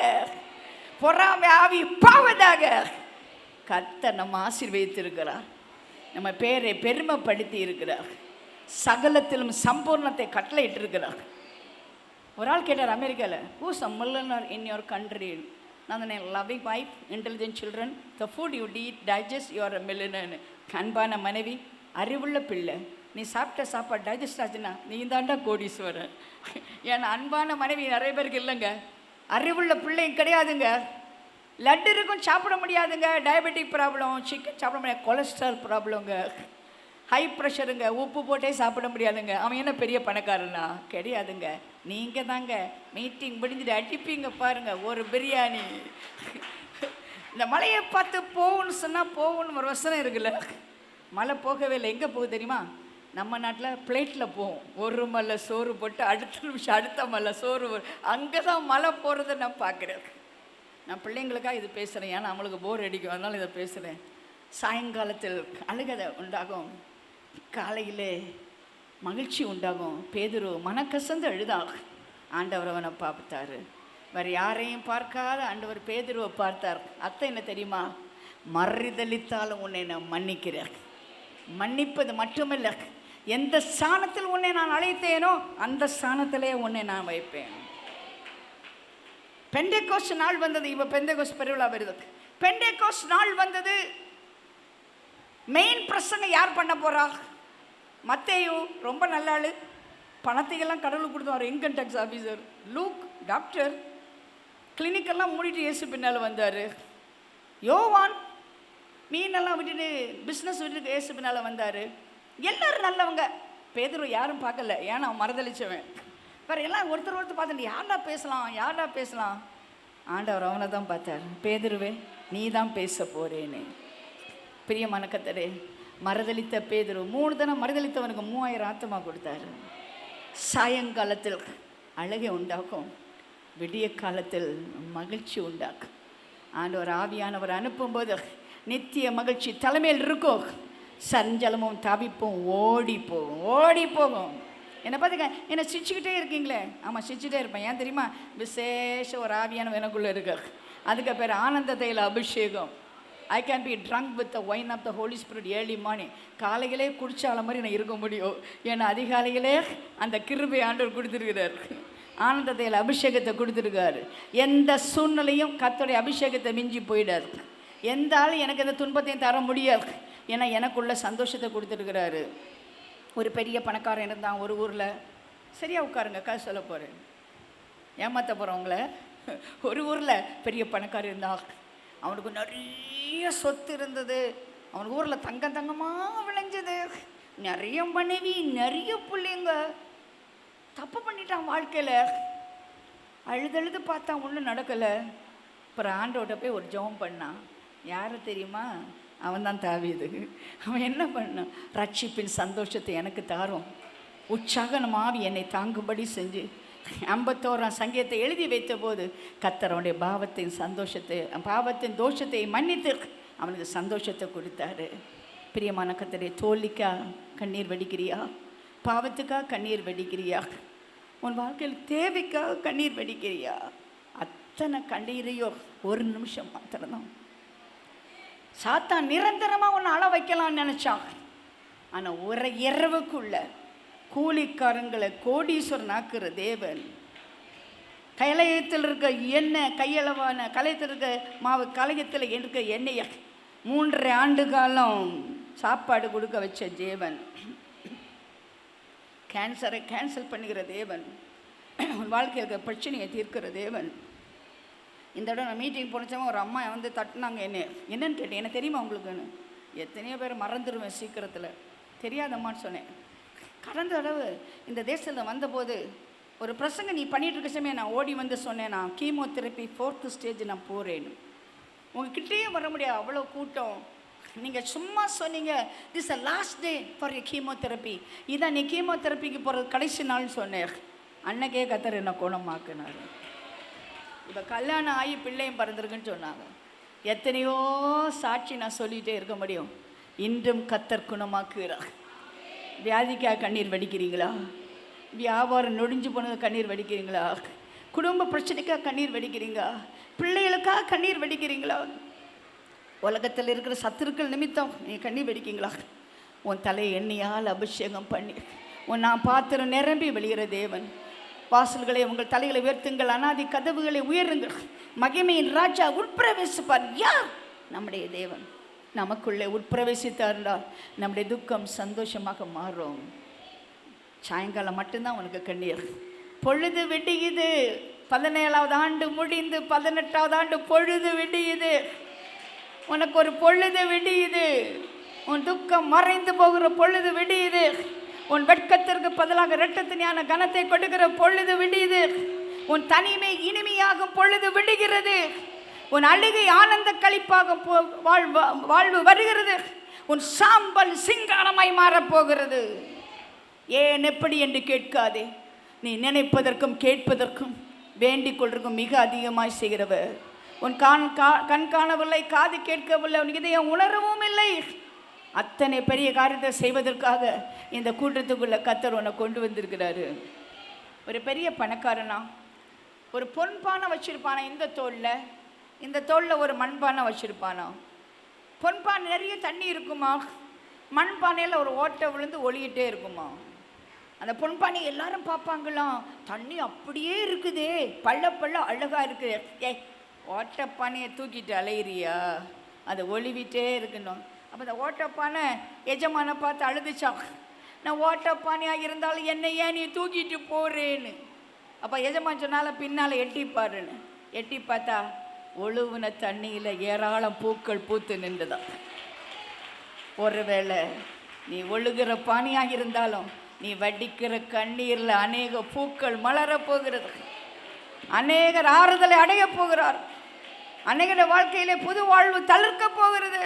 பொறாமை ஆவி போவதாக. கர்த்தர் நம்ம ஆசீர்வதித்திருக்கிறார், நம்ம பேரை பெருமைப்படுத்தி இருக்கிறார், சகலத்திலும் சம்பூர்ணத்தை கட்டளையிட்டிருக்கிறார். ஒரு ஆள் கேட்டார் அமெரிக்காவில், who's a millionaire in your country? நான் சொன்னேன், loving wife, intelligent children, the food you eat digest your மில்லனர்னு. அன்பான மனைவி, அறிவுள்ள பிள்ளை, நீ சாப்பிட்ட சாப்பாடு டைஜஸ்ட் ஆச்சுன்னா நீ தாண்டா கோடீஸ்வரன். ஏன்னா அன்பான மனைவி நிறைய பேருக்கு இல்லைங்க, அறிவுள்ள பிள்ளையும் கிடையாதுங்க. லட்டு இருக்கும் சாப்பிட முடியாதுங்க, டயபெட்டிக் ப்ராப்ளம், சிக்கன் சாப்பிட முடியாது, கொலஸ்ட்ரால் ப்ராப்ளங்க, ஹை ப்ரெஷருங்க, உப்பு போட்டே சாப்பிட முடியாதுங்க. அவன் என்ன பெரிய பணக்காரனா? கிடையாதுங்க. நீங்கள் தாங்க மீட்டிங் முடிஞ்சுட்டு அடிப்பீங்க பாருங்க ஒரு பிரியாணி. இந்த மலையை பார்த்து போகுன்னு சொன்னால் போகுன்னு ஒரு வசனம் இருக்குல்ல, மழை போகவே இல்லை. எங்கே போகுது தெரியுமா? நம்ம நாட்டில் பிளேட்டில் போகும், ஒரு மலை சோறு போட்டு அடுத்த நிமிஷம் அடுத்த மலை சோறு, அங்கே தான் மழை போகிறத நான் பார்க்குறேன். நான் பிள்ளைங்களுக்காக இது பேசுகிறேன், ஏன்னா அவங்களுக்கு போர் அடிக்கும், அதனால் இதை பேசுகிறேன். சாயங்காலத்தில் அழுகதை உண்டாகும், காலையிலே மகிழ்ச்சி உண்டாகும். பேதுரு மனக்கசந்து அழுதாக. ஆண்டவர் அவனை பார்த்தாரு, வேறு யாரையும் பார்க்காத ஆண்டவர் பேதுருவை பார்த்தார். அத்தை என்ன தெரியுமா? மறுதலித்தாலும் உன்னை நான் மன்னிக்கிறேன். மன்னிப்பது மட்டுமல்ல, எந்த ஸ்தானத்தில் உன்னை நான் அழைத்தேனோ அந்த ஸ்தானத்திலே உன்னை நான் வைப்பேன். பெண்டேகோஸ்ட் நாள் வந்தது. இப்போ பெண்டேகோஸ்ட் பெருவிழா வருது. பெண்டேகோஸ்ட் நாள் வந்தது. மெயின் பிரசங்க யார் பண்ண போறா? மத்தேயு ரொம்ப நல்ல ஆளு, பணத்தையெல்லாம் கடவுளுக்கு கொடுத்தாரு, income tax officer. Luke doctor, கிளினிக்கெல்லாம் மூடிட்டு இயேசு பின்னால் வந்தார். யோவான் மீனெல்லாம் விட்டுட்டு பிஸ்னஸ் விட்டுட்டு இயேசு பின்னால் வந்தார். எல்லோரும் நல்லவங்க. பேதுரு யாரும் பார்க்கல, ஏன்னா அவன் மறுதளிச்சவன். வேறு எல்லாம் ஒருத்தர் பார்த்துட்டு யாரா பேசலாம். ஆண்டவர் அவனை தான் பார்த்தார். பேதுருவே நீ தான் பேச போறேன்னு. பிரியமான கர்த்தரே, மறுதளித்த பேதுரு 3 தினம் மறுதளித்தவனுக்கு 3000 ஆத்துமா கொடுத்தாரு. சாயங்காலத்தில் அழகை உண்டாக்கும், விடிய காலத்தில் மகிழ்ச்சி உண்டாக்கும். ஆண்டவர் ஆவியானவர் அனுப்பும்போது நித்திய மகிழ்ச்சி தலைமையில் இருக்கும். சஞ்சலமும் தவிப்பும் ஓடி போகும். என்னை பார்த்துக்க, என்னை சிரிச்சுக்கிட்டே இருக்கீங்களே. ஆமாம், சிரிச்சுட்டே இருப்பேன். ஏன் தெரியுமா? விசேஷ ஒரு ஆவியானவர் எனக்குள்ளே இருக்கு. அதுக்கு பேர் ஆனந்த தைல அபிஷேகம். I can be drunk with the wine of the Holy Spirit early morning. காலையிலே குடிச்சால மாதிரி நான் இருக்க முடியும். ஏன்னா அதிகாலையிலே அந்த கிருபை ஆண்டவர் கொடுத்துருக்கிறார். ஆனந்தத்தையில் அபிஷேகத்தை கொடுத்துருக்காரு. எந்த சூழ்நிலையும் கர்த்தருடைய அபிஷேகத்தை மிஞ்சி போயிடாது. எந்த ஆளும் எனக்கு எந்த துன்பத்தையும் தர முடியாது. ஏன்னா எனக்குள்ள சந்தோஷத்தை கொடுத்துருக்கிறாரு. ஒரு பெரிய பணக்காரன் இருந்தான் ஒரு ஊரில். சரியாக உட்காருங்க, கதை சொல்ல போகிறேன், ஏமாற்ற போகிறவங்கள. ஒரு ஊரில் பெரிய பணக்காரன் இருந்தான். அவனுக்கு நிறைய சொத்து இருந்தது. அவனுக்கு ஊரில் தங்கமாக விளைஞ்சது, நிறைய மனைவி, நிறைய பிள்ளைங்க. தப்பு பண்ணிட்டான் வாழ்க்கையில். அழுதழுது பார்த்தா ஒன்றும் நடக்கலை. அப்புறம் ஆண்டவர்கிட்ட போய் ஒரு ஜெபம் பண்ணான். யாரை தெரியுமா? அவன் தான் தாவீது. அவன் என்ன பண்ணான்? ரட்சிப்பின் சந்தோஷத்தை எனக்கு தாரும், உற்சாகன ஆவி என்னை தாங்கும்படி செஞ்சு 51ஆம் சங்கீதத்தை எழுதி வைத்த போது கர்த்தர் அவனுடைய பாவத்தின் தோஷத்தை மன்னித்து அவனுக்கு சந்தோஷத்தை கொடுத்தாரு. பிரியமான கர்த்தரே, தோல்விக்கா கண்ணீர் வடிக்கிறியா? பாவத்துக்காக கண்ணீர் வடிக்கிறியா? உன் வாழ்க்கையில் தேவைக்காக கண்ணீர் வடிக்கிறியா? அத்தனை கண்ணீரையோ ஒரு நிமிஷம் மாத்திரம்தான். சாத்தான் நிரந்தரமாக உன்னை அழ வைக்கலாம்னு நினச்சான். ஆனால் ஒரு இரவுக்குள்ள கூலிக்காரங்களை கோடீஸ்வரன் ஆக்குற தேவன், கலையத்தில் இருக்க எண்ணெய் கையளவான கலையத்தில் இருக்க மாவு கலையத்தில் இருக்க எண்ணெயை 3.5 ஆண்டு காலம் சாப்பாடு கொடுக்க வச்ச தேவன், கேன்சரை கேன்சல் பண்ணுகிற தேவன், வாழ்க்கையில் இருக்கிற பிரச்சனையை தீர்க்கிற தேவன். இந்த இடம் நான் மீட்டிங் போனச்சவங்க ஒரு அம்மா வந்து தட்டினாங்க. என்னன்னு கேட்டேன். எனக்கு தெரியுமா உங்களுக்குன்னு? எத்தனையோ பேர் மறந்துடுவேன் சீக்கிரத்தில், தெரியாதம்மான்னு சொன்னேன். கடந்த தடவை இந்த தேசத்தில் வந்தபோது ஒரு பிரசங்க நீ பண்ணிகிட்டு இருக்க சமயம் நான் ஓடி வந்து சொன்னேன், நான் கீமோதெரப்பி 4th ஸ்டேஜ் நான் போகிறேன்னு. உங்ககிட்டயே வர முடியாது, அவ்வளோ கூட்டம். நீங்கள் சும்மா சொன்னீங்க, this a last day for you chemotherapy, இதான் நீ கீமோதெரப்பிக்கு போகிறது கடைசி நாள்னு சொன்னேன். அன்னைக்கே கர்த்தர் என்ன குணமாக்குனார். இப்போ கல்யாணம் ஆகி பிள்ளையும் பிறந்திருக்குன்னு சொன்னாங்க. எத்தனையோ சாட்சி நான் சொல்லிகிட்டே இருக்க முடியும். இன்றும் கர்த்தர் குணமாக்குகிறார். வியாதிக்காக கண்ணீர் வடிக்கிறீங்களா? வியாபாரம் நொடிஞ்சு போனது கண்ணீர் வடிக்கிறீங்களா? குடும்ப பிரச்சனைக்காக கண்ணீர் வடிக்கிறீங்களா? பிள்ளைகளுக்காக கண்ணீர் வடிக்கிறீங்களா? உலகத்தில் இருக்கிற சத்துருக்கள் நிமித்தம் நீ கண்ணீர் வடிக்கிறீங்களா? உன் தலையை எண்ணெயால் அபிஷேகம் பண்ணி நான் பாத்திரம் நிரம்பி வெளியிற தேவன். வாசல்களை உங்கள் தலைகளை உயர்த்துங்கள், அனாதி கதவுகளை உயருங்கள், மகிமையின் ராஜா உட்பிரவேசிப்பார். யார்? நம்முடைய தேவன். நமக்குள்ளே உட்பிரவேசித்தார்ந்தால் நம்முடைய துக்கம் சந்தோஷமாக மாறும். சாயங்காலம் மட்டும்தான் உனக்கு கண்ணீர். பொழுது விடியுது. 17வது ஆண்டு முடிந்து 18வது ஆண்டு பொழுது விடியுது. உனக்கு ஒரு பொழுது விடியுது. உன் துக்கம் மறைந்து போகிற பொழுது விடியுது. உன் வெட்கத்திற்கு பதிலாக இரட்டத்தினான கனத்தை கொடுக்கிற பொழுது விடியுது. உன் தனிமை இனிமையாகும் பொழுது விடுகிறது. உன் அழுகை ஆனந்த களிப்பாக வாழ்வு வருகிறது. உன் சாம்பல் சிங்காரமாய் மாறப்போகிறது. ஏன் எப்படி என்று கேட்காதே. நீ நினைப்பதற்கும் கேட்பதற்கும் வேண்டிக் கொள்றதுக்கும் மிக அதிகமாய் செய்கிறவர். உன் கண் காணவில்லை, காது கேட்கவில்லை, உன் இதயம் உணரவும் இல்லை. அத்தனை பெரிய காரியத்தை செய்வதற்காக இந்த கூட்டத்துக்குள்ள கர்த்தர் உன்னை கொண்டு வந்திருக்கிறாரு. ஒரு பெரிய பணக்காரனா ஒரு பொன்பானை வச்சிருப்பானா, இந்த தோளில் ஒரு மண்பானை வச்சிருப்பானா. பொன்பானை நிறைய தண்ணி இருக்குமா, மண்பானையில் ஒரு ஓட்டை விழுந்து ஒளியிட்டே இருக்குமா. அந்த பொன்பானை எல்லாரும் பார்ப்பாங்களாம், தண்ணி அப்படியே இருக்குதே, பள்ள அழகா இருக்கு. ஓட்டப்பானையை தூக்கிட்டு அலையிறியா? அதை ஒளிவிட்டே இருக்கணும். அப்போ அந்த ஓட்டப்பானை எஜமான பார்த்து அழுதுச்சான், நான் ஓட்டப்பானையாக இருந்தாலும் என்னை ஏன் நீ தூக்கிட்டு போறேன்னு. அப்போ எஜமான் சொன்னால பின்னால் எட்டிப்பாருன்னு. எட்டி பார்த்தா ஒழுவுன தண்ணியில் ஏராளம் பூக்கள் பூத்து நின்றுதான். ஒருவேளை நீ ஒழுகிற பானியாக இருந்தாலும் நீ வடிக்கிற கண்ணீரில் அநேக பூக்கள் மலரப் போகிறது. அநேகர் ஆறுதலை அடைய போகிறார். அநேகர வாழ்க்கையிலே புது வாழ்வு தளிர்க்க போகிறது.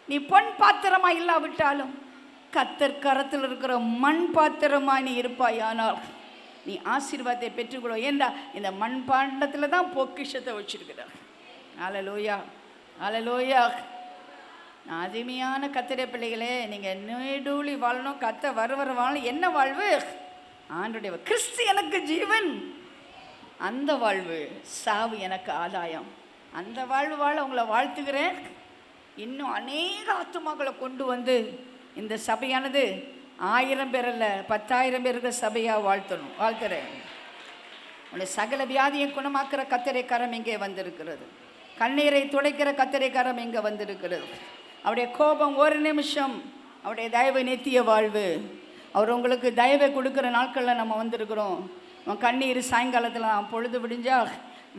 நீ பொன் பாத்திரமா இல்லாவிட்டாலும் கர்த்தர் கரத்தில் இருக்கிற மண் பாத்திரமா நீ இருப்பாயானால் நீ ஆசீர்வாதத்தை பெற்றுக்கொள்ள. ஏண்டா இந்த மண் பாண்டத்தில் தான் பொக்கிஷத்தை வச்சிருக்கிறார். அல்லேலூயா, அல்லேலூயா. அருமையான கர்த்தருடைய பிள்ளைகளே, நீங்கள் நெடுளி வாழணும், கர்த்தர் வர வாழணும். என்ன வாழ்வு? ஆண்டுடைய கிறிஸ்து எனக்கு ஜீவன். அந்த வாழ்வு. சாவு எனக்கு ஆதாயம். அந்த வாழ்வு வாழ உங்களை வாழ்த்துகிறேன். இன்னும் அநேக ஆத்துமாக்களை கொண்டு வந்து இந்த சபையானது 1000 பேர் அல்ல 10,000 பேருக்கு சபையாக வாழ்த்துறேன். உன்னுடைய சகல வியாதியை குணமாக்குற கர்த்தருடைய கரம் இங்கே வந்திருக்கிறது. கண்ணீரை துடைக்கிற கர்த்தருடைய கரம் இங்கே வந்திருக்கிறது. அவருடைய கோபம் ஒரு நிமிஷம், அவருடைய தயவு நித்திய வாழ்வு. அவர் உங்களுக்கு தயவை கொடுக்குற நாட்களில் நம்ம வந்திருக்கிறோம். கண்ணீர் சாயங்காலத்தில் பொழுது விடிஞ்சா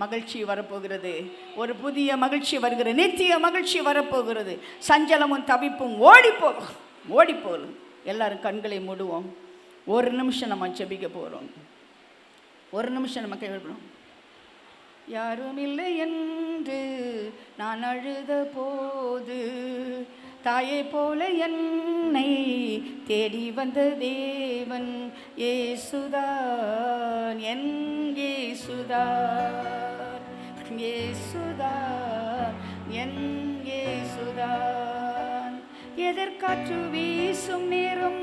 மகிழ்ச்சி வரப்போகிறது. ஒரு புதிய மகிழ்ச்சி வருகிறது, நித்திய மகிழ்ச்சி வரப்போகிறது. சஞ்சலமும் தவிப்பும் ஓடிப்போகும். எல்லாரும் கண்களை மூடுவோம். ஒரு நிமிஷம் நம்ம ஜெபிக்க போகிறோம். ஒரு நிமிஷம் நம்ம கேட்கணும். யாரும் இல்லை என்று நான் அழுத போது தாயை போல என்னை தேடி வந்த தேவன் இயேசுதான், என் இயேசுதான், இயேசுதான், என் இயேசுதான். எதிர்காற்று வீசும் நேரம்,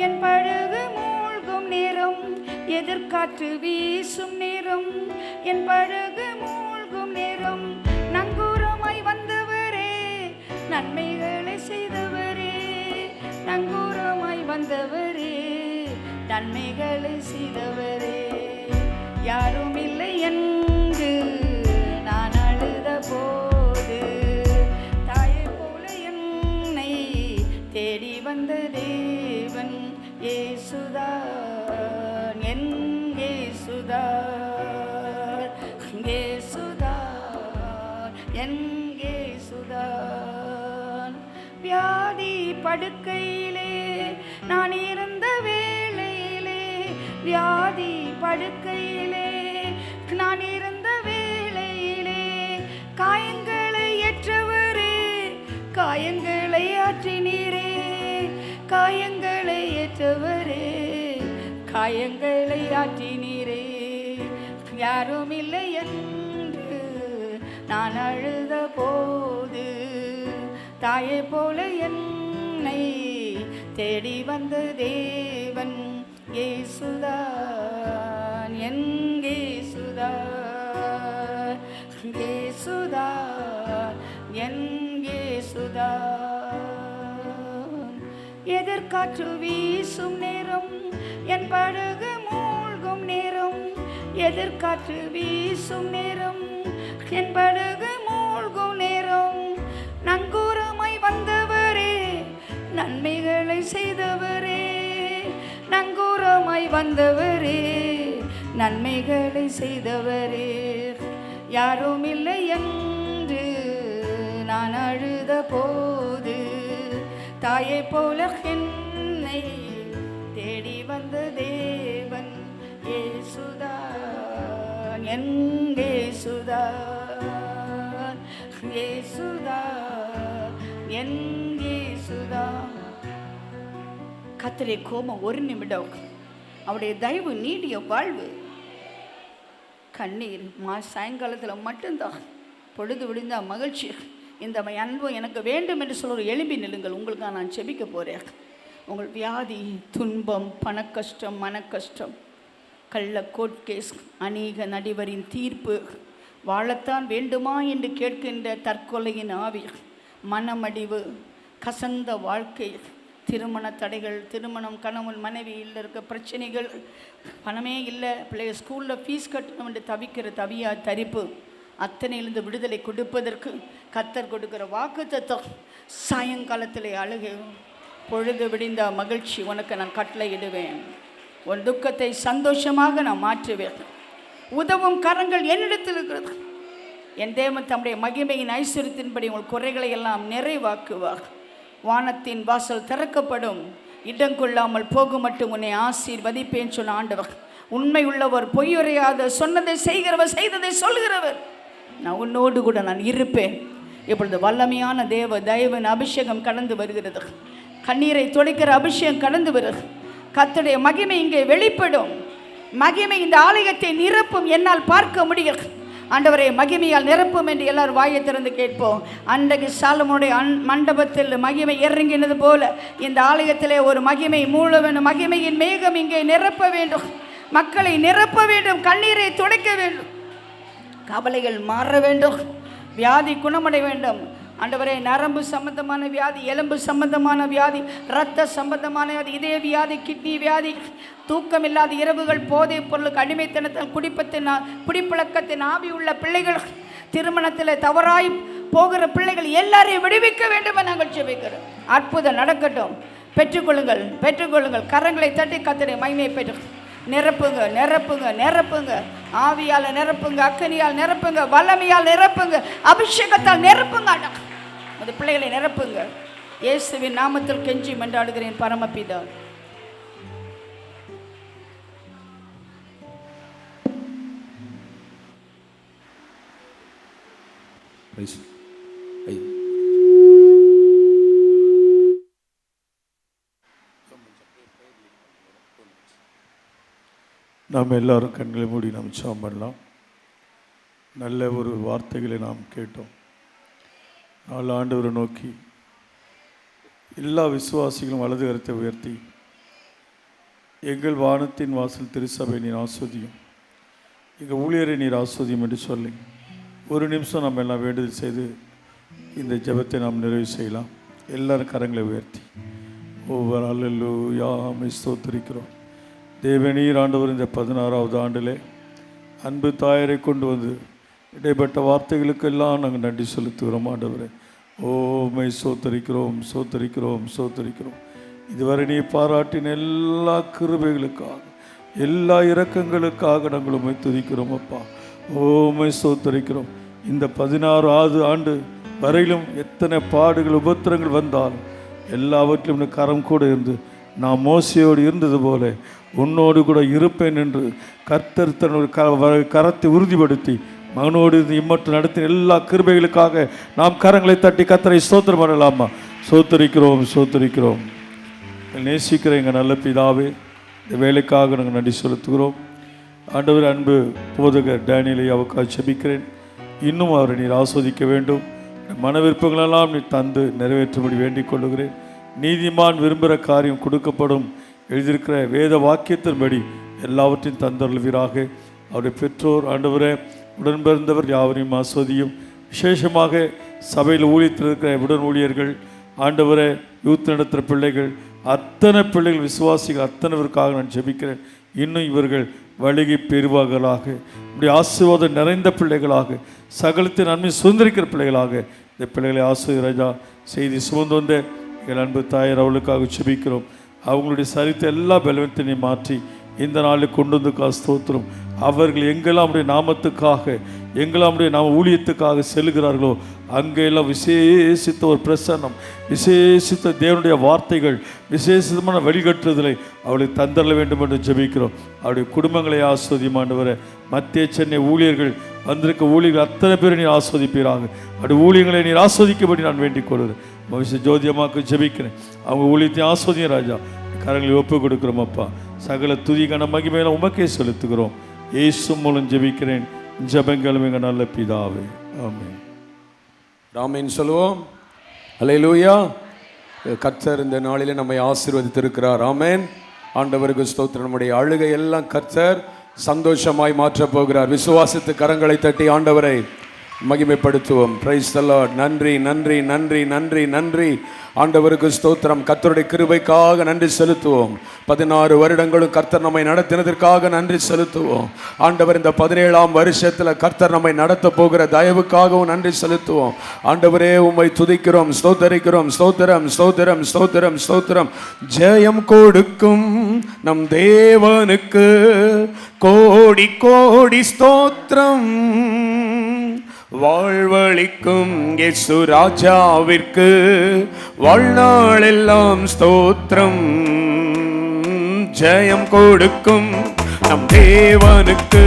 என் படகு மூழ்கும் நேரம், எதிர்காற்று வீசும் நேரம், என் படகு மூழ்கும் நேரம், நங்கூரமாய் வந்தவரே, நன்மைகளை செய்தவரே, நங்கூரமாய் வந்தவரே, நன்மைகளை செய்தவரே. யாரும் இல்லை என்று நான் அழுத போது, தாயை போல என்னை தேடி வந்த தேவன் இயேசுதான், என் இயேசுதான், இயேசுதான், என் இயேசுதான். வியாதி படுக்கையிலே நான் இருந்த வேளையிலே, வியாதி படுக்கையிலே நான் இருந்த வேளையிலே, காயங்களை ஏற்றவரே, காயங்களை ஆற்றினீரே, காயங்களை ஏற்றவரே, காயங்களை ஆற்றினீரே. யாரும் இல்லை என்று நான் அழுத போது, தாயை போல என்னை தேடி வந்த தேவன் இயேசுதான், என் இயேசுதான், இயேசுதான், என் இயேசுதான். எதிர்காற்று வீசும் நேரம், என் படகு மூழ்கும் நேரம், எதிர்காற்று வீசும் நேரம், என் படகு மூழ்கும் நேரம், நங்கூரமாய் வந்தவரே, நன்மைகளை செய்தவரே, நங்கூரமாய் வந்தவரே, நன்மைகளை செய்தவரே. யாரும் இல்லை என்று நான் அழுத போது, தாயை போல என்னை தேடி வந்த தேவன் இயேசுதான், என் இயேசுதான், இயேசுதான், என் இயேசுதான். கர்த்தருடைய கோபம் ஒரு நிமிடம், அவருடைய தயவு நீடிய வாழ்வு. கண்ணீர் சாயங்காலத்தில் மட்டும்தான், பொழுது விழுந்தா மகிழ்ச்சி. இந்த அன்பு எனக்கு வேண்டும் என்று சொல்ல எழும்பி நில்லுங்கள். உங்களுக்காக நான் செபிக்க போகிறேன். உங்கள் வியாதி, துன்பம், பணக்கஷ்டம், மனக்கஷ்டம், கள்ள கோர்ட் கேஸ், அநேக நடிகரின் தீர்ப்பு, வாழத்தான் வேண்டுமா என்று கேட்கின்ற தற்கொலையின் ஆவி, மனமடிவு, கசந்த வாழ்க்கை, திருமண தடைகள், திருமணம், கணவன் மனைவியில் இருக்க பிரச்சனைகள், பணமே இல்லை, பிள்ளைகள் ஸ்கூலில் ஃபீஸ் கட்டணும் என்று தவிக்கிற தரிப்பு, அத்தனையிலிருந்து விடுதலை கொடுப்பதற்கு கர்த்தர் கொடுக்கிற வாக்குத்தத்தம். சாயங்காலத்தில் அழுகை, பொழுது விடிந்த மகிழ்ச்சி உனக்கு நான் கட்டளையிடுவேன். உன் துக்கத்தை சந்தோஷமாக நான் மாற்றுவேன். உதவும் கரங்கள் என்னிடத்தில் இருக்கிறது. என் தேவன் தம்முடைய மகிமையின் ஐஸ்வர்யத்தின்படி உங்கள் குறைகளை எல்லாம் நிறைவாக்குவார். வானத்தின் வாசல் திறக்கப்படும், இடம் கொள்ளாமல் போக மட்டும் உன்னை ஆசீர்வதிப்பேன் சொன்ன ஆண்டவர். உண்மை உள்ளவர், பொய்யுரையாத, சொன்னதை செய்கிறவர், செய்ததை சொல்கிறவர். நான் உன்னோடு கூட நான் இருப்பேன். இப்பொழுது வல்லமையான தேவ தயவின் அபிஷேகம் கடந்து வருகிறது. கண்ணீரை துடைக்கிற அபிஷேகம் கடந்து வருகிறது. கர்த்தருடைய மகிமை இங்கே வெளிப்படும். மகிமை இந்த ஆலயத்தை நிரப்பும். என்னால் பார்க்க முடியும். ஆண்டவரை மகிமையால் நிரப்பும் என்று எல்லாரும் வாயை திறந்து கேட்போம். அன்றைக்கு சாலமோனுடைய மண்டபத்தில் மகிமை இறங்கினது போல இந்த ஆலயத்திலே ஒரு மகிமை மூழ வேண்டும். மகிமையின் மேகம் இங்கே நிரப்ப வேண்டும். மக்களை நிரப்ப வேண்டும். கண்ணீரை துடைக்க வேண்டும். கவலைகள் மாற வேண்டும். வியாதி குணமடைய வேண்டும். ஆண்டவரே, நரம்பு சம்பந்தமான வியாதி, எலும்பு சம்பந்தமான வியாதி, இரத்த சம்பந்தமான வியாதி, இதய வியாதி, கிட்னி வியாதி, தூக்கம் இல்லாத இரவுகள், போதைப் பொருளுக்கு அடிமைத்தனத்தில், குடிப்பழக்கத்தின் ஆவி உள்ள பிள்ளைகள், திருமணத்தில் தவறாய் போகிற பிள்ளைகள் எல்லாரையும் விடுவிக்க வேண்டும் என நாங்கள் ஜெபிக்கிறோம். அற்புதம் நடக்கட்டும். பெற்றுக்கொள்ளுங்கள், பெற்றுக்கொள்ளுங்கள். கரங்களை தட்டி கர்த்தருடைய மகிமையை பெற்று நிரப்புங்க, நிரப்புங்க, நிரப்புங்க. ஆவியால் நிரப்புங்க, அக்கனியால் நிரப்புங்க, வல்லமையால் நிரப்புங்க, அபிஷேகத்தால் நிரப்புங்க. அந்த பிள்ளைகளை நிரப்புங்க. இயேசுவின் நாமத்தில் கெஞ்சி மன்றாடுகிறேன் பரமபிதா. நாம் எல்லாரும் கண்களை மூடி நாம் ஜெபம் பண்ணலாம். நல்ல ஒரு வார்த்தைகளை நாம் கேட்டோம். 4 ஆண்டவரை நோக்கி எல்லா விசுவாசிகளும் வலது கரத்தை உயர்த்தி, எங்கள் வானத்தின் வாசல் திருச்சபை நீர் ஆஸ்வதியும், எங்கள் ஊழியரை நீர் ஆஸ்வதியும் என்று சொல்லி ஒரு நிமிஷம் நம்ம எல்லாம் வேண்டுதல் செய்து இந்த ஜெபத்தை நாம் நிறைவு செய்யலாம். எல்லாரும் கரங்களை உயர்த்தி ஒவ்வொரு அல்லேலூயா ஆமை ஸ்தோத்திரிக்கிறோம். தேவநீர் ஆண்டவர் இந்த 16வது ஆண்டிலே அன்பு தாயரை கொண்டு வந்து இடைப்பட்ட வார்த்தைகளுக்கெல்லாம் நாங்கள் நன்றி செலுத்துகிறோம். ஆண்டவரே ஓமை சோத்தரிக்கிறோம் சோத்தரிக்கிறோம் சோத்தரிக்கிறோம். இதுவரை நீ பாராட்டின எல்லா கிருபைகளுக்காக, எல்லா இரக்கங்களுக்காக நாங்கள் உம்மை துதிக்கிறோம் அப்பா. ஓமை சோத்தரிக்கிறோம். இந்த 16வது ஆண்டு வரையிலும் எத்தனை பாடுகள் உபத்திரங்கள் வந்தாலும் எல்லாவற்றிலும் கரம் கூட இருந்து நான் மோசையோடு இருந்தது போல உன்னோடு கூட இருப்பேன் என்று கர்த்தர் தன்னுடைய கரத்தை உறுதிப்படுத்தி மகனோடு இம்மற்ற நடத்தின எல்லா கிருபைகளுக்காக நாம் கரங்களை தட்டி கர்த்தரை ஸ்தோத்திரம் பண்ணலாமா? சோத்தரிக்கிறோம் சோத்தரிக்கிறோம். நேசிக்கிற எங்கள் நல்ல பிதாவே, இந்த வேலைக்காக நாங்கள் நன்றி செலுத்துகிறோம். ஆண்டவர் அன்பு போதகர் டேனியலை அவருக்காக ஜெபிக்கிறேன். இன்னும் அவரை நீர் ஆஸ்வதிக்க வேண்டும். மன விருப்பங்களெல்லாம் நீ தந்து நிறைவேற்றும்படி வேண்டிக் கொள்ளுகிறேன். நீதிமான் விரும்புகிற காரியம் கொடுக்கப்படும் எழுதியிருக்கிற வேத வாக்கியத்தின்படி எல்லாவற்றையும் தந்தருள்வீராக. அவருடைய பெற்றோர் ஆண்டவரே, உடன்பிறந்தவர் யாவரையும் ஆஸ்வதியும். விசேஷமாக சபையில் ஊழியத்தில் இருக்கிற உடன் ஊழியர்கள் ஆண்டவரே, யூத் நடத்துகிற பிள்ளைகள், அத்தனை பிள்ளைகள் விசுவாசிகள் அத்தனைவருக்காக நான் ஜெபிக்கிறேன். இன்னும் இவர்கள் வழிகை பெறுவார்களாக, இப்படி ஆசீர்வாதம் நிறைந்த பிள்ளைகளாக, சகலத்தின் நன்மை சுதந்திரிக்கிற பிள்ளைகளாக இந்த பிள்ளைகளை ஆசீர்வதிராஜா. செய்தி சுமந்து வந்த எங்கள் அன்பு தாயார் அவளுக்காக ஜெபிக்கிறோம். அவங்களுடைய சரித்த எல்லா பலவீனத்தையும் மாற்றி இந்த நாளில் கொண்டு வந்து ஸ்தோத்திரம். அவர்கள் எங்கெல்லாம் நாமத்துக்காக, எங்கெல்லாம் நாம ஊழியத்துக்காக செல்கிறார்களோ அங்கெல்லாம் விசேஷித்த ஒரு பிரசன்னம், விசேஷித்த தேவனுடைய வார்த்தைகள், விசேஷமான வழிகட்டுதலை அவளை தந்தரல வேண்டும் என்று ஜெபிக்கிறோம். அவருடைய குடும்பங்களை ஆஸ்வதிமாண்டவரை. மத்திய சென்னை ஊழியர்கள் வந்திருக்க ஊழியர்கள் அத்தனை பேரை நீர் ஆஸ்வதிப்பீராக. அப்படி ஊழியர்களை நீர் ஆஸ்வதிக்கப்படி நான் வேண்டிக் கொள்கிறேன். மகிழ்ச்சி ஜோதியமாக்கு ஜெபிக்கிறேன். அவங்க ஊழியத்தையும் ஆஸ்வதியும் ராஜா. கரங்களை ஒப்பு கொடுக்குறோம் அப்பா. சகல துதிக்கான மகிமையில உமக்கே செலுத்துகிறோம். இயேசு மூலம் ஜெபிக்கிறேன். ஜெபங்களும் எங்கள் நல்ல பிதாவே, ஆமென். ராமேன் சொல்லுவோம். அல்லேலூயா. கர்த்தர் இந்த நாளிலே நம்மை ஆசீர்வதித்திருக்கிறார். ஆமென். ஆண்டவருக்கு ஸ்தோத்திரம். நம்முடைய அழுகை எல்லாம் கர்த்தர் சந்தோஷமாய் மாற்றப் போகிறார். விசுவாசத்து கரங்களை தட்டி ஆண்டவரை மகிமைப்படுத்துவோம். Praise the Lord. நன்றி நன்றி நன்றி நன்றி நன்றி. ஆண்டவருக்கு ஸ்தோத்திரம். கர்த்தருடைய கிருபைக்காக நன்றி செலுத்துவோம். 16 வருடங்களும் கர்த்தர் நம்மை நடத்தினதற்காக நன்றி செலுத்துவோம். ஆண்டவர் இந்த 17ஆம் வருஷத்தில் கர்த்தர் நம்மை நடத்த போகிற தயவுக்காகவும் நன்றி செலுத்துவோம். ஆண்டவரே உம்மை துதிக்கிறோம், ஸ்தோத்தரிக்கிறோம். ஸ்தோத்திரம் ஸ்தோத்திரம் ஸ்தோத்திரம் ஸ்தோத்திரம். ஜெயம் கொடுக்கும் நம் தேவனுக்கு கோடி கோடி ஸ்தோத்திரம். வாழ்வளிக்கும் இயேசு ராஜாவிற்கு வாழ்நாளெல்லாம் ஸ்தோத்திரம். ஜெயம் கொடுக்கும் நம் தேவனுக்கு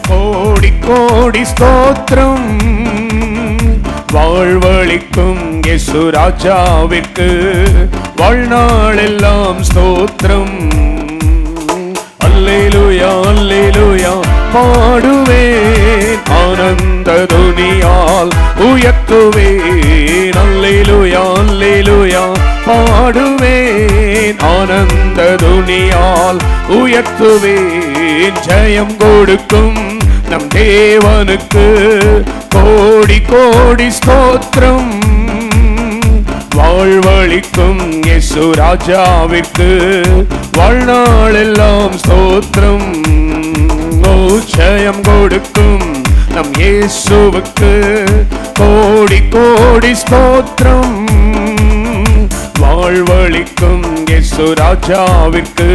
கோடி கோடி ஸ்தோத்திரம். வாழ்வளிக்கும் இயேசு ராஜாவிற்கு வாழ்நாளெல்லாம் ஸ்தோத்திரம். அல்லேலூயா அல்லேலூயா பாடுவேன், ஆனந்த துனியால் உயர்த்துவேன். அல்லேலூயா அல்லேலூயா பாடுவேன், ஆனந்த துனியால் உயர்த்துவேன். ஜெயம் கொடுக்கும் நம் தேவனுக்கு கோடி கோடி ஸ்தோத்திரம். வாழ்வளிக்கும் இயேசு ராஜாவிற்கு வாழ்நாளெல்லாம் ஸ்தோத்திரம். ஜெயம் கொடுக்கும் நம் இயேசுவுக்கு கோடி கோடி ஸ்தோத்திரம். வாழ்வளிக்கும் இயேசு ராஜாவிற்கு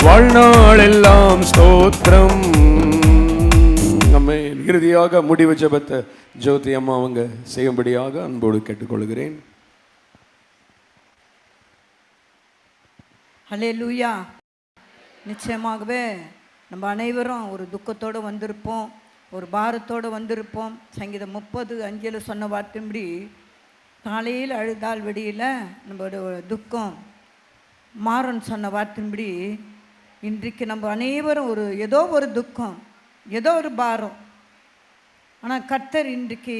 வாழ்நாளெல்லாம் ஸ்தோத்திரம். நம்ம இறுதியாக முடிவு ஜெபத்தை ஜோதி அம்மா அவங்க செய்யும்படியாக அன்போடு கேட்டுக்கொள்கிறேன். ஹல்லேலூயா. நிச்சயமாகவே நம்ம அனைவரும் ஒரு துக்கத்தோடு வந்திருப்போம், ஒரு பாரத்தோடு வந்திருப்போம். சங்கீதம் 30:5 சொன்ன வார்த்தையின்படி காலையில் அழுதால் வெடியில் நம்மளோட துக்கம் மாறன்னு சொன்ன வார்த்தையின்படி இன்றைக்கு நம்ம அனைவரும் ஏதோ ஒரு துக்கம், ஏதோ ஒரு பாரம். ஆனால் கர்த்தர் இன்றைக்கு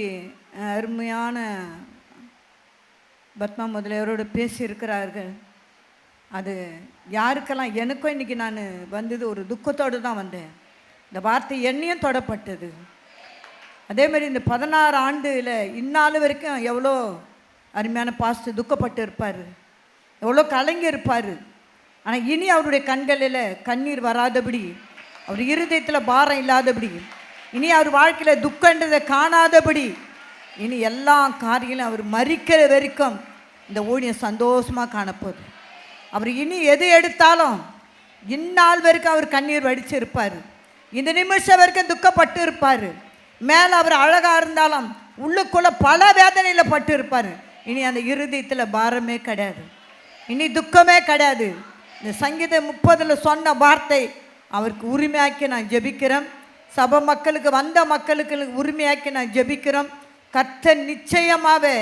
அருமையான பத்மா முதலியாரோடு பேசியிருக்கிறார்கள். அது யாருக்கெல்லாம், எனக்கும் இன்றைக்கி நான் வந்தது ஒரு துக்கத்தோடு தான் வந்தேன். இந்த வார்த்தை என்னையும் தொடப்பட்டது. அதேமாதிரி இந்த 16 ஆண்டில் இந்நாள் வரைக்கும் எவ்வளோ அருமையான பாஸ்டர் துக்கப்பட்டு இருப்பார், எவ்வளோ கலங்கி இருப்பார். ஆனால் இனி அவருடைய கண்களில் கண்ணீர் வராதபடி, அவர் இருதயத்தில் பாரம் இல்லாதபடி, இனி அவர் வாழ்க்கையில் துக்கன்றதை காணாதபடி, இனி எல்லா காரியங்களும் அவர் மறிக்கிற வரைக்கும் இந்த ஊழியம் சந்தோஷமாக காணப்போகுது. அவர் இனி எது எடுத்தாலும் இந்நாள் வரைக்கும் அவர் கண்ணீர் வடிச்சிருப்பார். இந்த நிமிஷம் வரைக்கும் துக்கப்பட்டு இருப்பார். மேலே அவர் அழகாக இருந்தாலும் உள்ளுக்குள்ளே பல வேதனையில் பட்டு இருப்பார். இனி அந்த இருதயத்தில் பாரமே கிடையாது, இனி துக்கமே கிடையாது. இந்த சங்கீதம் 30 சொன்ன வார்த்தை அவருக்கு உரிமையாக்கி நான் ஜெபிக்கிறேன். சபை மக்களுக்கு, வந்த மக்களுக்கு உரிமையாக்கி நான் ஜெபிக்கிறோம். கர்த்தர் நிச்சயமாகவே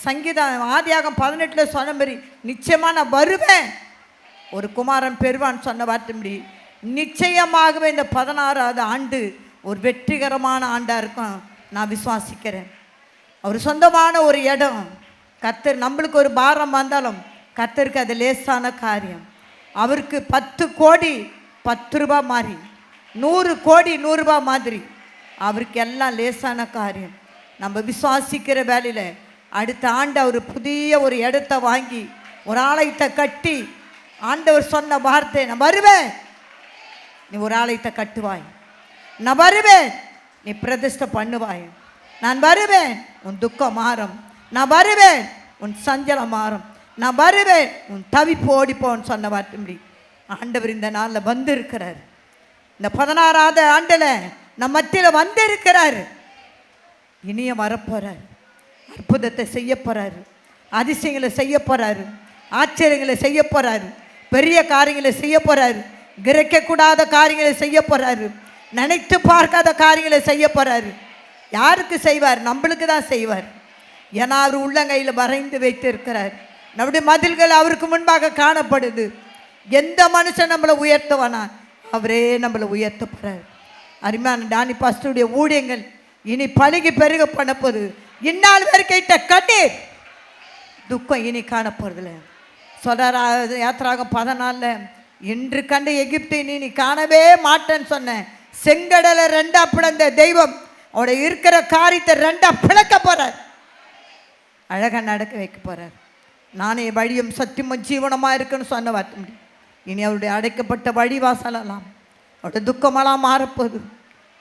சங்கீதம் ஆதியாகம் 18 சொன்ன மாதிரி நிச்சயமாக நான் வருவேன், ஒரு குமாரன் பெறுவான்னு சொன்ன வார்த்தைப்படி நிச்சயமாகவே இந்த 16வது ஆண்டு ஒரு வெற்றிகரமான ஆண்டாக இருக்கும் நான் விசுவாசிக்கிறேன். அவர் சொந்தமான ஒரு இடம். கர்த்தர் நம்மளுக்கு ஒரு பாரம் வந்தாலும் கர்த்தருக்கு அது லேசான காரியம். அவருக்கு 10 கோடி 10 ரூபா மாதிரி, 100 கோடி 100 ரூபா மாதிரி அவருக்கு எல்லாம் லேசான காரியம். நம்ம விசுவாசிக்கிற வேலையில் அடுத்த ஆண்டு அவர் புதிய ஒரு இடத்த வாங்கி ஒரு ஆலயத்தை கட்டி, ஆண்டவர் சொன்ன வார்த்தை, நான் வருவேன், நீ ஒரு ஆலயத்தை கட்டுவாய், நான் வருவேன், நீ பிரதிஷ்டை பண்ணுவாய், நான் வருவேன், உன் துக்கம் மாறும், நான் வருவேன், உன் சஞ்சலம் மாறும், நான் வருவேன், உன் தவிப்பு ஓடிப்போன்னு சொன்ன வார்த்தை ஆண்டவர் இந்த நாளில் வந்திருக்கிறார். இந்த 16வது ஆண்டில் நம்ம மத்தியில் வந்திருக்கிறார். இனிய வரப்போகிறார், அற்புதத்தை செய்ய போகிறாரு, அதிசயங்களை செய்ய போகிறாரு, ஆச்சரியங்களை செய்ய போகிறாரு, பெரிய காரியங்களை செய்ய போகிறாரு, கிரகிக்கக்கூடாத காரியங்களை செய்ய போகிறாரு, நினைத்து பார்க்காத காரியங்களை செய்ய போகிறாரு. யாருக்கு செய்வார்? நம்மளுக்கு தான் செய்வார். ஏன்னா அவர் உள்ளங்கையில் வரைந்து வைத்து இருக்கிறார். நம்முடைய மதில்கள் அவருக்கு முன்பாக காணப்படுது. எந்த மனுஷன் நம்மளை உயர்த்துவானா? அவரே நம்மளை உயர்த்த போகிறார். அருமையான டானி பாஸ்டருடைய ஊழியங்கள் இனி பழகி பெருக பண்ணப்போது. இந்நாள் வரைக்கிட்ட கண்ணீர் துக்கம் இனி காணப்போறதில்ல. சொல்கிறார் யாத்திராகம் 14 இன்று கண்டு எகிப்தை நீ காணவே மாட்டேன்னு சொன்னேன். செங்கடலை 2 பிளந்த தெய்வம் அவட இருக்கிற காரியத்தை 2 பிளக்க போகிறார், அழகாக நடக்க வைக்க போகிறார். நானே வழியும் சத்தியமும் ஜீவனமாக இருக்குன்னு சொன்ன வார்த்தை இனி அவருடைய அடைக்கப்பட்ட வழிவாசலாம், அவருடைய துக்கமெல்லாம் மாறப்போகுது.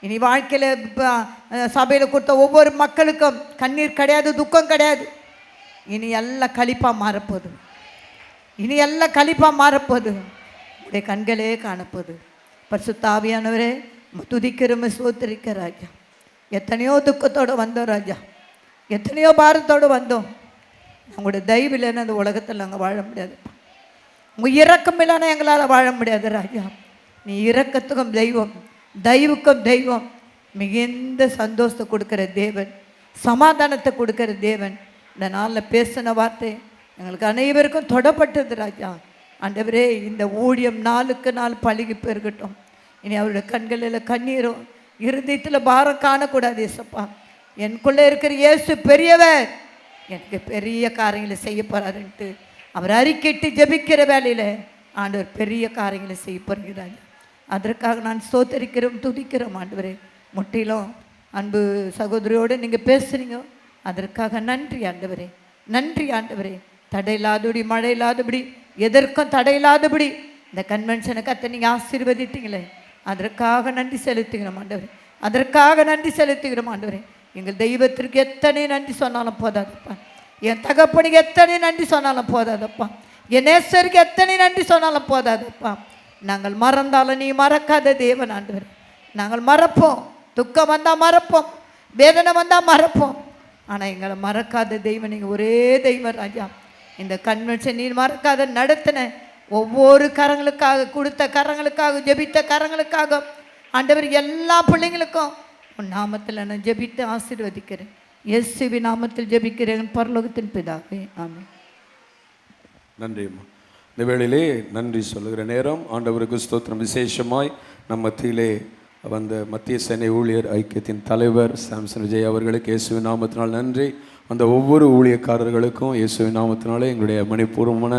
இனி வாழ்க்கையில் சபையில் கொடுத்த ஒவ்வொரு மக்களுக்கும் கண்ணீர் கிடையாது, துக்கம் கிடையாது. இனி எல்லாம் களிப்பாக மாறப்போகுது, இனி எல்லாம் களிப்பாக மாறப்போகுது. உடைய கண்களே காணப்போகுது. பரிசுத்த ஆவியானவரே துதிக்கிறோம், சோத்திரிக்க ராஜா. எத்தனையோ துக்கத்தோடு வந்தோம் ராஜா, எத்தனையோ பாரத்தோடு வந்தோம். உங்களுடைய தயவு இல்லைன்னா அந்த உலகத்தில் நாங்கள் வாழ முடியாது. உங்கள் இரக்கம் இல்லைன்னா எங்களால் வாழ முடியாது ராஜா. நீ இரக்கத்துக்கும் தெய்வம், தயவுக்கும் தெய்வம், மிகுந்த சந்தோஷத்தை கொடுக்குற தேவன், சமாதானத்தை கொடுக்குற தேவன். இந்த நாளில் பேசின வார்த்தை எங்களுக்கு அனைவருக்கும் தொடப்பட்டது ராஜா. ஆண்டவரே இந்த ஊழியம் நாளுக்கு நாள் பழகி பெருகட்டும். இனி அவருடைய கண்களில் கண்ணீரும் இருதயத்தில் பாரம் காணக்கூடாது. ஏசப்பா, எனக்குள்ளே இருக்கிற இயேசு பெரியவர், எனக்கு பெரிய காரியங்களை செய்ய போகிறாருன்ட்டு அவர் அறிக்கைட்டு ஜெபிக்கிற வேலையில் ஆண்டவர் பெரிய காரியங்களை செய்ய போகிறார். அதற்காக நான் ஸ்தோத்திரிக்கிறோம், துதிக்கிறோம். ஆண்டவரே முற்றிலும் அன்பு சகோதரியோடு நீங்கள் பேசுகிறீங்க, அதற்காக நன்றி ஆண்டவரே, நன்றி ஆண்டவரே. தடையில்லாதபடி, மழை இல்லாதபடி, எதற்கும் தடையில்லாதபடி இந்த கன்வென்ஷனை கற்று நீங்கள் ஆசீர்வதித்தீங்களே, அதற்காக நன்றி செலுத்துகிறோம் ஆண்டவரே, அதற்காக நன்றி செலுத்துகிறோம் ஆண்டவரே. எங்கள் தெய்வத்திற்கு எத்தனை நன்றி சொன்னாலும் போதாதப்பா, என் தகப்பனுக்கு எத்தனை நன்றி சொன்னாலும் போதாதப்பா, என் நேசருக்கு எத்தனை நன்றி சொன்னாலும் போதாதப்பா. நாங்கள் மறந்தாலும் நீ மறக்காத தேவன் ஆண்டவரே. நாங்கள் மறப்போம், துக்கம் வந்தால் மறப்போம், வேதனை வந்தால் மறப்போம், ஆனால் எங்களை மறக்காத தெய்வம் நீங்கள் ஒரே தெய்வம் ராஜா. இந்த கன்வென்ஷன் நீ மறக்காத நடத்தின ஒவ்வொரு கரங்களுக்காக, கொடுத்த கரங்களுக்காக, ஜெபித்த கரங்களுக்காக ஆண்டவர் எல்லா பிள்ளைங்களுக்கும் உன் நாமத்தில் நான் ஜெபித்து ஆசீர்வதிக்கிறேன். இயேசுவின் நாமத்தில் ஜெபிக்கிறேன் பரலோகத்தின் பிதாவே, ஆமென். நன்றி அம்மா. இந்த வேளையிலே நன்றி சொல்லுகிற நேரம். ஆண்டவருக்கு ஸ்தோத்திரம். விசேஷமாய் நம் மத்தியிலே வந்த மத்திய சேனை ஊழியர் ஐக்கியத்தின் தலைவர் சாம்சன் விஜய் அவர்களுக்கு இயேசுவின் நாமத்தினால் நன்றி. அந்த ஒவ்வொரு ஊழியக்காரர்களுக்கும் இயேசுவின் நாமத்தினாலே எங்களுடைய மணிப்பூர்வமான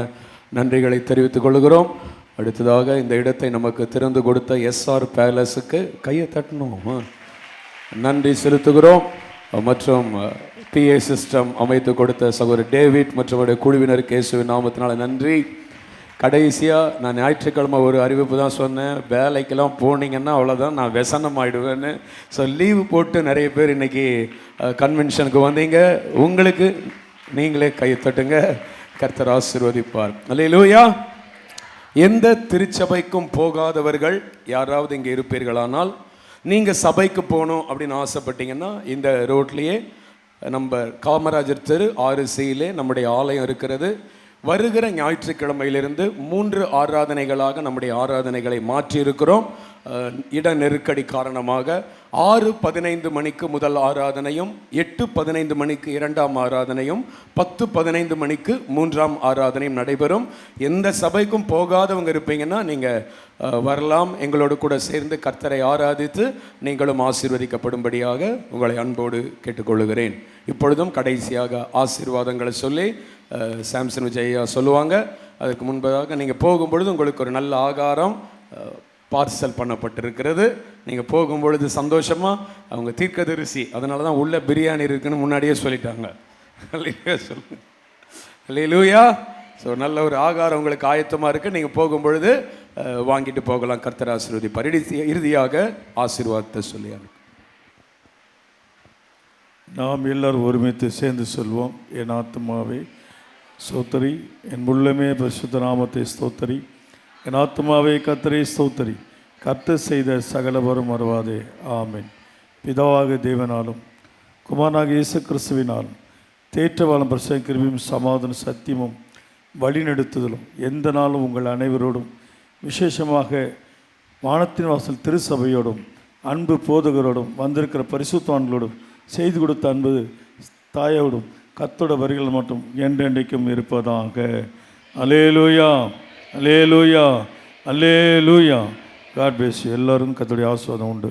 நன்றிகளை தெரிவித்துக் கொள்கிறோம். அடுத்ததாக இந்த இடத்தை நமக்கு திறந்து கொடுத்த SR பேலஸுக்கு கையை தட்டணும், நன்றி செலுத்துகிறோம். மற்றும் PA சிஸ்டம் அமைத்து கொடுத்த சகோதரர் டேவிட் மற்றும் அவருடைய குழுவினருக்கு இயேசுவின் நாமத்தினால நன்றி. கடைசியாக நான் ஞாயிற்றுக்கிழமை ஒரு அறிவிப்பு தான் சொன்னேன், வேலைக்கெல்லாம் போனீங்கன்னா அவ்வளோதான் நான் விசனம் ஆகிடுவேன்னு. ஸோ லீவு போட்டு நிறைய பேர் இன்றைக்கி கன்வென்ஷனுக்கு வந்தீங்க. உங்களுக்கு நீங்களே கை தட்டுங்க, கர்த்தர் ஆசீர்வதிப்பார். அல்லேலூயா. எந்த திருச்சபைக்கும் போகாதவர்கள் யாராவது இங்கே இருப்பீர்களானால், நீங்கள் சபைக்கு போகணும் அப்படின்னு ஆசைப்பட்டீங்கன்னா இந்த ரோட்லேயே நம்ம காமராஜர் தெரு 6Cயிலே நம்முடைய ஆலயம் இருக்கிறது. வருகிற ஞாயிற்றுக்கிழமையிலிருந்து 3 ஆராதனைகளாக நம்முடைய ஆராதனைகளை மாற்றி இருக்கிறோம். இட நெருக்கடி காரணமாக 6:15 மணிக்கு முதல் ஆராதனையும், 8:15 மணிக்கு 2ஆம் ஆராதனையும், 10:15 மணிக்கு 3ஆம் ஆராதனையும் நடைபெறும். எந்த சபைக்கும் போகாதவங்க இருப்பீங்கன்னா நீங்கள் வரலாம். எங்களோடு கூட சேர்ந்து கர்த்தரை ஆராதித்து நீங்களும் ஆசீர்வதிக்கப்படும்படியாக உங்களை அன்போடு கேட்டுக்கொள்கிறேன். இப்பொழுதும் கடைசியாக ஆசீர்வாதங்களை சொல்லி சாம்சன் விஜயா சொல்லுவாங்க. அதுக்கு முன்பதாக நீங்கள் போகும்பொழுது உங்களுக்கு ஒரு நல்ல ஆகாரம் பார்சல் பண்ணப்பட்டிருக்கிறது. நீங்கள் போகும்பொழுது சந்தோஷமாக, அவங்க தீர்க்கதரிசி, அதனால தான் உள்ள பிரியாணி இருக்குன்னு முன்னாடியே சொல்லிட்டாங்க. சொல்லுங்க அல்லேலூயா. ஸோ நல்ல ஒரு ஆகாரம் உங்களுக்கு ஆயத்தமாக இருக்குது. நீங்கள் போகும்பொழுது வாங்கிட்டு போகலாம். கர்த்தர் ஆசீர்வதிப்பார். இறுதியாக ஆசீர்வாதத்தை சொல்லி நாம் எல்லாரும் ஒருமித்து சேர்ந்து சொல்வோம். என் ஆத்துமாவே ஸ்தோத்தரி, என் உள்ளமே பரிசுத்த நாமத்தை ஸ்தோத்தரி, என் ஆத்துமாவே கர்த்தரை ஸ்தோத்தரி, கர்த்தர் செய்த சகலவரும் மறவாதே. ஆமென். பிதாவாக தேவனாலும் குமாரனாக இயேசு கிறிஸ்துவினாலும் தேற்றவாளம் பிரசங்க கிருபையும் சமாதான சத்தியமும் வழிநடத்துதலும் எந்த நாளும் உங்கள் அனைவரோடும், விசேஷமாக வானத்தின் வாசல் திருச்சபையோடும், அன்பு போதகரோடும், வந்திருக்கிற பரிசுத்தவான்களோடும், செய்து கொடுத்த அன்பு தாயோடும், கர்த்தரோட வரிகள் மட்டும் என்றென்றைக்கும் இருப்பதாக. அல்லேலூயா, அல்லேலூயா, அல்லேலூயா. God bless you. எல்லாரும் கர்த்தருடைய ஆசீர்வாதம் உண்டு.